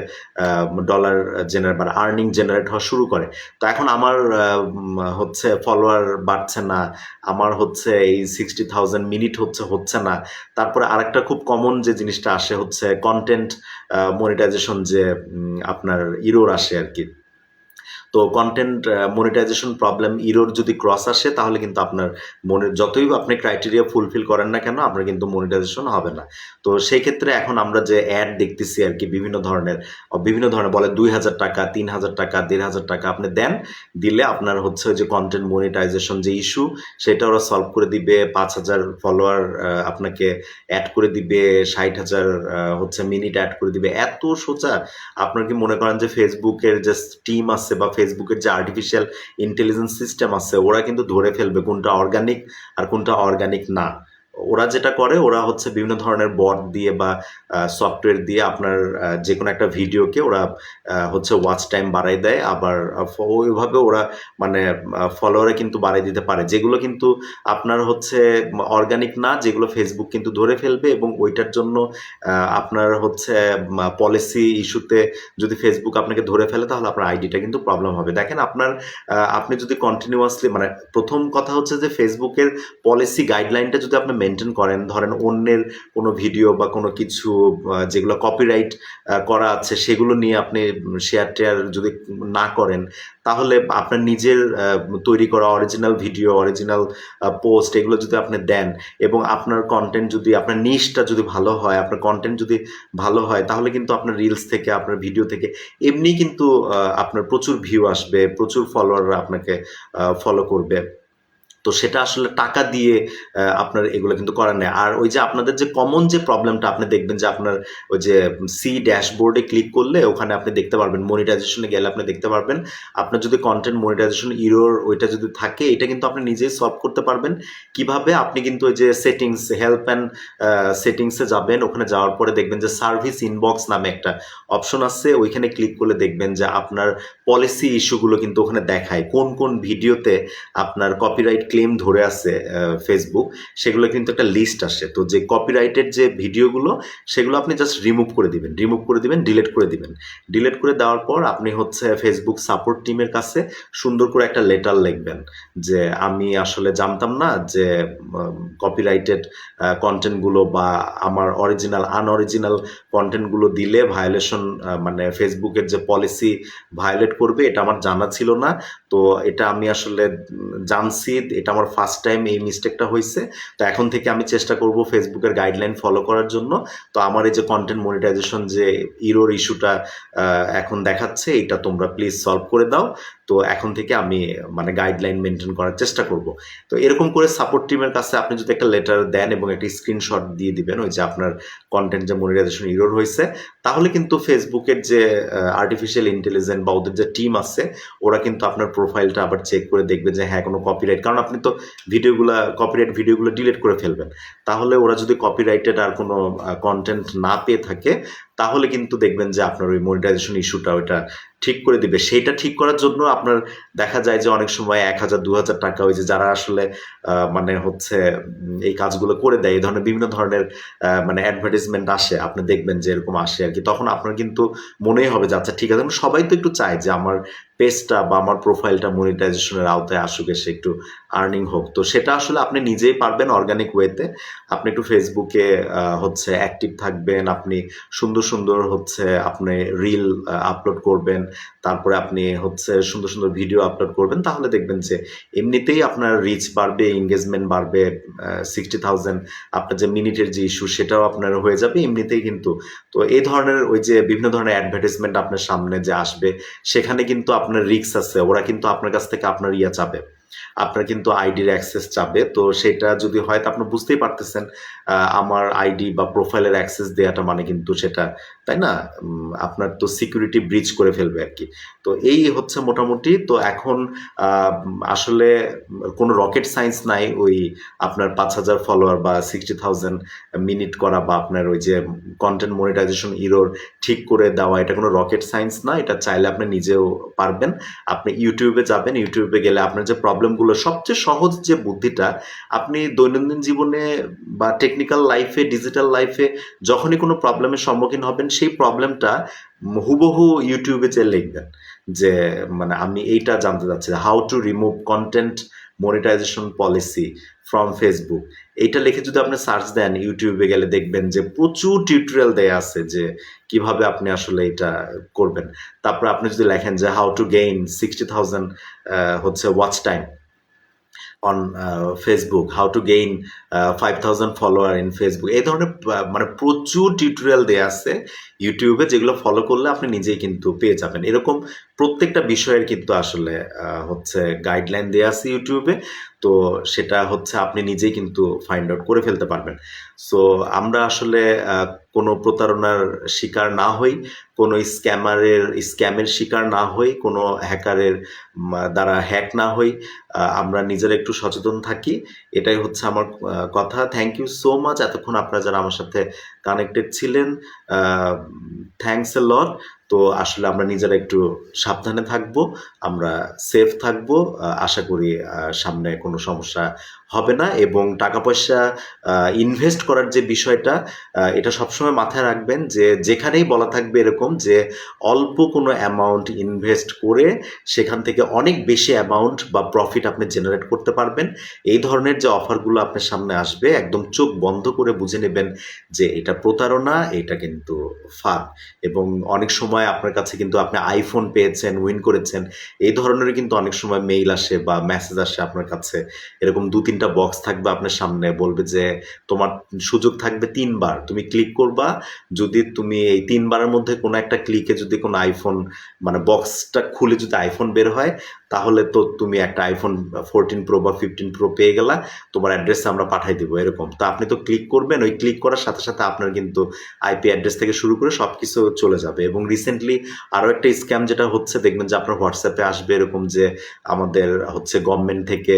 ডলার জেনারেট বা আর্নিং জেনারেট হওয়া শুরু করে। তো এখন আমার হচ্ছে ফলোয়ার বাড়ছে না, আমার হচ্ছে এই 60,000 মিনিট হচ্ছে না। তারপরে আরেকটা খুব কমন যে জিনিসটা আসে হচ্ছে কন্টেন্ট মনিটাইজেশন, যে আপনার ইরোর আসে আর কি। তো কন্টেন্ট মনিটাইজেশন প্রবলেম, ইরোর যদি ক্রস আসে তাহলে কিন্তু আপনার যতই আপনি ক্রাইটেরিয়া ফুলফিল করেন না কেন, আপনার কিন্তু মনিটাইজেশন হবে না। তো সেই ক্ষেত্রে এখন আমরা যে অ্যাড দেখতেছি আর কি, বিভিন্ন ধরনের বলে 2,000 টাকা, 3,000 টাকা, 1,500 টাকা আপনি দেন, দিলে আপনার হচ্ছে যে কন্টেন্ট মনিটাইজেশন যে ইস্যু, সেটা ওরা সলভ করে দিবে। 5,000 ফলোয়ার আপনাকে অ্যাড করে দিবে, 60,000 হচ্ছে মিনিট অ্যাড করে দিবে। এত সোজা। আপনার কি মনে করেন যে ফেসবুকের যে টিম আছে বা ফেসবুকের যে আর্টিফিশিয়াল ইন্টেলিজেন্স সিস্টেম আছে, ওরা কিন্তু ধরে ফেলবে কোনটা অর্গানিক আর কোনটা অর্গানিক না। ওরা যেটা করে, ওরা হচ্ছে বিভিন্ন ধরনের বট দিয়ে বা সফটওয়্যার দিয়ে আপনার যে কোনো একটা ভিডিওকে ওরা হচ্ছে ওয়াচ টাইম বাড়াই দেয়, আবার ওইভাবে ওরা মানে ফলোয়ারে কিন্তু বাড়াই দিতে পারে, যেগুলো কিন্তু আপনার হচ্ছে অর্গানিক না, যেগুলো ফেসবুক কিন্তু ধরে ফেলবে। এবং ওইটার জন্য আপনার হচ্ছে পলিসি ইস্যুতে যদি ফেসবুক আপনাকে ধরে ফেলে, তাহলে আপনার আইডিটা কিন্তু প্রবলেম হবে। দেখেন আপনার আপনি যদি কন্টিনিউয়াসলি, মানে প্রথম কথা হচ্ছে যে ফেসবুকের পলিসি গাইডলাইনটা যদি আপনি মেনটেন করেন, ধরেন অন্যের কোনো ভিডিও বা কোনো কিছু যেগুলো কপিরাইট করা আছে সেগুলো নিয়ে আপনি শেয়ার টেয়ার যদি না করেন, তাহলে আপনার নিজের তৈরি করা অরিজিনাল ভিডিও, অরিজিনাল পোস্ট, এগুলো যদি আপনি দেন, এবং আপনার কন্টেন্ট যদি, আপনার নিশটা যদি ভালো হয়, আপনার কন্টেন্ট যদি ভালো হয়, তাহলে কিন্তু আপনার রিলস থেকে, আপনার ভিডিও থেকে এমনি কিন্তু আপনার প্রচুর ভিউ আসবে, প্রচুর ফলোয়াররা আপনাকে ফলো করবে। তো সেটা আসলে টাকা দিয়ে আপনার এগুলো কিন্তু করার নেই। আর ওই যে আপনাদের যে কমন যে প্রবলেমটা, আপনি দেখবেন যে আপনার ওই যে সি ড্যাশবোর্ডে ক্লিক করলে ওখানে আপনি দেখতে পারবেন, মনিটাইজেশনে গেলে আপনি দেখতে পারবেন আপনার যদি কন্টেন্ট মনিটাইজেশন ইরোর ওইটা যদি থাকে, এটা কিন্তু আপনি নিজেই সলভ করতে পারবেন। কিভাবে? আপনি কিন্তু ওই যে সেটিংস, হেল্প অ্যান্ড সেটিংসে যাবেন, ওখানে যাওয়ার পরে দেখবেন যে সার্ভিস ইনবক্স নামে একটা অপশন আছে, ওইখানে ক্লিক করলে দেখবেন যে আপনার পলিসি ইস্যুগুলো কিন্তু ওখানে দেখায়, কোন কোন ভিডিওতে আপনার কপিরাইট ক্লেম ধরে আছে ফেসবুক, সেগুলো কিন্তু একটা লিস্ট আসে। তো যে কপিরাইটেড যে ভিডিওগুলো, সেগুলো আপনি জাস্ট রিমুভ করে দিবেন, ডিলিট করে দিবেন। ডিলিট করে দেওয়ার পর আপনি হচ্ছে ফেসবুক সাপোর্ট টিমের কাছে সুন্দর করে একটা লেটার লিখবেন যে আমি আসলে জানতাম না যে কপিরাইটেড কন্টেন্টগুলো বা আমার অরিজিনাল আনঅরিজিনাল কন্টেন্টগুলো দিলে ভায়োলেশন, মানে ফেসবুকের যে পলিসি ভায়োলেট করবে, এটা আমার জানা ছিল না। তো এটা আমি আসলে জানছি, এটা আমার ফার্স্ট টাইম এই মিস্টেকটা হয়েছে। তো এখন থেকে আমি চেষ্টা করব ফেসবুকের গাইডলাইন ফলো করার জন্য। তো আমার এই যে কন্টেন্ট মনিটাইজেশন যে ইরোর ইস্যুটা এখন দেখাচ্ছে, এটা তোমরা প্লিজ সলভ করে দাও। তো এখন থেকে আমি মানে গাইডলাইন মেনটেন করার চেষ্টা করব। তো এরকম করে সাপোর্ট টিমের কাছে আপনি যদি একটা লেটার দেন এবং একটা স্ক্রিনশট দিয়ে দিবেন ওই যে আপনার কন্টেন্ট যে মনিটাইজেশন ইরর হয়েছে, তাহলে কিন্তু ফেসবুকের যে আর্টিফিশিয়াল ইন্টেলিজেন্স বা ওদের যে টিম আছে ওরা কিন্তু আপনার প্রোফাইলটা আবার চেক করে দেখবে যে হ্যাঁ কোনো কপিরাইট, কারণ আপনি তো কপিরাইট ভিডিওগুলো ডিলিট করে ফেলবেন। তাহলে ওরা যদি কপিরাইটেড আর কোনো কন্টেন্ট না পেয়ে থাকে তাহলে কিন্তু দেখবেন যে আপনার ওই মনিটাইজেশন ইস্যুটা ওইটা ঠিক করে দিবে। সেইটা ঠিক করার জন্য আপনার দেখা যায় যে অনেক সময় ১,০০০ ২,০০০ ওই যে যারা আসলে মানে হচ্ছে এই কাজগুলো করে দেয়, এই ধরনের বিভিন্ন ধরনের মানে অ্যাডভার্টাইজমেন্ট আসে, আপনি দেখবেন যে এরকম আসে আর কি। তখন আপনার কিন্তু মনেই হবে যে আচ্ছা ঠিক আছে, সবাই তো একটু চায় যে আমার পেজটা বা আমার প্রোফাইলটা মনিটাইজেশনের আওতায় আসুক, এসে একটু আর্নিং হোক। তো সেটা আসলে আপনি নিজেই পারবেন অর্গানিক ওয়েতে। আপনি একটু ফেসবুকে হচ্ছে অ্যাক্টিভ থাকবেন, আপনি সুন্দর সুন্দর হচ্ছে আপনি রিল আপলোড করবেন, তারপরে আপনি হচ্ছে সুন্দর সুন্দর ভিডিও আপলোড করবেন, তাহলে দেখবেন যে এমনিতেই আপনার রিচ বাড়বে, এঙ্গেজমেন্ট বাড়বে, 60,000 আপনার যে মিনিটের যে ইস্যু সেটাও আপনার হয়ে যাবে এমনিতেই কিন্তু। তো এই ধরনের ওই যে বিভিন্ন ধরনের অ্যাডভার্টাইজমেন্ট আপনার সামনে যে আসবে সেখানে কিন্তু আপনার রিস্ক আছে, ওরা কিন্তু আপনার কাছ থেকে আপনার চাবে, আপনার কিন্তু আইডির অ্যাক্সেস চাবে। তো সেটা যদি হয় তা আপনি বুঝতেই পারতেছেন আমার আইডি বা প্রোফাইলের অ্যাক্সেস দেওয়াটা মানে কিন্তু সেটা, তাই না, আপনার তো সিকিউরিটি ব্রিচ করে ফেলবে আর কি। তো এই হচ্ছে মোটামুটি। তো এখন আসলে কোনো রকেট সায়েন্স নাই ওই আপনার ৫,০০০ ফলোয়ার বা 60,000 মিনিট করা বা আপনার ওই যে কন্টেন্ট মনিটাইজেশন ইরর ঠিক করে দেওয়া, এটা কোনো রকেট সায়েন্স না। এটা চাইলে আপনি নিজেও পারবেন। আপনি ইউটিউবে যাবেন, ইউটিউবে গেলে আপনার যে প্রবলেমগুলো, সবচেয়ে সহজ যে বুদ্ধিটা, আপনি দৈনন্দিন জীবনে বা টেকনিক্যাল লাইফে, ডিজিটাল লাইফে যখনই কোনো প্রবলেমের সম্মুখীন হবেন সেই প্রবলেমটা হুবহু ইউটিউবে যেয়ে লিখবেন যে মানে আমি এইটা জানতে চাচ্ছি, how to remove content monetisation policy from Facebook. এইটা লিখে যদি আপনি সার্চ দেন ইউটিউবে গেলে দেখবেন যে প্রচুর টিউটোরিয়াল দেয়া আছে যে কিভাবে আপনি আসলে এটা করবেন। তারপর আপনি যদি লেখেন যে হাউ টু গেইন 60,000 হচ্ছে watch time on Facebook, how to gain 5,000 follower in Facebook, এই ধরনের মানে প্রচুর টিউটোরিয়াল দেওয়া আছে ইউটিউবে, যেগুলো ফলো করলে আপনি নিজেই কিন্তু পেয়ে যাবেন। এরকম প্রত্যেকটা বিষয়ের কিন্তু আসলে হচ্ছে গাইডলাইন দেওয়া আছে ইউটিউবে। তো সেটা হচ্ছে আপনি নিজেই কিন্তু ফাইন্ড আউট করে ফেলতে পারবেন। সো আমরা আসলে কোনো প্রতারণার শিকার না হই, কোনো স্ক্যামের শিকার না হই, কোনো হ্যাকারের দ্বারা হ্যাক না হই, আমরা নিজেরা একটু সচেতন থাকি। এটাই হচ্ছে আমার কথা। থ্যাংক ইউ সো মাচ এতক্ষণ আপনারা যারা আমার সাথে কানেক্টেড ছিলেন, থ্যাংকস এ লট। তো আসলে আমরা নিজেরা একটু সাবধানে থাকবো, আমরা সেফ থাকবো। আশা করি সামনে কোনো সমস্যা হবে না। এবং টাকা পয়সা ইনভেস্ট করার যে বিষয়টা, এটা সবসময় মাথায় রাখবেন যে যেখানেই বলা থাকবে এরকম যে অল্প কোনো অ্যামাউন্ট ইনভেস্ট করে সেখান থেকে অনেক বেশি অ্যামাউন্ট বা প্রফিট আপনি জেনারেট করতে পারবেন। এই ধরনের যে অফারগুলো আপনার সামনে আসবে একদম চোখ বন্ধ করে বুঝে নেবেন যে এটা প্রতারণা, এটা কিন্তু ফাঁদ। এবং অনেক সময় আপনার কাছে কিন্তু আপনি আইফোন পেয়েছেন, উইন করেছেন, এই ধরনের কিন্তু অনেক সময় মেইল আসে বা মেসেজ আসে আপনার কাছে, এরকম ২-৩টা বক্স থাকবে আপনার সামনে, বলবে যে তোমার সুযোগ থাকবে ৩ বার, তুমি ক্লিক করবা, যদি তুমি এই ৩ বারের মধ্যে কোনো একটা ক্লিকে যদি কোনো আইফোন মানে বক্সটা খুলে যদি আইফোন বের হয় তাহলে তো তুমি একটা আইফোন 14 প্রো বা 15 প্রো পেয়ে গেলা, তোমার অ্যাড্রেসে আমরা পাঠাই দেবো এরকম। তো আপনি তো ক্লিক করবেন, ওই ক্লিক করার সাথে সাথে আপনার কিন্তু আইপি অ্যাড্রেস থেকে শুরু করে সব কিছু চলে যাবে। এবং রিসেন্টলি আরও একটা স্ক্যাম যেটা হচ্ছে, দেখবেন যে আপনার হোয়াটসঅ্যাপে আসবে এরকম যে আমাদের হচ্ছে গভর্নমেন্ট থেকে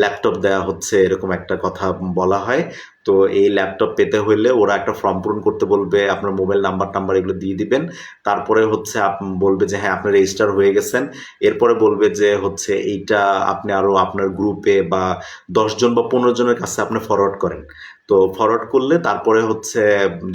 ল্যাপটপ দেওয়া হচ্ছে, এরকম একটা কথা বলা হয়। তো এই ল্যাপটপ পেতে হইলে ওরা একটা ফর্ম পূরণ করতে বলবে, আপনার মোবাইল নাম্বার এগুলো দিয়ে দিবেন, তারপরে হচ্ছে বলবে যে হ্যাঁ আপনি রেজিস্টার হয়ে গেছেন, এরপরে বলবে যে হচ্ছে এইটা আপনি আরও আপনার গ্রুপে বা ১০ জন বা ১৫ জনের কাছে আপনি ফরওয়ার্ড করেন। তো ফরওয়ার্ড করলে তারপরে হচ্ছে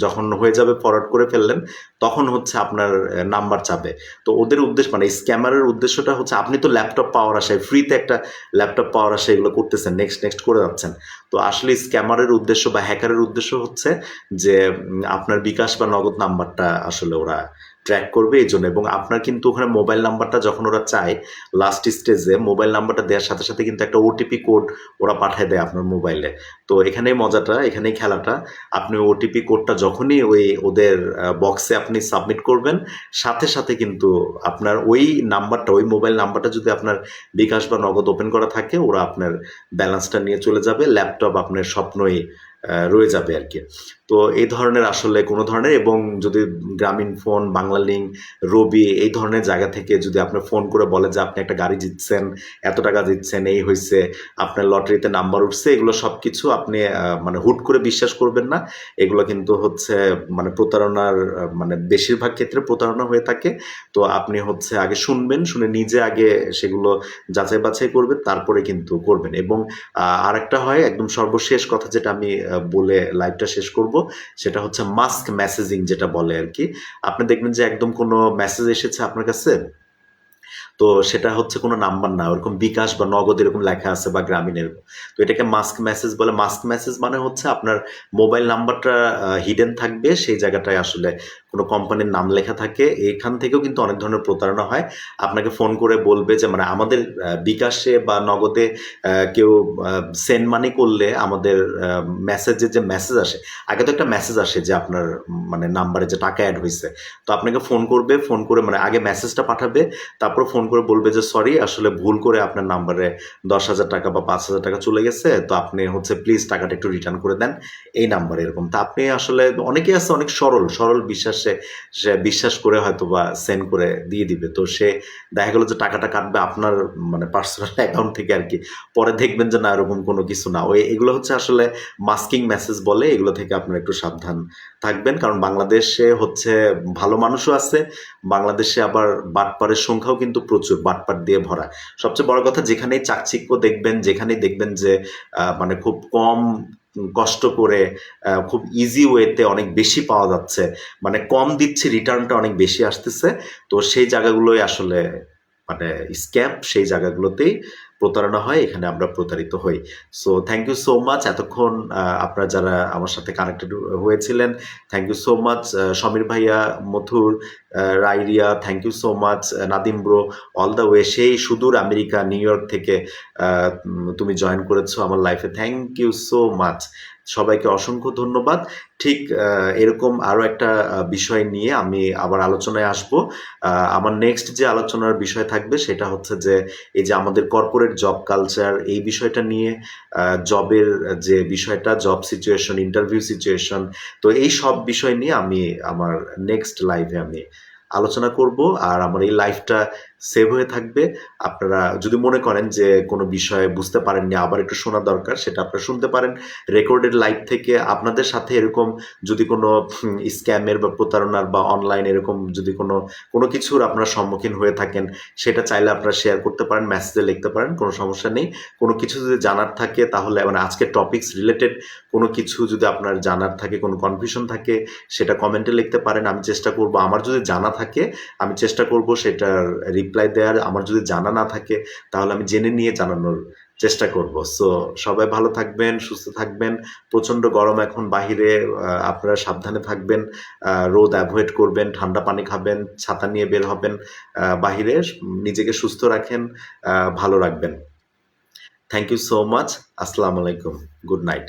যখন হয়ে যাবে, ফরওয়ার্ড করে ফেললেন, তখন হচ্ছে আপনার নাম্বার চাবে। তো ওদের উদ্দেশ্য মানে স্ক্যামারের উদ্দেশ্যটা হচ্ছে আপনি তো ল্যাপটপ পাওয়ার আশায়, ফ্রিতে একটা ল্যাপটপ পাওয়ার আশায় এগুলো করতেছেন, নেক্সট করে যাচ্ছেন। তো আসলে স্ক্যামারের উদ্দেশ্য বা হ্যাকারের উদ্দেশ্য হচ্ছে যে আপনার বিকাশ বা নগদ নাম্বারটা আসলে ওরা ট্র্যাক করবে এই জন্য। এবং আপনার কিন্তু ওখানে মোবাইল নাম্বারটা যখন ওরা চায় লাস্ট স্টেজে মোবাইল নাম্বারটা দেওয়ার সাথে সাথে কিন্তু একটা ওটিপি কোড ওরা পাঠায় দেয় আপনার মোবাইলে। তো এখানেই মজাটা, এখানেই খেলাটা। আপনি ওটিপি কোডটা যখনই ওই ওদের বক্সে আপনি সাবমিট করবেন, সাথে সাথে কিন্তু আপনার ওই নাম্বারটা, ওই মোবাইল নাম্বারটা যদি আপনার বিকাশ বা নগদ ওপেন করা থাকে, ওরা আপনার ব্যালেন্সটা নিয়ে চলে যাবে, ল্যাপটপ আপনার স্বপ্নই রয়ে যাবে আর কি। তো এই ধরনের আসলে কোনো ধরনের, এবং যদি গ্রামীণ ফোন, বাংলা লিংক, রবি এই ধরনের জায়গা থেকে যদি আপনার ফোন করে বলে যে আপনি একটা গাড়ি জিতছেন, এত টাকা জিতছেন, এই হয়েছে, আপনার লটারিতে নাম্বার উঠছে, এগুলো সব কিছু আপনি মানে হুট করে বিশ্বাস করবেন না। এগুলো কিন্তু হচ্ছে মানে প্রতারণার মানে বেশিরভাগ ক্ষেত্রে প্রতারণা হয়ে থাকে। তো আপনি হচ্ছে আগে শুনবেন, শুনে নিজে আগে সেগুলো যাচাই বাছাই করবেন, তারপরে কিন্তু করবেন। এবং আরেকটা হয় একদম সর্বশেষ কথা যেটা আমি বলে লাইভটা শেষ করব, সেটা হচ্ছে মাস্ক মেসেজিং যেটা বলে আর কি। আপনি দেখবেন যে একদম কোনো মেসেজ এসেছে আপনার কাছে, তো সেটা হচ্ছে কোনো নাম্বার না, ওরকম বিকাশ বা নগদ এরকম লেখা আছে বা গ্রামীণ এরকম। তো এটাকে মাস্ক মেসেজ বলে। মাস্ক মেসেজ মানে হচ্ছে আপনার মোবাইল নাম্বারটা হিডেন থাকবে, সেই জায়গাটায় আসলে কোনো কোম্পানির নাম লেখা থাকে। এখান থেকেও কিন্তু অনেক ধরনের প্রতারণা হয়। আপনাকে ফোন করে বলবে যে মানে আমাদের বিকাশে বা নগদে কেউ সেন্ড মানি করলে আমাদের মেসেজের যে মেসেজ আসে, আগে তো একটা মেসেজ আসে যে আপনার মানে নাম্বারে যে টাকা অ্যাড হয়েছে। তো আপনাকে ফোন করবে, ফোন করে মানে আগে মেসেজটা পাঠাবে, তারপর ফোন করে বলবে যে সরি, আসলে ভুল করে আপনার নাম্বারে 10,000 টাকা বা 5,000 টাকা চলে গেছে, তো আপনি হচ্ছে প্লিজ টাকাটা একটু রিটার্ন করে দেন এই নাম্বারে, এরকম। তা আপনি আসলে অনেকেই আছে অনেক সরল সরল বিশ্বাসে, সে বিশ্বাস করে হয়তো বা সেন্ড করে দিয়ে দিবে। তো সে দেখা গেলো যে টাকাটা কাটবে আপনার মানে পার্সোনাল অ্যাকাউন্ট থেকে আর কি। পরে দেখবেন যে না, এরকম কোনো কিছু না। ওই এগুলো হচ্ছে আসলে মাস্কিং মেসেজ বলে। এগুলো থেকে আপনারা একটু সাবধান থাকবেন, কারণ বাংলাদেশে হচ্ছে ভালো মানুষও আছে, বাংলাদেশে আবার বাটপারের সংখ্যাও কিন্তু প্রচুর, বাটপার দিয়ে ভরা। সবচেয়ে বড় কথা, যেখানেই চাকচিক্য দেখবেন, যেখানেই দেখবেন যে মানে খুব কম কষ্ট করে খুব ইজি ওয়েতে অনেক বেশি পাওয়া যাচ্ছে, মানে কম দিচ্ছে, রিটার্নটা অনেক বেশি আসতেছে, তো সেই জায়গাগুলোই আসলে মানে স্ক্যাম, সেই জায়গাগুলোতেই প্রতারণা হয়, এখানে আমরা প্রতারিত হই। So thank you so much এতক্ষণ আপনারা যারা আমার সাথে কানেক্টেড হয়েছিলেন, thank you so much. Samir ভাইয়া, মথুর, রাইরিয়া, thank you so much. Nadim bro, all the way সেই সুদূর আমেরিকা, নিউ ইয়র্ক থেকে তুমি জয়েন করেছো আমার লাইফে, থ্যাংক ইউ সো মাচ। সবাইকে অসংখ্য ধন্যবাদ। ঠিক এরকম আরও একটা বিষয় নিয়ে আমি আবার আলোচনায় আসব। আমার নেক্সট যে আলোচনার বিষয় থাকবে সেটা হচ্ছে যে এই যে আমাদের কর্পোরেট জব কালচার, এই বিষয়টা নিয়ে, জবের যে বিষয়টা, জব সিচুয়েশন, ইন্টারভিউ সিচুয়েশন, তো এই সব বিষয় নিয়ে আমি আমার নেক্সট লাইভে আমি আলোচনা করব। আর আমার এই লাইফটা সেভ হয়ে থাকবে। আপনারা যদি মনে করেন যে কোনো বিষয়ে বুঝতে পারেননি, আবার একটু শোনা দরকার, সেটা আপনারা শুনতে পারেন রেকর্ডেড লাইভ থেকে। আপনাদের সাথে এরকম যদি কোনো স্ক্যামের বা প্রতারণার বা অনলাইন এরকম যদি কোনো কোনো কিছুর আপনারা সম্মুখীন হয়ে থাকেন, সেটা চাইলে আপনারা শেয়ার করতে পারেন, মেসেজে লিখতে পারেন, কোনো সমস্যা নেই। কোনো কিছু যদি জানার থাকে, তাহলে মানে আজকের টপিকস রিলেটেড কোনো কিছু যদি আপনার জানার থাকে, কোনো কনফিউশন থাকে, সেটা কমেন্টে লিখতে পারেন। আমি চেষ্টা করব, আমার যদি জানা থাকে আমি চেষ্টা করব সেটার রিপ্লাই দেওয়ার। আমার যদি জানা না থাকে তাহলে আমি জেনে নিয়ে জানানোর চেষ্টা করব। সো সবাই ভালো থাকবেন, সুস্থ থাকবেন। প্রচণ্ড গরম এখন বাহিরে, আপনারা সাবধানে থাকবেন, রোদ অ্যাভয়েড করবেন, ঠান্ডা পানি খাবেন, ছাতা নিয়ে বের হবেন বাহিরে। নিজেকে সুস্থ রাখেন, ভালো রাখবেন। Thank you so much. আসসালামু আলাইকুম, গুড নাইট।